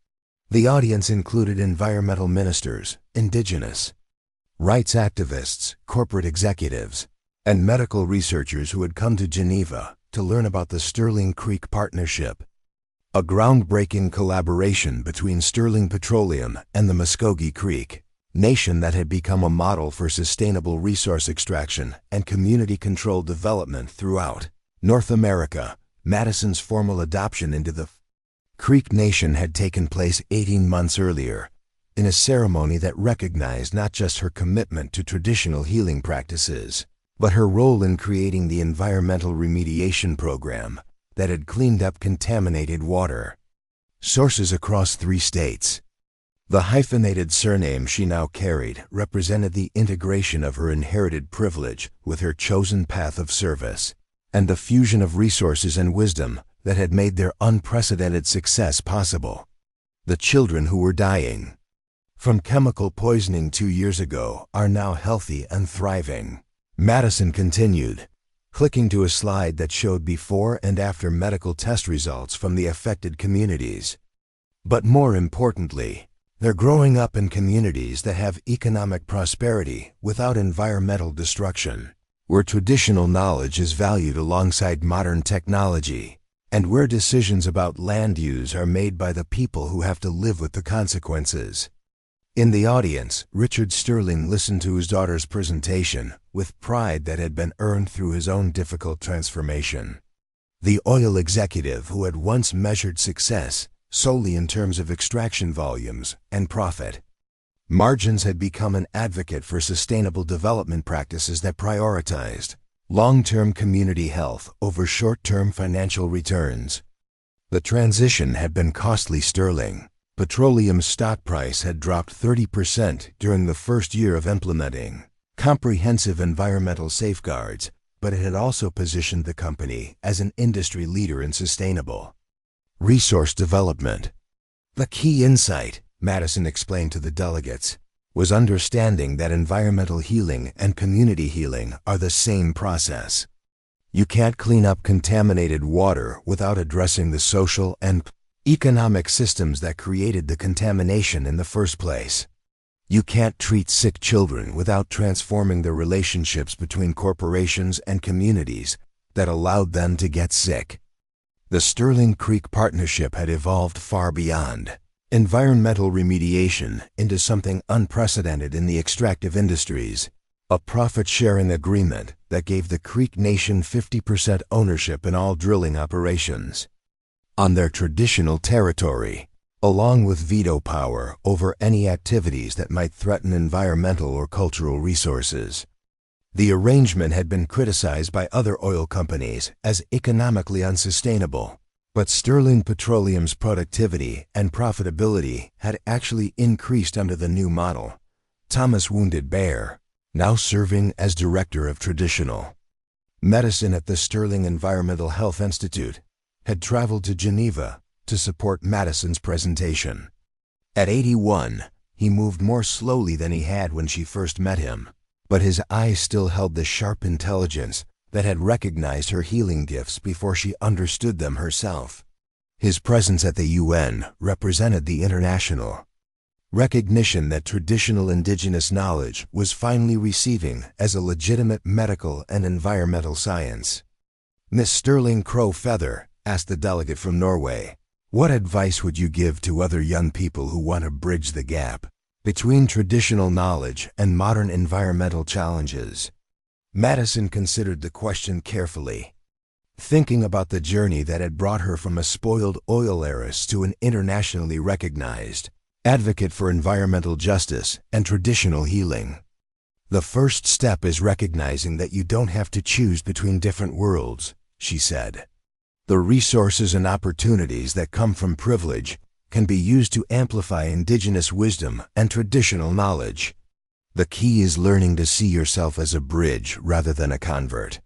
The audience included environmental ministers, indigenous rights activists, corporate executives, and medical researchers who had come to Geneva to learn about the Sterling Creek Partnership, a groundbreaking collaboration between Sterling Petroleum and the Muskogee Creek Nation that had become a model for sustainable resource extraction and community-controlled development throughout North America. Madison's formal adoption into the Creek Nation had taken place 18 months earlier, in a ceremony that recognized not just her commitment to traditional healing practices, but her role in creating the environmental remediation program that had cleaned up contaminated water sources across 3 states. The hyphenated surname she now carried represented the integration of her inherited privilege with her chosen path of service, and the fusion of resources and wisdom that had made their unprecedented success possible. The children who were dying from chemical poisoning 2 years ago are now healthy and thriving, Madison continued, clicking to a slide that showed before and after medical test results from the affected communities. But more importantly, they're growing up in communities that have economic prosperity without environmental destruction, where traditional knowledge is valued alongside modern technology, and where decisions about land use are made by the people who have to live with the consequences. In the audience, Richard Sterling listened to his daughter's presentation with pride that had been earned through his own difficult transformation. The oil executive who had once measured success solely in terms of extraction volumes and profit margins had become an advocate for sustainable development practices that prioritized long-term community health over short-term financial returns. The transition had been costly. Sterling Petroleum's stock price had dropped 30% during the first year of implementing comprehensive environmental safeguards, but it had also positioned the company as an industry leader in sustainable resource development. The key insight, Madison explained to the delegates, was understanding that environmental healing and community healing are the same process. You can't clean up contaminated water without addressing the social and economic systems that created the contamination in the first place. You can't treat sick children without transforming the relationships between corporations and communities that allowed them to get sick. The Sterling Creek Partnership had evolved far beyond environmental remediation into something unprecedented in the extractive industries, a profit-sharing agreement that gave the Creek Nation 50% ownership in all drilling operations on their traditional territory, along with veto power over any activities that might threaten environmental or cultural resources. The arrangement had been criticized by other oil companies as economically unsustainable, but Sterling Petroleum's productivity and profitability had actually increased under the new model. Thomas Wounded Bear, now serving as director of traditional medicine at the Sterling Environmental Health Institute, had traveled to Geneva to support Madison's presentation. At 81, he moved more slowly than he had when she first met him, but his eyes still held the sharp intelligence that had recognized her healing gifts before she understood them herself. His presence at the UN represented the international recognition that traditional indigenous knowledge was finally receiving as a legitimate medical and environmental science. Miss Sterling Crow Feather asked the delegate from Norway, "What advice would you give to other young people who want to bridge the gap between traditional knowledge and modern environmental challenges?" Madison considered the question carefully, thinking about the journey that had brought her from a spoiled oil heiress to an internationally recognized advocate for environmental justice and traditional healing. "The first step is recognizing that you don't have to choose between different worlds," she said. "The resources and opportunities that come from privilege can be used to amplify indigenous wisdom and traditional knowledge. The key is learning to see yourself as a bridge rather than a convert."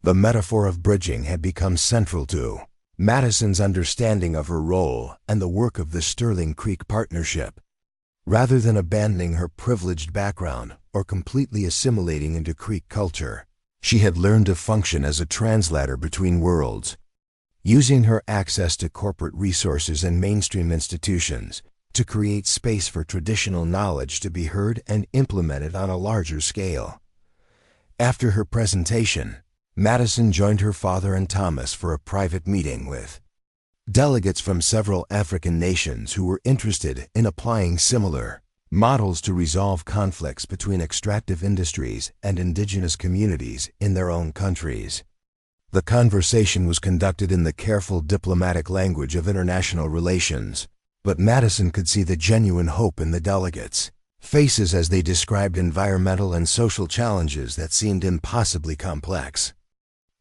The metaphor of bridging had become central to Madison's understanding of her role and the work of the Sterling Creek Partnership. Rather than abandoning her privileged background or completely assimilating into Creek culture, she had learned to function as a translator between worlds, using her access to corporate resources and mainstream institutions to create space for traditional knowledge to be heard and implemented on a larger scale. After her presentation, Madison joined her father and Thomas for a private meeting with delegates from several African nations who were interested in applying similar models to resolve conflicts between extractive industries and indigenous communities in their own countries. The conversation was conducted in the careful diplomatic language of international relations, but Madison could see the genuine hope in the delegates' faces as they described environmental and social challenges that seemed impossibly complex,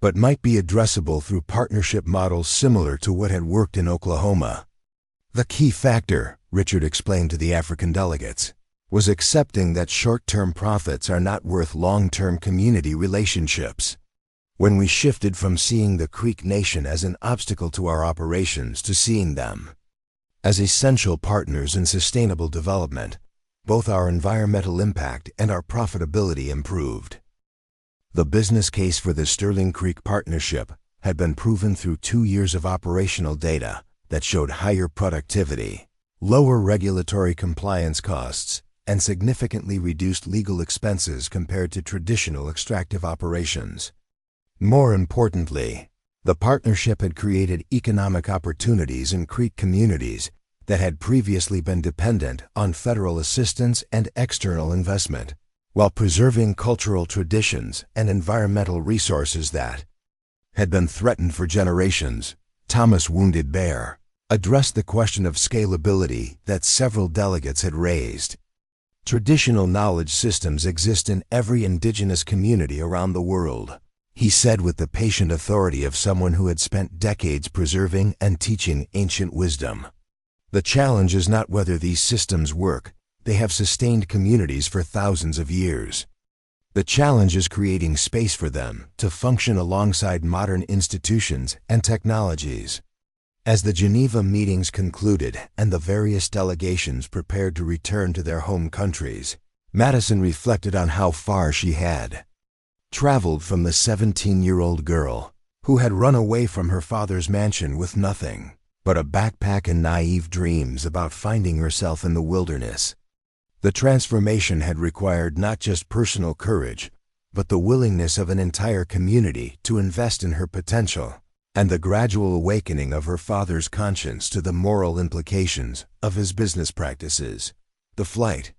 but might be addressable through partnership models similar to what had worked in Oklahoma. The key factor, Richard explained to the African delegates, was accepting that short-term profits are not worth long-term community relationships. When we shifted from seeing the Creek Nation as an obstacle to our operations to seeing them as essential partners in sustainable development, both our environmental impact and our profitability improved. The business case for the Sterling Creek Partnership had been proven through 2 years of operational data, that showed higher productivity, lower regulatory compliance costs, and significantly reduced legal expenses compared to traditional extractive operations. More importantly, the partnership had created economic opportunities in Creek communities that had previously been dependent on federal assistance and external investment, while preserving cultural traditions and environmental resources that had been threatened for generations. Thomas Wounded Bear addressed the question of scalability that several delegates had raised. Traditional knowledge systems exist in every indigenous community around the world, he said with the patient authority of someone who had spent decades preserving and teaching ancient wisdom. The challenge is not whether these systems work. They have sustained communities for thousands of years. The challenge is creating space for them to function alongside modern institutions and technologies. As the Geneva meetings concluded and the various delegations prepared to return to their home countries, Madison reflected on how far she had traveled from the 17-year-old girl who had run away from her father's mansion with nothing but a backpack and naive dreams about finding herself in the wilderness. The transformation had required not just personal courage, but the willingness of an entire community to invest in her potential, and the gradual awakening of her father's conscience to the moral implications of his business practices. The flight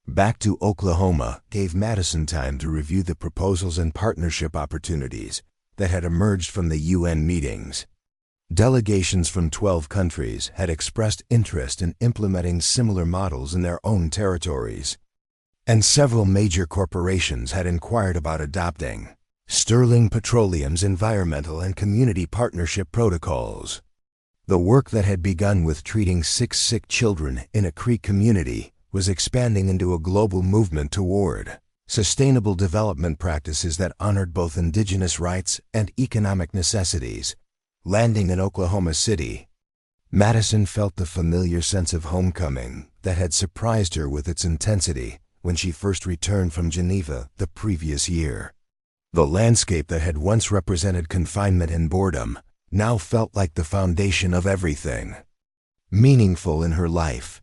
back to Oklahoma gave Madison time to review the proposals and partnership opportunities that had emerged from the UN meetings. Delegations from 12 countries had expressed interest in implementing similar models in their own territories, and several major corporations had inquired about adopting Sterling Petroleum's environmental and community partnership protocols. The work that had begun with treating 6 sick children in a Creek community was expanding into a global movement toward sustainable development practices that honored both indigenous rights and economic necessities. Landing in Oklahoma City, Madison felt the familiar sense of homecoming that had surprised her with its intensity when she first returned from Geneva the previous year. The landscape that had once represented confinement and boredom now felt like the foundation of everything meaningful in her life.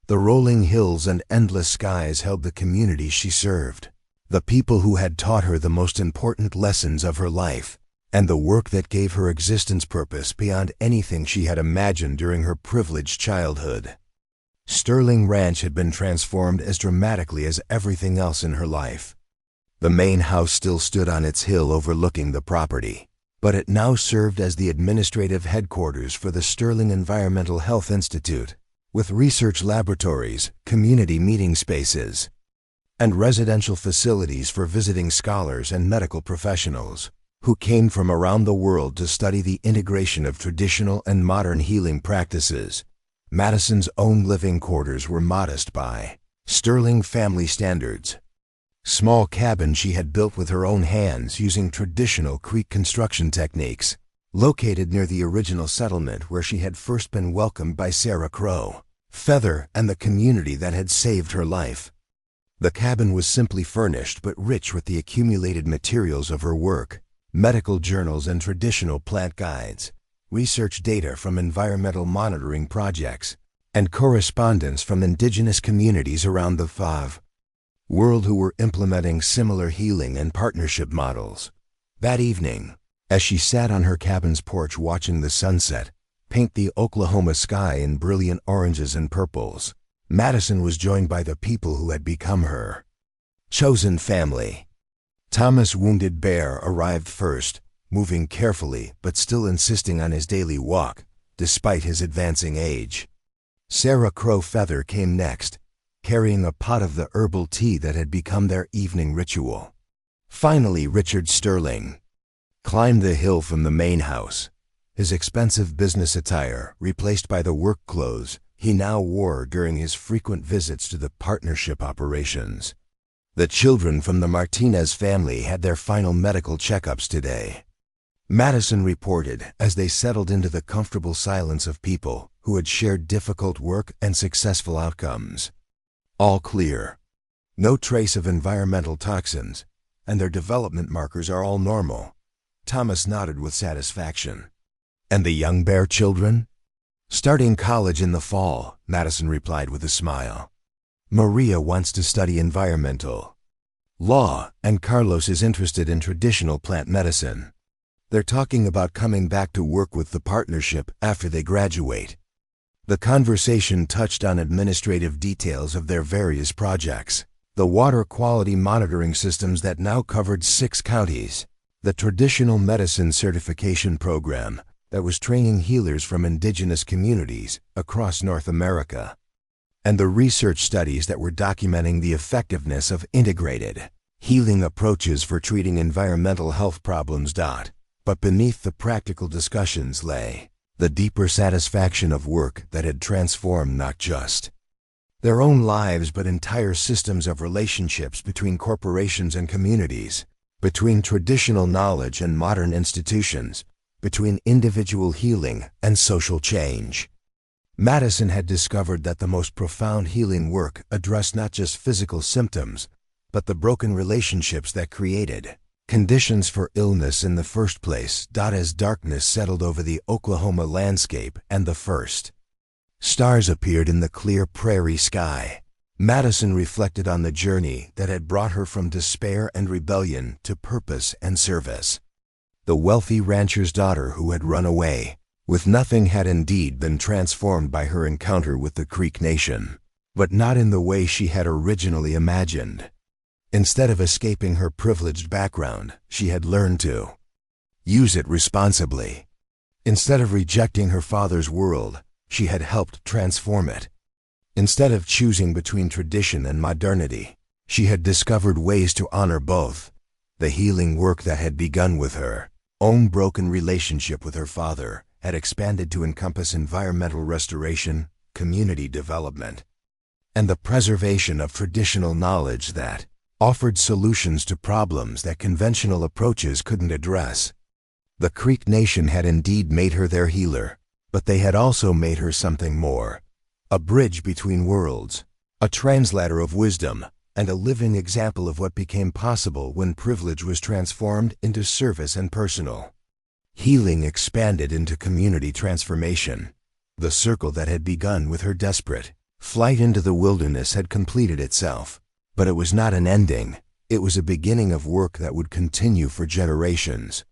The rolling hills and endless skies held the community she served, the people who had taught her the most important lessons of her life, and the work that gave her existence purpose beyond anything she had imagined during her privileged childhood. Sterling Ranch had been transformed as dramatically as everything else in her life. The main house still stood on its hill overlooking the property, but it now served as the administrative headquarters for the Sterling Environmental Health Institute, with research laboratories, community meeting spaces, and residential facilities for visiting scholars and medical professionals who came from around the world to study the integration of traditional and modern healing practices. Madison's own living quarters were modest by Sterling family standards. Small cabin she had built with her own hands using traditional Creek construction techniques, located near the original settlement where she had first been welcomed by Sarah Crow, Feather, and the community that had saved her life. The cabin was simply furnished but rich with the accumulated materials of her work. Medical journals and traditional plant guides, research data from environmental monitoring projects, and correspondence from indigenous communities around the world who were implementing similar healing and partnership models. That evening, as she sat on her cabin's porch watching the sunset paint the Oklahoma sky in brilliant oranges and purples, Madison was joined by the people who had become her chosen family. Thomas Wounded Bear arrived first, moving carefully but still insisting on his daily walk, despite his advancing age. Sarah Crow Feather came next, carrying a pot of the herbal tea that had become their evening ritual. Finally, Richard Sterling climbed the hill from the main house, his expensive business attire replaced by the work clothes he now wore during his frequent visits to the partnership operations. The children from the Martinez family had their final medical checkups today, Madison reported as they settled into the comfortable silence of people who had shared difficult work and successful outcomes. All clear. No trace of environmental toxins, and their development markers are all normal. Thomas nodded with satisfaction. And the young Bear children? Starting college in the fall, Madison replied with a smile. Maria wants to study environmental law, and Carlos is interested in traditional plant medicine. They're talking about coming back to work with the partnership after they graduate. The conversation touched on administrative details of their various projects, the water quality monitoring systems that now covered 6 counties, the traditional medicine certification program that was training healers from indigenous communities across North America, and the research studies that were documenting the effectiveness of integrated healing approaches for treating environmental health problems. But beneath the practical discussions lay the deeper satisfaction of work that had transformed not just their own lives but entire systems of relationships between corporations and communities, between traditional knowledge and modern institutions, between individual healing and social change. Madison had discovered that the most profound healing work addressed not just physical symptoms, but the broken relationships that created conditions for illness in the first place. As darkness settled over the Oklahoma landscape and the first stars appeared in the clear prairie sky, Madison reflected on the journey that had brought her from despair and rebellion to purpose and service. The wealthy rancher's daughter who had run away with nothing had indeed been transformed by her encounter with the Creek Nation, but not in the way she had originally imagined. Instead of escaping her privileged background, she had learned to use it responsibly. Instead of rejecting her father's world, she had helped transform it. Instead of choosing between tradition and modernity, she had discovered ways to honor both. The healing work that had begun with her own broken relationship with her father had expanded to encompass environmental restoration, community development, and the preservation of traditional knowledge that offered solutions to problems that conventional approaches couldn't address. The Creek Nation had indeed made her their healer, but they had also made her something more: a bridge between worlds, a translator of wisdom, and a living example of what became possible when privilege was transformed into service and personal healing expanded into community transformation. The circle that had begun with her desperate flight into the wilderness had completed itself. But it was not an ending, it was a beginning of work that would continue for generations,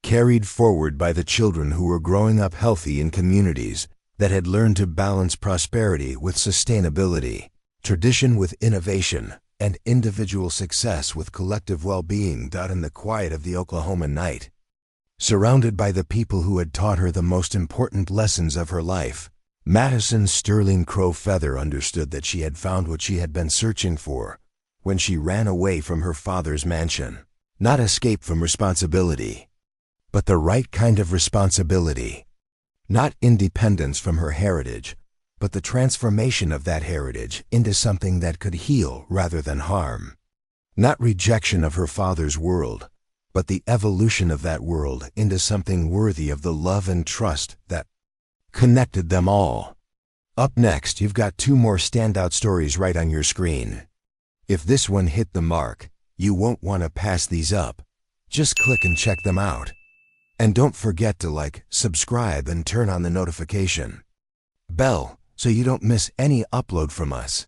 carried forward by the children who were growing up healthy in communities that had learned to balance prosperity with sustainability, tradition with innovation, and individual success with collective well-being. In the quiet of the Oklahoma night, surrounded by the people who had taught her the most important lessons of her life, Madison Sterling Crow Feather understood that she had found what she had been searching for when she ran away from her father's mansion. Not escape from responsibility, but the right kind of responsibility. Not independence from her heritage, but the transformation of that heritage into something that could heal rather than harm. Not rejection of her father's world, but the evolution of that world into something worthy of the love and trust that connected them all. Up next, you've got 2 more standout stories right on your screen. If this one hit the mark, you won't want to pass these up. Just click and check them out. And don't forget to like, subscribe, and turn on the notification bell so you don't miss any upload from us.